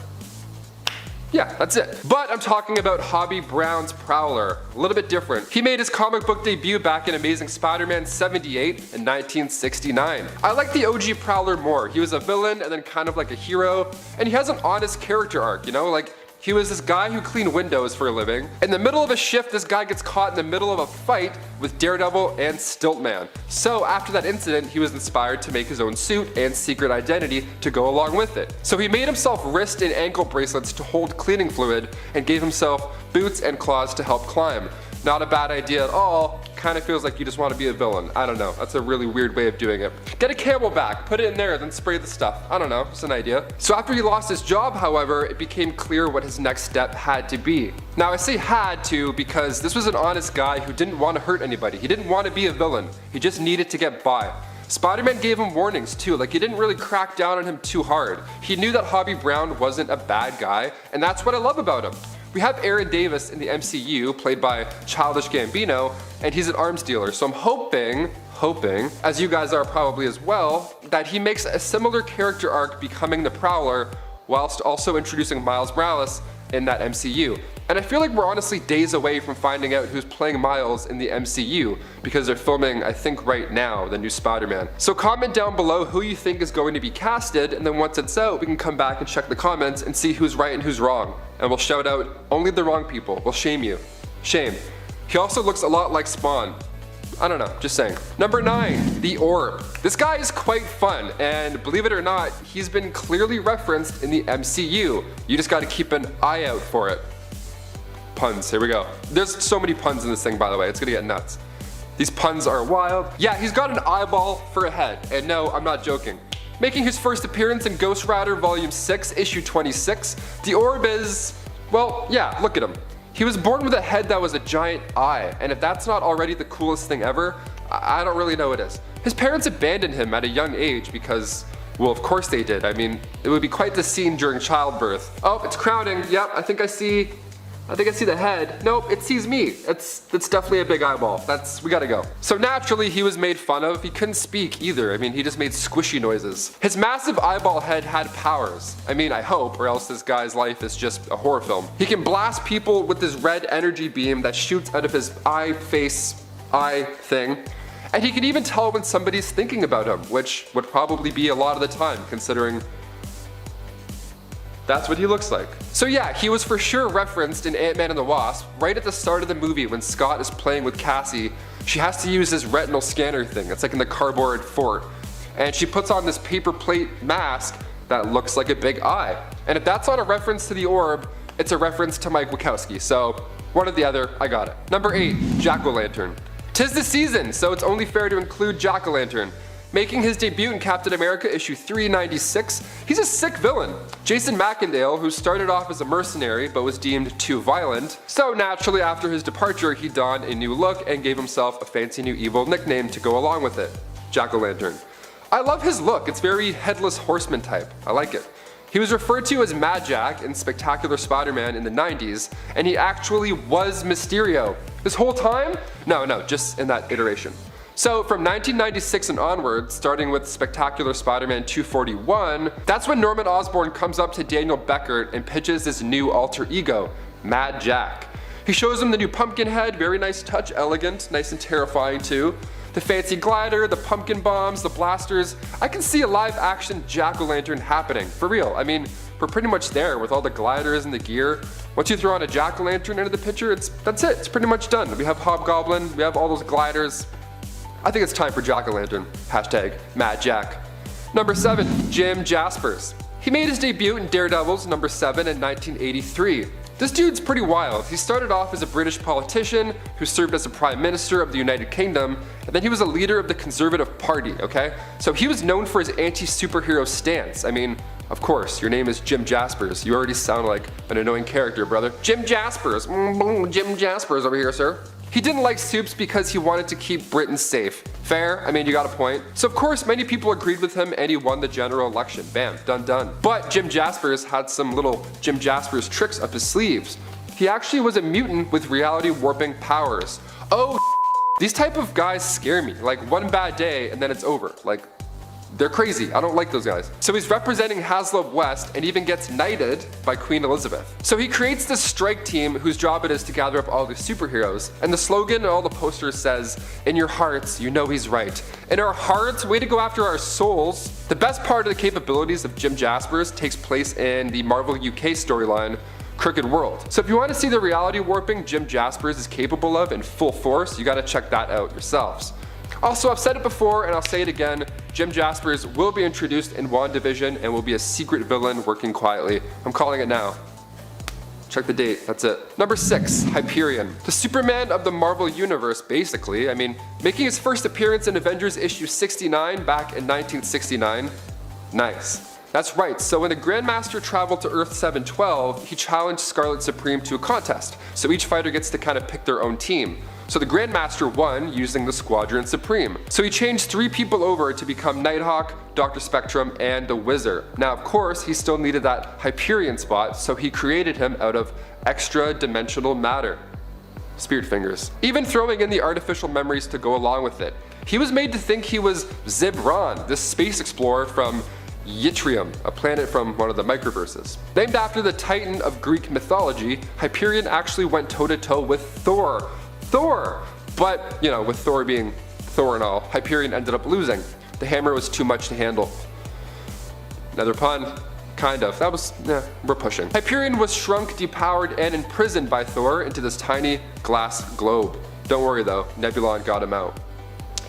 S4: Yeah, that's it. But I'm talking about Hobie Brown's Prowler. A little bit different. He made his comic book debut back in Amazing Spider-Man 78 in 1969. I like the OG Prowler more. He was a villain and then kind of like a hero, and he has an honest character arc, you know? Like, he was this guy who cleaned windows for a living. In the middle of a shift, this guy gets caught in the middle of a fight with Daredevil and Stiltman. So after that incident, he was inspired to make his own suit and secret identity to go along with it. So he made himself wrist and ankle bracelets to hold cleaning fluid and gave himself boots and claws to help climb. Not a bad idea at all. Kind of feels like you just want to be a villain. I don't know. That's a really weird way of doing it. Get a camelback, put it in there, then spray the stuff. I don't know, just an idea. So after he lost his job, however, it became clear what his next step had to be. Now I say had to because this was an honest guy who didn't want to hurt anybody. He didn't want to be a villain. He just needed to get by. Spider-Man gave him warnings too, like he didn't really crack down on him too hard. He knew that Hobie Brown wasn't a bad guy, and that's what I love about him. We have Aaron Davis in the MCU, played by Childish Gambino, and he's an arms dealer, so I'm hoping, as you guys are probably as well, that he makes a similar character arc becoming the Prowler, whilst also introducing Miles Morales in that MCU. And I feel like we're honestly days away from finding out who's playing Miles in the MCU because they're filming, I think right now, the new Spider-Man. So comment down below who you think is going to be casted, and then once it's out, we can come back and check the comments and see who's right and who's wrong. And we'll shout out only the wrong people. We'll shame you. Shame. He also looks a lot like Spawn. I don't know, just saying. Number 9, the Orb. This guy is quite fun, and believe it or not, he's been clearly referenced in the MCU. You just gotta keep an eye out for it. Puns, here we go. There's so many puns in this thing, by the way, it's gonna get nuts. These puns are wild. Yeah, he's got an eyeball for a head, and no, I'm not joking. Making his first appearance in Ghost Rider Volume 6, Issue 26, the Orb is, well, yeah, look at him. He was born with a head that was a giant eye, and if that's not already the coolest thing ever, I don't really know what is. His parents abandoned him at a young age because, well, of course they did. I mean, it would be quite the scene during childbirth. Oh, it's crowning. Yep, I think I see the head. Nope, it sees me. That's definitely a big eyeball. We gotta go. So naturally, he was made fun of. He couldn't speak either. I mean, he just made squishy noises. His massive eyeball head had powers. I mean, I hope, or else this guy's life is just a horror film. He can blast people with this red energy beam that shoots out of his eye thing. And he can even tell when somebody's thinking about him, which would probably be a lot of the time, considering that's what he looks like. So yeah, he was for sure referenced in Ant-Man and the Wasp. Right at the start of the movie when Scott is playing with Cassie, she has to use this retinal scanner thing. It's like in the cardboard fort. And she puts on this paper plate mask that looks like a big eye. And if that's not a reference to the Orb, it's a reference to Mike Wachowski. So one or the other, I got it. Number 8, Jack-O-Lantern. 'Tis the season, so it's only fair to include Jack-O-Lantern. Making his debut in Captain America issue 396, he's a sick villain. Jason Macendale, who started off as a mercenary but was deemed too violent, so naturally after his departure he donned a new look and gave himself a fancy new evil nickname to go along with it, Jack-O-Lantern. I love his look, it's very Headless Horseman type, I like it. He was referred to as Mad Jack in Spectacular Spider-Man in the 90s, and he actually was Mysterio. This whole time? No, just in that iteration. So from 1996 and onward, starting with Spectacular Spider-Man 241, that's when Norman Osborn comes up to Daniel Beckert and pitches his new alter ego, Mad Jack. He shows him the new pumpkin head, very nice touch, elegant, nice and terrifying too. The fancy glider, the pumpkin bombs, the blasters. I can see a live action Jack-O-Lantern happening, for real. I mean, we're pretty much there with all the gliders and the gear. Once you throw on a Jack-O-Lantern into the picture, that's it, it's pretty much done. We have Hobgoblin, we have all those gliders. I think it's time for Jack-O-Lantern. Hashtag Mad Jack. Number 7, Jim Jaspers. He made his debut in Daredevil's number 7 in 1983. This dude's pretty wild. He started off as a British politician who served as a Prime Minister of the United Kingdom, and then he was a leader of the Conservative Party, okay? So he was known for his anti-superhero stance. I mean, of course, your name is Jim Jaspers. You already sound like an annoying character, brother. Jim Jaspers. Jim Jaspers over here, sir. He didn't like soups because he wanted to keep Britain safe. Fair? I mean, you got a point. So of course, many people agreed with him and he won the general election. Bam, done. But Jim Jaspers had some little Jim Jaspers tricks up his sleeves. He actually was a mutant with reality warping powers. Oh, these type of guys scare me. Like one bad day and then it's over. Like, they're crazy. I don't like those guys. So he's representing Haslop West and even gets knighted by Queen Elizabeth. So he creates this strike team whose job it is to gather up all these superheroes. And the slogan and all the posters says, "In your hearts, you know he's right. In our hearts, way to go after our souls." The best part of the capabilities of Jim Jaspers takes place in the Marvel UK storyline, Crooked World. So if you want to see the reality warping Jim Jaspers is capable of in full force, you gotta check that out yourselves. Also, I've said it before and I'll say it again, Jim Jaspers will be introduced in WandaVision and will be a secret villain working quietly. I'm calling it now. Check the date, that's it. Number 6, Hyperion. The Superman of the Marvel Universe, basically. I mean, making his first appearance in Avengers issue 69 back in 1969. Nice. That's right, so when the Grandmaster traveled to Earth 712, he challenged Scarlet Supreme to a contest. So each fighter gets to kind of pick their own team. So the Grandmaster won using the Squadron Supreme. So he changed 3 people over to become Nighthawk, Dr. Spectrum, and the Wizard. Now of course, he still needed that Hyperion spot, so he created him out of extra dimensional matter. Spirit fingers. Even throwing in the artificial memories to go along with it. He was made to think he was Zib Ron, this space explorer from Yttrium, a planet from one of the microverses. Named after the Titan of Greek mythology, Hyperion actually went toe-to-toe with Thor. But, you know, with Thor being Thor and all, Hyperion ended up losing. The hammer was too much to handle. Another pun. Kind of. That was, we're pushing. Hyperion was shrunk, depowered, and imprisoned by Thor into this tiny glass globe. Don't worry though, Nebulon got him out.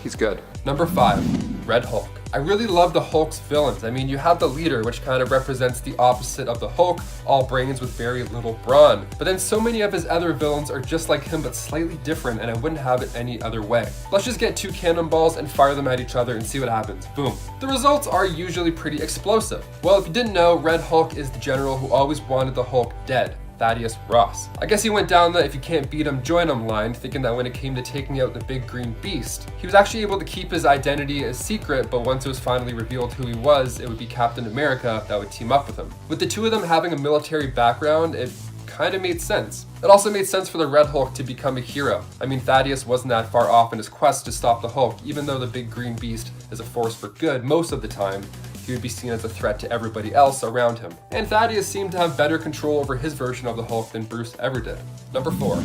S4: He's good. Number 5, Red Hulk. I really love the Hulk's villains. I mean, you have the leader, which kind of represents the opposite of the Hulk, all brains with very little brawn. But then so many of his other villains are just like him, but slightly different, and I wouldn't have it any other way. Let's just get 2 cannonballs and fire them at each other and see what happens. Boom. The results are usually pretty explosive. Well, if you didn't know, Red Hulk is the general who always wanted the Hulk dead. Thaddeus Ross. I guess he went down the if you can't beat him, join him line, thinking that when it came to taking out the big green beast, he was actually able to keep his identity a secret, but once it was finally revealed who he was, it would be Captain America that would team up with him. With the 2 of them having a military background, it kind of made sense. It also made sense for the Red Hulk to become a hero. I mean, Thaddeus wasn't that far off in his quest to stop the Hulk, even though the big green beast is a force for good most of the time. He would be seen as a threat to everybody else around him. And Thaddeus seemed to have better control over his version of the Hulk than Bruce ever did. Number 4,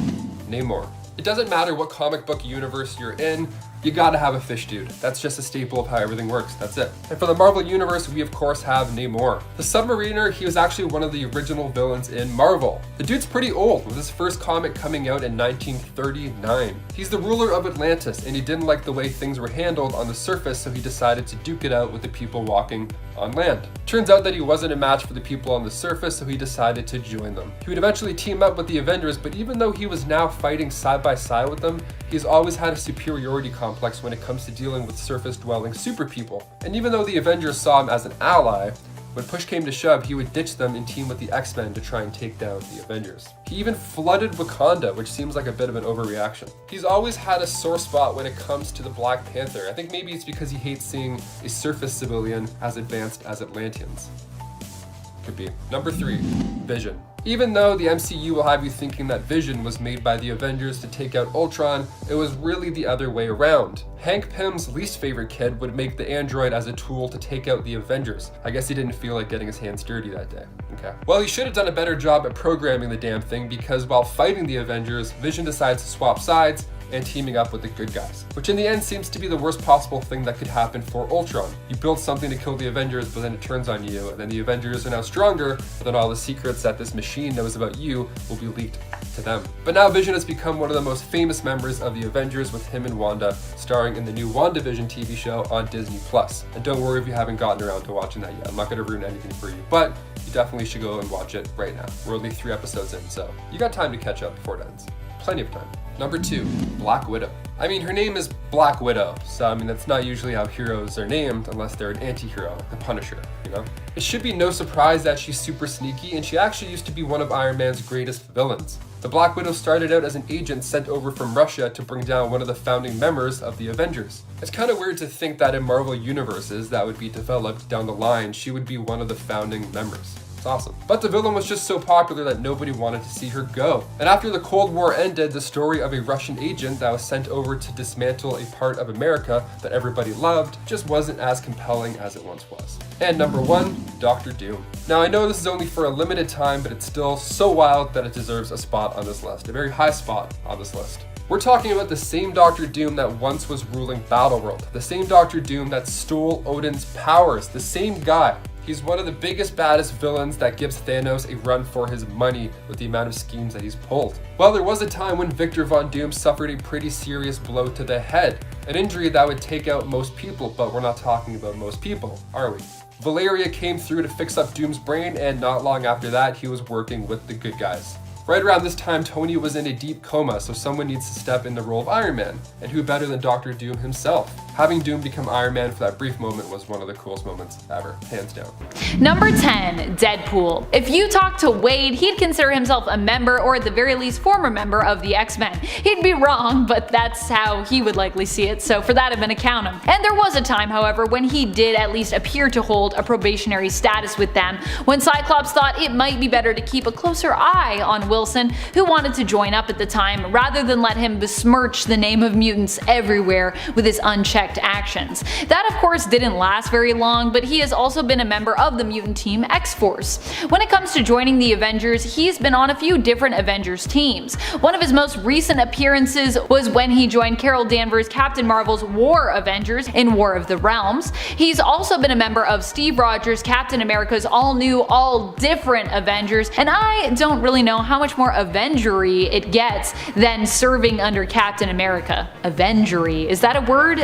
S4: Namor. It doesn't matter what comic book universe you're in, you gotta have a fish dude. That's just a staple of how everything works, that's it. And for the Marvel Universe, we of course have Namor. The Submariner, he was actually one of the original villains in Marvel. The dude's pretty old, with his first comic coming out in 1939. He's the ruler of Atlantis, and he didn't like the way things were handled on the surface, so he decided to duke it out with the people walking on land. Turns out that he wasn't a match for the people on the surface, so he decided to join them. He would eventually team up with the Avengers, but even though he was now fighting side by side with them, he's always had a superiority complex when it comes to dealing with surface-dwelling super people. And even though the Avengers saw him as an ally, when push came to shove, he would ditch them and team with the X-Men to try and take down the Avengers. He even flooded Wakanda, which seems like a bit of an overreaction. He's always had a sore spot when it comes to the Black Panther. I think maybe it's because he hates seeing a surface civilian as advanced as Atlanteans. Could be. Number 3, Vision. Even though the MCU will have you thinking that Vision was made by the Avengers to take out Ultron, it was really the other way around. Hank Pym's least favorite kid would make the android as a tool to take out the Avengers. I guess he didn't feel like getting his hands dirty that day. Okay. Well, he should have done a better job at programming the damn thing, because while fighting the Avengers, Vision decides to swap sides and teaming up with the good guys, which in the end seems to be the worst possible thing that could happen for Ultron. You build something to kill the Avengers, but then it turns on you, and then the Avengers are now stronger, but then all the secrets that this machine knows about you will be leaked to them. But now Vision has become one of the most famous members of the Avengers, with him and Wanda starring in the new WandaVision TV show on Disney+. And don't worry if you haven't gotten around to watching that yet. I'm not going to ruin anything for you, but you definitely should go and watch it right now. We're only 3 episodes in, so you got time to catch up before it ends. Plenty of time. Number 2, Black Widow. I mean, her name is Black Widow, so I mean, that's not usually how heroes are named unless they're an anti-hero, like the Punisher, you know? It should be no surprise that she's super sneaky, and she actually used to be one of Iron Man's greatest villains. The Black Widow started out as an agent sent over from Russia to bring down one of the founding members of the Avengers. It's kind of weird to think that in Marvel universes that would be developed down the line, she would be one of the founding members. It's awesome. But the villain was just so popular that nobody wanted to see her go. And after the Cold War ended, the story of a Russian agent that was sent over to dismantle a part of America that everybody loved just wasn't as compelling as it once was. And number 1, Doctor Doom. Now I know this is only for a limited time, but it's still so wild that it deserves a spot on this list, a very high spot on this list. We're talking about the same Doctor Doom that once was ruling Battleworld, the same Doctor Doom that stole Odin's powers, the same guy. He's one of the biggest, baddest villains that gives Thanos a run for his money with the amount of schemes that he's pulled. Well, there was a time when Victor Von Doom suffered a pretty serious blow to the head, an injury that would take out most people, but we're not talking about most people, are we? Valeria came through to fix up Doom's brain, and not long after that, he was working with the good guys. Right around this time, Tony was in a deep coma, so someone needs to step in the role of Iron Man. And who better than Doctor Doom himself? Having Doom become Iron Man for that brief moment was one of the coolest moments ever, hands down.
S3: Number 10, Deadpool. If you talk to Wade, he'd consider himself a member, or at the very least former member, of the X-Men. He'd be wrong, but that's how he would likely see it, so for that I'm gonna count him. And there was a time, however, when he did at least appear to hold a probationary status with them, when Cyclops thought it might be better to keep a closer eye on Will Wilson, who wanted to join up at the time rather than let him besmirch the name of mutants everywhere with his unchecked actions. That of course didn't last very long, but he has also been a member of the mutant team X-Force. When it comes to joining the Avengers, he's been on a few different Avengers teams. One of his most recent appearances was when he joined Carol Danvers' Captain Marvel's War Avengers in War of the Realms. He's also been a member of Steve Rogers' Captain America's all-new, all-different Avengers, and I don't really know how much more Avengery it gets than serving under Captain America. Avengery, is that a word?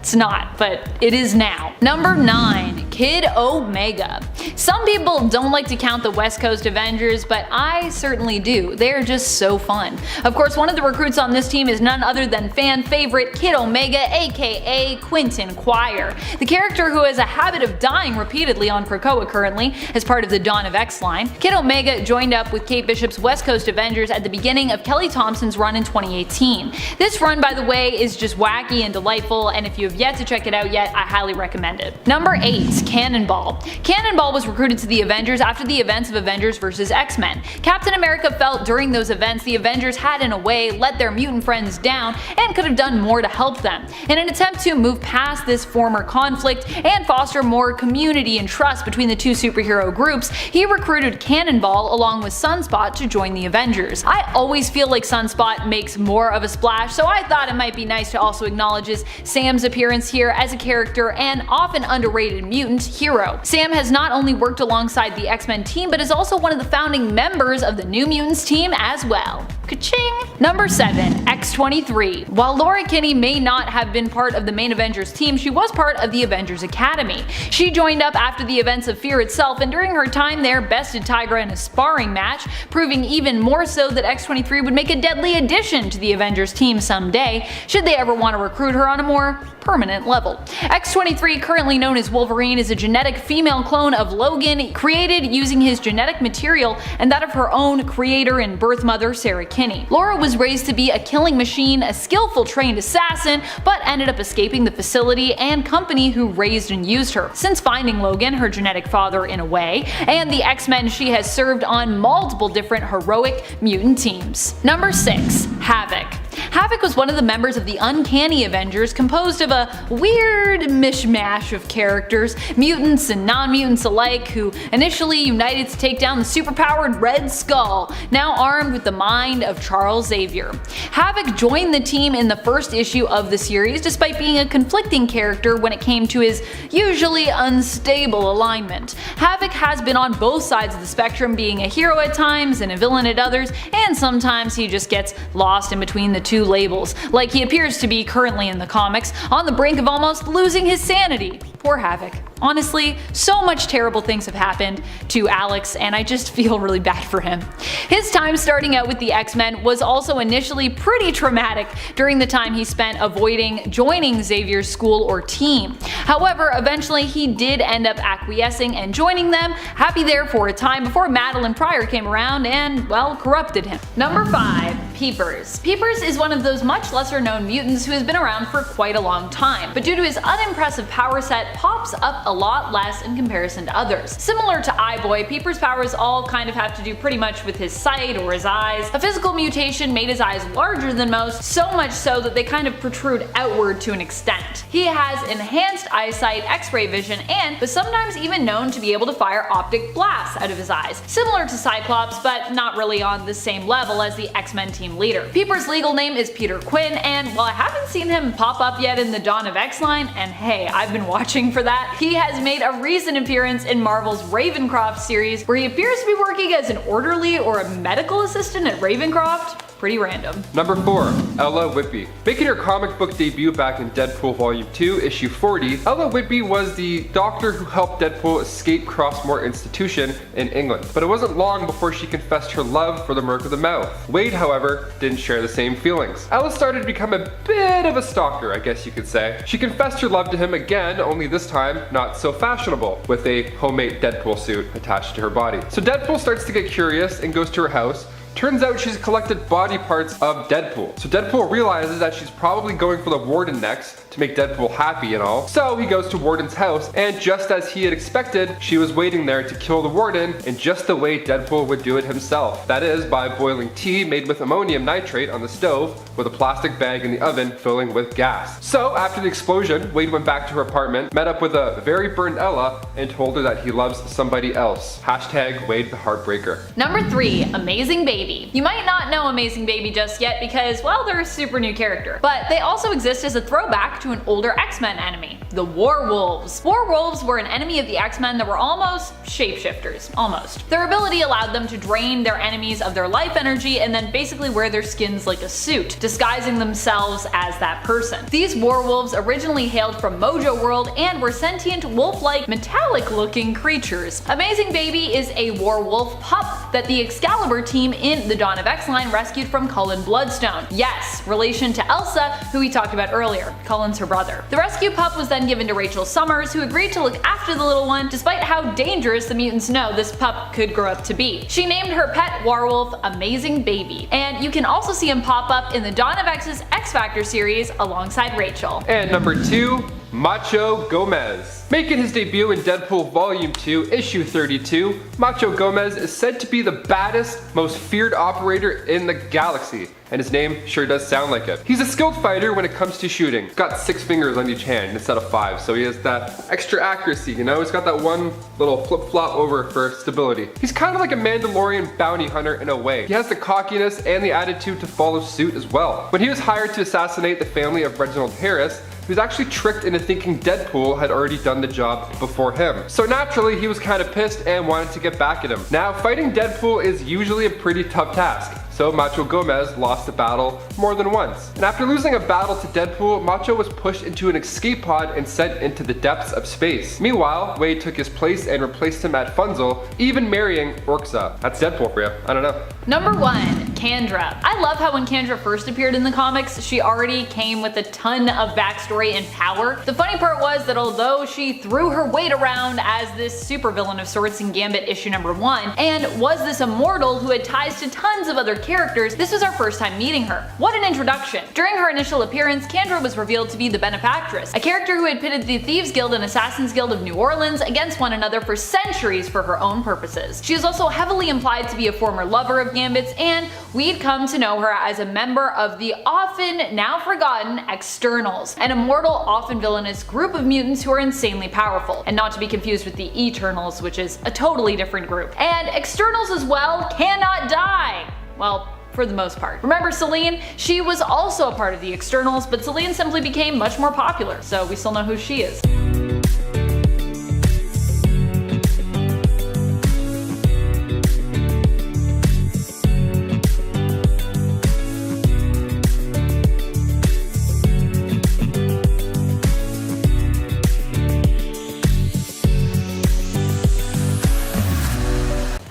S3: It's not, but it is now. Number 9. Kid Omega. Some people don't like to count the West Coast Avengers, but I certainly do. They're just so fun. Of course, one of the recruits on this team is none other than fan favorite Kid Omega, aka Quentin Quire. The character who has a habit of dying repeatedly on Krakoa currently, as part of the Dawn of X line. Kid Omega joined up with Kate Bishop's West Coast Avengers at the beginning of Kelly Thompson's run in 2018. This run, by the way, is just wacky and delightful, and if you have yet to check it out yet, I highly recommend it. Number 8. Cannonball. Cannonball was recruited to the Avengers after the events of Avengers vs. X-Men. Captain America felt during those events the Avengers had in a way let their mutant friends down and could have done more to help them. In an attempt to move past this former conflict and foster more community and trust between the two superhero groups, he recruited Cannonball along with Sunspot to join the Avengers. I always feel like Sunspot makes more of a splash, so I thought it might be nice to also acknowledge Sam's appearance here as a character and often underrated mutant hero. Sam has not only worked alongside the X-Men team, but is also one of the founding members of the New Mutants team as well. Ka-ching! Number 7. X-23. While Laura Kinney may not have been part of the main Avengers team, she was part of the Avengers Academy. She joined up after the events of Fear itself, and during her time there bested Tigra in a sparring match, proving even more so that X-23 would make a deadly addition to the Avengers team someday, should they ever want to recruit her on a more permanent level. X-23, currently known as Wolverine, is a genetic female clone of Logan, created using his genetic material and that of her own creator and birth mother, Sarah Kinney. Laura was raised to be a killing machine, a skillful trained assassin, but ended up escaping the facility and company who raised and used her. Since finding Logan, her genetic father in a way, and the X-Men, she has served on multiple different heroic mutant teams. Number 6. Havoc. Havoc was one of the members of the Uncanny Avengers, composed of a weird mishmash of characters, mutants and non-mutants alike, who initially united to take down the superpowered Red Skull, now armed with the mind of Charles Xavier. Havoc joined the team in the first issue of the series, despite being a conflicting character when it came to his usually unstable alignment. Havoc has been on both sides of the spectrum, being a hero at times and a villain at others, and sometimes he just gets lost in between the two labels, like he appears to be currently in the comics, on the brink of almost losing his sanity. Poor Havoc. Honestly, so much terrible things have happened to Alex, and I just feel really bad for him. His time starting out with the X-Men was also initially pretty traumatic during the time he spent avoiding joining Xavier's school or team. However, eventually he did end up acquiescing and joining them, happy there for a time before Madeline Pryor came around and, well, corrupted him. Number 5. Peepers. Peepers is one of those much lesser known mutants who has been around for quite a long time, but due to his unimpressive power set, pops up a lot less in comparison to others. Similar to Eye-Boy, Peepers' powers all kind of have to do pretty much with his sight or his eyes. A physical mutation made his eyes larger than most, so much so that they kind of protrude outward to an extent. He has enhanced eyesight, X-ray vision, and was sometimes even known to be able to fire optic blasts out of his eyes, similar to Cyclops, but not really on the same level as the X-Men team leader. Peepers' legal name is Peter Quinn, and while I haven't seen him pop up yet in the Dawn of X line, and hey, I've been watching for that, he has made a recent appearance in Marvel's Ravencroft series, where he appears to be working as an orderly or a medical assistant at Ravencroft. Pretty random.
S4: Number 4. Ella Whitby. Making her comic book debut back in Deadpool Volume 2, Issue 40, Ella Whitby was the doctor who helped Deadpool escape Crossmore Institution in England. But it wasn't long before she confessed her love for the Merc of the Mouth. Wade, however, didn't share the same feelings. Ella started to become a bit of a stalker, I guess you could say. She confessed her love to him again, only this time not so fashionable, with a homemade Deadpool suit attached to her body. So Deadpool starts to get curious and goes to her house, Turns out she's collected body parts of Deadpool. So Deadpool realizes that she's probably going for the Warden next to make Deadpool happy and all. So he goes to Warden's house, and just as he had expected, she was waiting there to kill the Warden in just the way Deadpool would do it himself. That is, by boiling tea made with ammonium nitrate on the stove with a plastic bag in the oven filling with gas. So after the explosion, Wade went back to her apartment, met up with a very burned Ella, and told her that he loves somebody else. Hashtag Wade the Heartbreaker.
S3: Number 3, Amazing Baby. You might not know Amazing Baby just yet because, well, they're a super new character, but they also exist as a throwback to an older X-Men enemy, the Werewolves. Werewolves were an enemy of the X-Men that were almost shapeshifters. Almost. Their ability allowed them to drain their enemies of their life energy and then basically wear their skins like a suit, disguising themselves as that person. These werewolves originally hailed from Mojo World and were sentient wolf-like metallic-looking creatures. Amazing Baby is a werewolf pup that the Excalibur team in the Dawn of X line rescued from Cullen Bloodstone. Yes, relation to Elsa, who we talked about earlier. Cullen's her brother. The rescue pup was then given to Rachel Summers, who agreed to look after the little one despite how dangerous the mutants know this pup could grow up to be. She named her pet werewolf Amazing Baby, and you can also see him pop up in the Dawn of X's X Factor series alongside Rachel.
S4: And number 2, Macho Gomez. Making his debut in Deadpool Volume 2, Issue 32, Macho Gomez is said to be the baddest, most feared operator in the galaxy, and his name sure does sound like it. He's a skilled fighter when it comes to shooting. He's got 6 fingers on each hand instead of 5, so he has that extra accuracy, you know? He's got that one little flip-flop over for stability. He's kind of like a Mandalorian bounty hunter in a way. He has the cockiness and the attitude to follow suit as well. When he was hired to assassinate the family of Reginald Harris, he was actually tricked into thinking Deadpool had already done the job before him. So naturally, he was kind of pissed and wanted to get back at him. Now, fighting Deadpool is usually a pretty tough task. So Macho Gomez lost the battle more than once. And after losing a battle to Deadpool, Macho was pushed into an escape pod and sent into the depths of space. Meanwhile, Wade took his place and replaced him at Funzel, even marrying Orkza. That's Deadpool for you. I don't know.
S3: Number 1, Kandra. I love how when Kandra first appeared in the comics, she already came with a ton of backstory and power. The funny part was that although she threw her weight around as this supervillain of sorts in Gambit issue number 1, and was this immortal who had ties to tons of other characters, this was our first time meeting her. What an introduction. During her initial appearance, Kandra was revealed to be the Benefactress, a character who had pitted the Thieves Guild and Assassins Guild of New Orleans against one another for centuries for her own purposes. She is also heavily implied to be a former lover of Gambit's, and we'd come to know her as a member of the often now forgotten Externals, an immortal, often villainous group of mutants who are insanely powerful, and not to be confused with the Eternals, which is a totally different group. And Externals as well cannot die. Well, for the most part. Remember Celine? She was also a part of the Externals, but Celine simply became much more popular, so we still know who she is.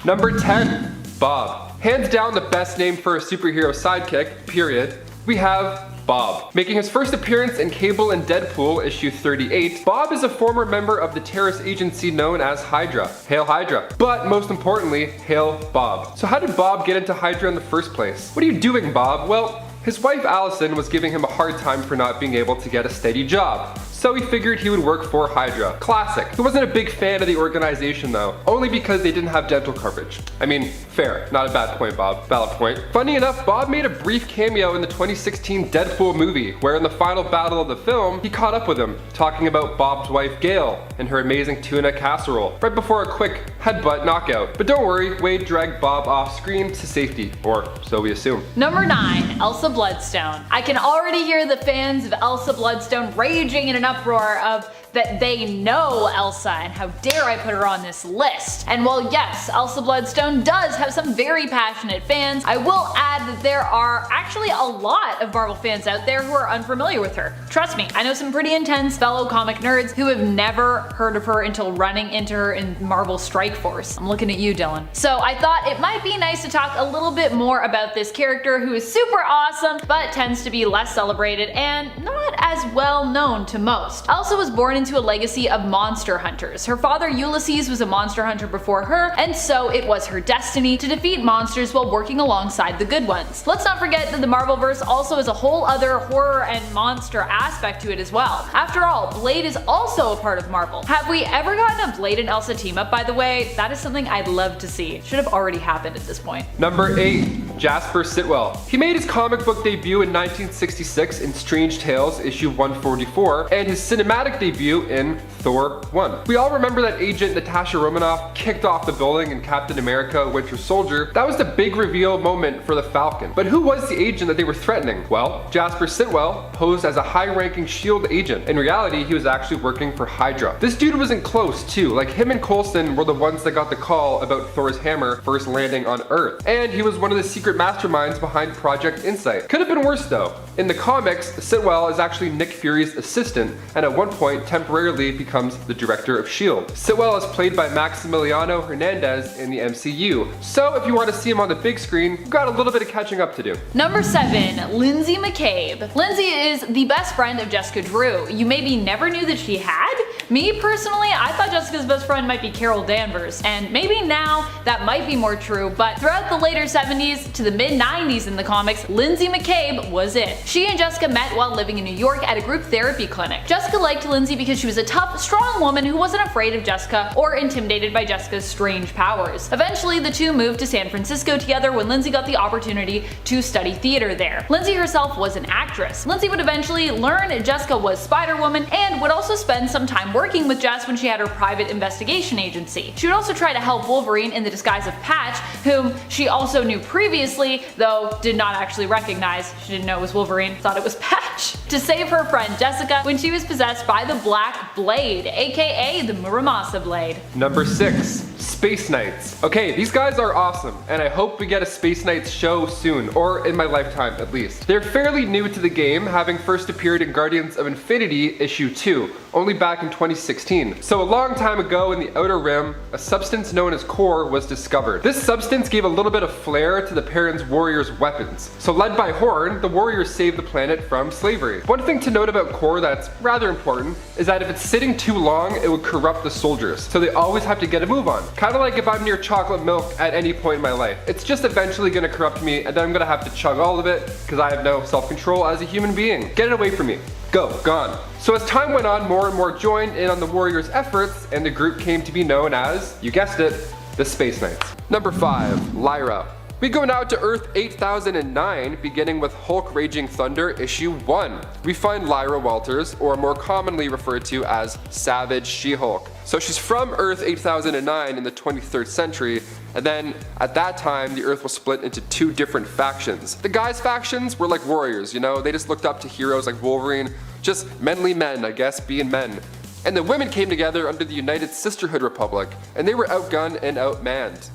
S4: Number 10, Bob. Hands down the best name for a superhero sidekick, period. We have Bob. Making his first appearance in Cable and Deadpool issue 38, Bob is a former member of the terrorist agency known as Hydra. Hail Hydra. But most importantly, hail Bob. So how did Bob get into Hydra in the first place? What are you doing, Bob? Well, his wife Allison was giving him a hard time for not being able to get a steady job. So he figured he would work for Hydra. Classic. He wasn't a big fan of the organization though, only because they didn't have dental coverage. I mean, fair. Not a bad point, Bob. Valid point. Funny enough, Bob made a brief cameo in the 2016 Deadpool movie, where in the final battle of the film, he caught up with him, talking about Bob's wife Gail and her amazing tuna casserole, right before a quick headbutt knockout. But don't worry, Wade dragged Bob off screen to safety, or so we assume.
S3: Number 9, Elsa Bloodstone. I can already hear the fans of Elsa Bloodstone raging in an uproar of that they know Elsa and how dare I put her on this list. And while yes, Elsa Bloodstone does have some very passionate fans, I will add that there are actually a lot of Marvel fans out there who are unfamiliar with her. Trust me, I know some pretty intense fellow comic nerds who have never heard of her until running into her in Marvel Strike strike force. I'm looking at you, Dylan. So I thought it might be nice to talk a little bit more about this character who is super awesome, but tends to be less celebrated and not as well known to most. Elsa was born into a legacy of monster hunters. Her father Ulysses was a monster hunter before her, and so it was her destiny to defeat monsters while working alongside the good ones. Let's not forget that the Marvelverse also has a whole other horror and monster aspect to it as well. After all, Blade is also a part of Marvel. Have we ever gotten a Blade and Elsa team up, by the way? That is something I'd love to see. Should have already happened at this point.
S4: Number 8. Jasper Sitwell. He made his comic book debut in 1966 in Strange Tales issue 144 and his cinematic debut in Thor 1. We all remember that agent Natasha Romanoff kicked off the building in Captain America Winter Soldier. That was the big reveal moment for the Falcon. But who was the agent that they were threatening? Well, Jasper Sitwell posed as a high-ranking S.H.I.E.L.D. agent. In reality, he was actually working for Hydra. This dude wasn't close too, like him and Coulson were the ones that got the call about Thor's hammer first landing on Earth. And he was one of the secret masterminds behind Project Insight. Could have been worse though. In the comics, Sitwell is actually Nick Fury's assistant, and at one point temporarily becomes the director of S.H.I.E.L.D. Sitwell is played by Maximiliano Hernandez in the MCU, so if you want to see him on the big screen, you've got a little bit of catching up to do.
S3: Number 7. Lindsay McCabe. Lindsay is the best friend of Jessica Drew. You maybe never knew that she had? Me personally, I thought Jessica's best friend might be Carol Danvers, and maybe now that might be more true, but throughout the later 70s to the mid 90s in the comics, Lindsay McCabe was it. She and Jessica met while living in New York at a group therapy clinic. Jessica liked Lindsay because she was a tough, strong woman who wasn't afraid of Jessica or intimidated by Jessica's strange powers. Eventually, the two moved to San Francisco together when Lindsay got the opportunity to study theater there. Lindsay herself was an actress. Lindsay would eventually learn Jessica was Spider-Woman and would also spend some time working with Jess when she had her private investigation agency. She would also try to help Wolverine in the disguise of Patch, whom she also knew previously, though did not actually recognize. She didn't know it was Wolverine, thought it was Patch. To save her friend Jessica when she was possessed by the Black Blade, aka the Muramasa Blade.
S4: Number 6. Space Knights. Okay, these guys are awesome, and I hope we get a Space Knights show soon, or in my lifetime at least. They're fairly new to the game, having first appeared in Guardians of Infinity issue 2, only back in 2016. So a long time ago in the Outer Rim, a substance known as core was discovered. This substance gave a little bit of flair to the Perrin's warriors' weapons. So led by Horn, the warriors saved the planet from slavery. One thing to note about core that's rather important is that if it's sitting too long, it would corrupt the soldiers. So they always have to get a move on. Kind of like if I'm near chocolate milk at any point in my life. It's just eventually gonna corrupt me and then I'm gonna have to chug all of it because I have no self-control as a human being. Get it away from me. Go, gone. So as time went on, more and more joined in on the warriors' efforts and the group came to be known as, you guessed it, the Space Knights. Number 5, Lyra. We go now to Earth 8009, beginning with Hulk Raging Thunder issue 1. We find Lyra Walters, or more commonly referred to as Savage She-Hulk. So she's from Earth 8009 in the 23rd century, and then at that time the Earth was split into 2 different factions. The guys' factions were like warriors, you know, they just looked up to heroes like Wolverine, just manly men, I guess, being men. And the women came together under the United Sisterhood Republic, and they were outgunned and outmanned.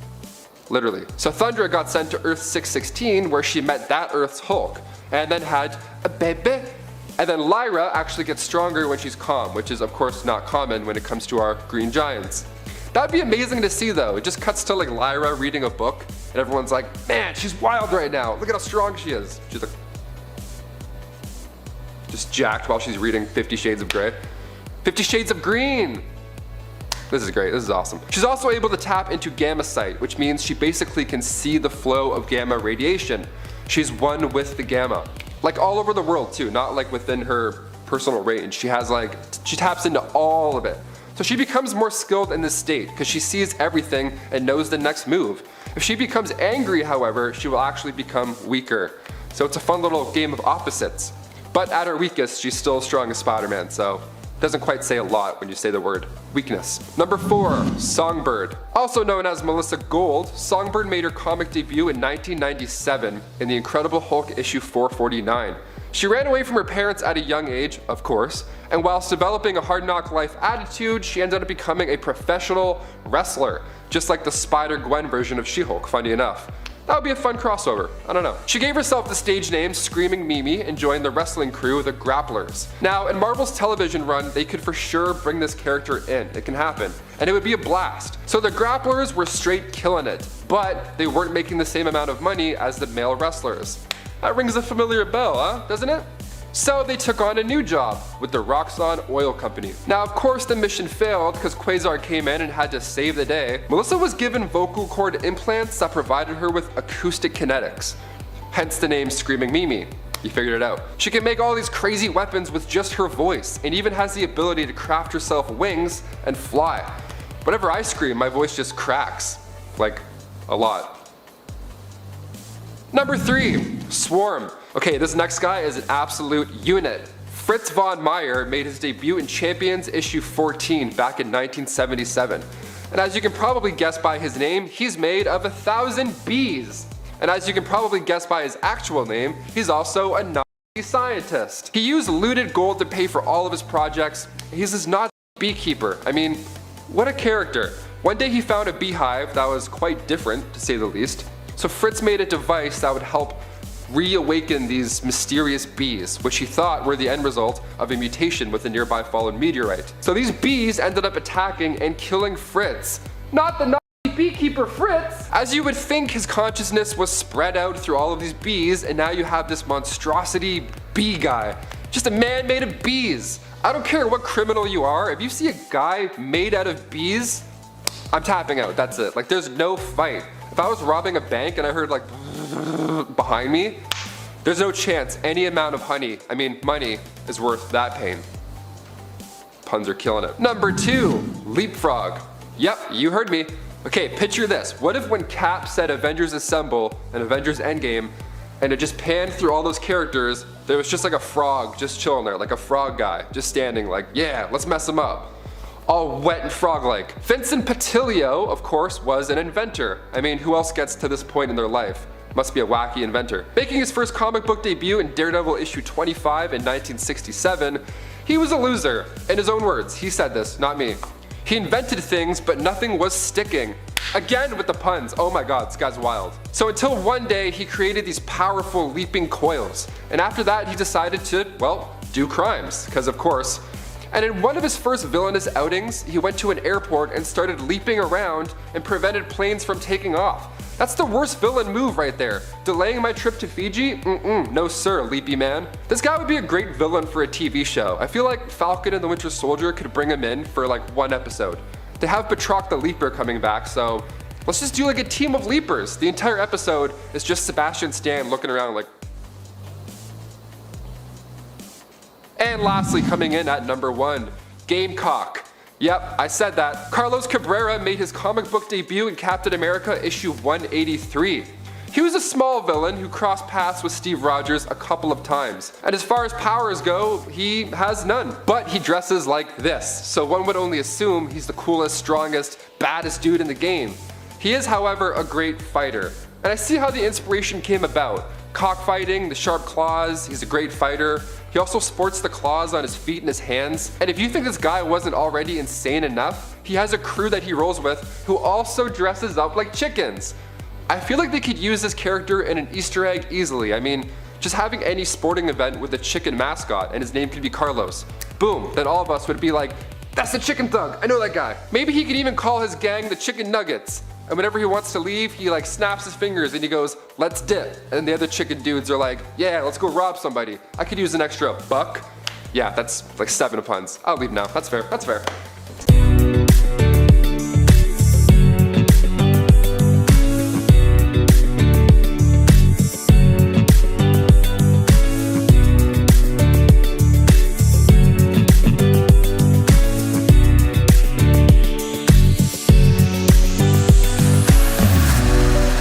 S4: Literally. So Thundra got sent to Earth 616 where she met that Earth's Hulk and then had a baby. And then Lyra actually gets stronger when she's calm, which is of course not common when it comes to our green giants. That'd be amazing to see though. It just cuts to like Lyra reading a book and everyone's like, man, she's wild right now. Look at how strong she is. She's like, just jacked while she's reading 50 Shades of Grey. 50 Shades of Green! This is great, this is awesome. She's also able to tap into gamma sight, which means she basically can see the flow of gamma radiation. She's one with the gamma. Like all over the world too, not like within her personal range. She taps into all of it. So she becomes more skilled in this state because she sees everything and knows the next move. If she becomes angry, however, she will actually become weaker. So it's a fun little game of opposites. But at her weakest, she's still as strong as Spider-Man, so doesn't quite say a lot when you say the word weakness. Number 4, Songbird. Also known as Melissa Gold, Songbird made her comic debut in 1997 in the Incredible Hulk issue 449. She ran away from her parents at a young age, of course, and whilst developing a hard knock life attitude, she ended up becoming a professional wrestler, just like the Spider-Gwen version of She-Hulk, funny enough. That would be a fun crossover. I don't know. She gave herself the stage name Screaming Mimi and joined the wrestling crew, the Grapplers. Now, in Marvel's television run, they could for sure bring this character in. It can happen. And it would be a blast. So the Grapplers were straight killing it, but they weren't making the same amount of money as the male wrestlers. That rings a familiar bell, huh? Doesn't it? So they took on a new job with the Roxxon Oil Company. Now, of course, the mission failed because Quasar came in and had to save the day. Melissa was given vocal cord implants that provided her with acoustic kinetics. Hence the name Screaming Mimi. You figured it out. She can make all these crazy weapons with just her voice, and even has the ability to craft herself wings and fly. Whenever I scream, my voice just cracks. Like, a lot. Number 3, Swarm. Okay, this next guy is an absolute unit. Fritz von Meyer made his debut in Champions issue 14 back in 1977. And as you can probably guess by his name, he's made of 1,000 bees. And as you can probably guess by his actual name, he's also a Nazi scientist. He used looted gold to pay for all of his projects. He's this Nazi beekeeper. I mean, what a character. One day he found a beehive that was quite different, to say the least. So Fritz made a device that would help reawaken these mysterious bees, which he thought were the end result of a mutation with a nearby fallen meteorite. So these bees ended up attacking and killing Fritz. Not the Nazi beekeeper Fritz! As you would think, his consciousness was spread out through all of these bees, and now you have this monstrosity bee guy. Just a man made of bees. I don't care what criminal you are, if you see a guy made out of bees, I'm tapping out, that's it. Like, there's no fight. If I was robbing a bank and I heard like behind me, there's no chance any amount of money is worth that pain. Puns are killing it. Number 2, Leapfrog. Yep, you heard me. Okay, picture this. What if when Cap said Avengers Assemble and Avengers Endgame, and it just panned through all those characters, there was just like a frog just chilling there, like a frog guy, just standing like, yeah, let's mess him up. All wet and frog-like. Vincent Patilio, of course, was an inventor. I mean, who else gets to this point in their life? Must be a wacky inventor. Making his first comic book debut in Daredevil issue 25 in 1967, he was a loser. In his own words, he said this, not me. He invented things, but nothing was sticking. Again with the puns, oh my god, this guy's wild. So until one day, he created these powerful leaping coils. And after that, he decided to, well, do crimes, because of course. And in one of his first villainous outings, he went to an airport and started leaping around and prevented planes from taking off. That's the worst villain move right there. Delaying my trip to Fiji? No sir, Leapy Man. This guy would be a great villain for a TV show. I feel like Falcon and the Winter Soldier could bring him in for like one episode. They have Batroc the Leaper coming back, so let's just do like a team of leapers. The entire episode is just Sebastian Stan looking around like. And lastly, coming in at number 1, Gamecock. Yep, I said that. Carlos Cabrera made his comic book debut in Captain America issue 183. He was a small villain who crossed paths with Steve Rogers a couple of times. And as far as powers go, he has none. But he dresses like this, so one would only assume he's the coolest, strongest, baddest dude in the game. He is, however, a great fighter. And I see how the inspiration came about. Cockfighting, the sharp claws, he's a great fighter. He also sports the claws on his feet and his hands. And if you think this guy wasn't already insane enough, he has a crew that he rolls with who also dresses up like chickens. I feel like they could use this character in an Easter egg easily. I mean, just having any sporting event with a chicken mascot and his name could be Carlos. Boom, then all of us would be like, that's the chicken thug, I know that guy. Maybe he could even call his gang the Chicken Nuggets. And whenever he wants to leave, he like snaps his fingers and he goes, let's dip. And the other chicken dudes are like, yeah, let's go rob somebody. I could use an extra buck. Yeah, that's like 7 puns. I'll leave now, that's fair, that's fair.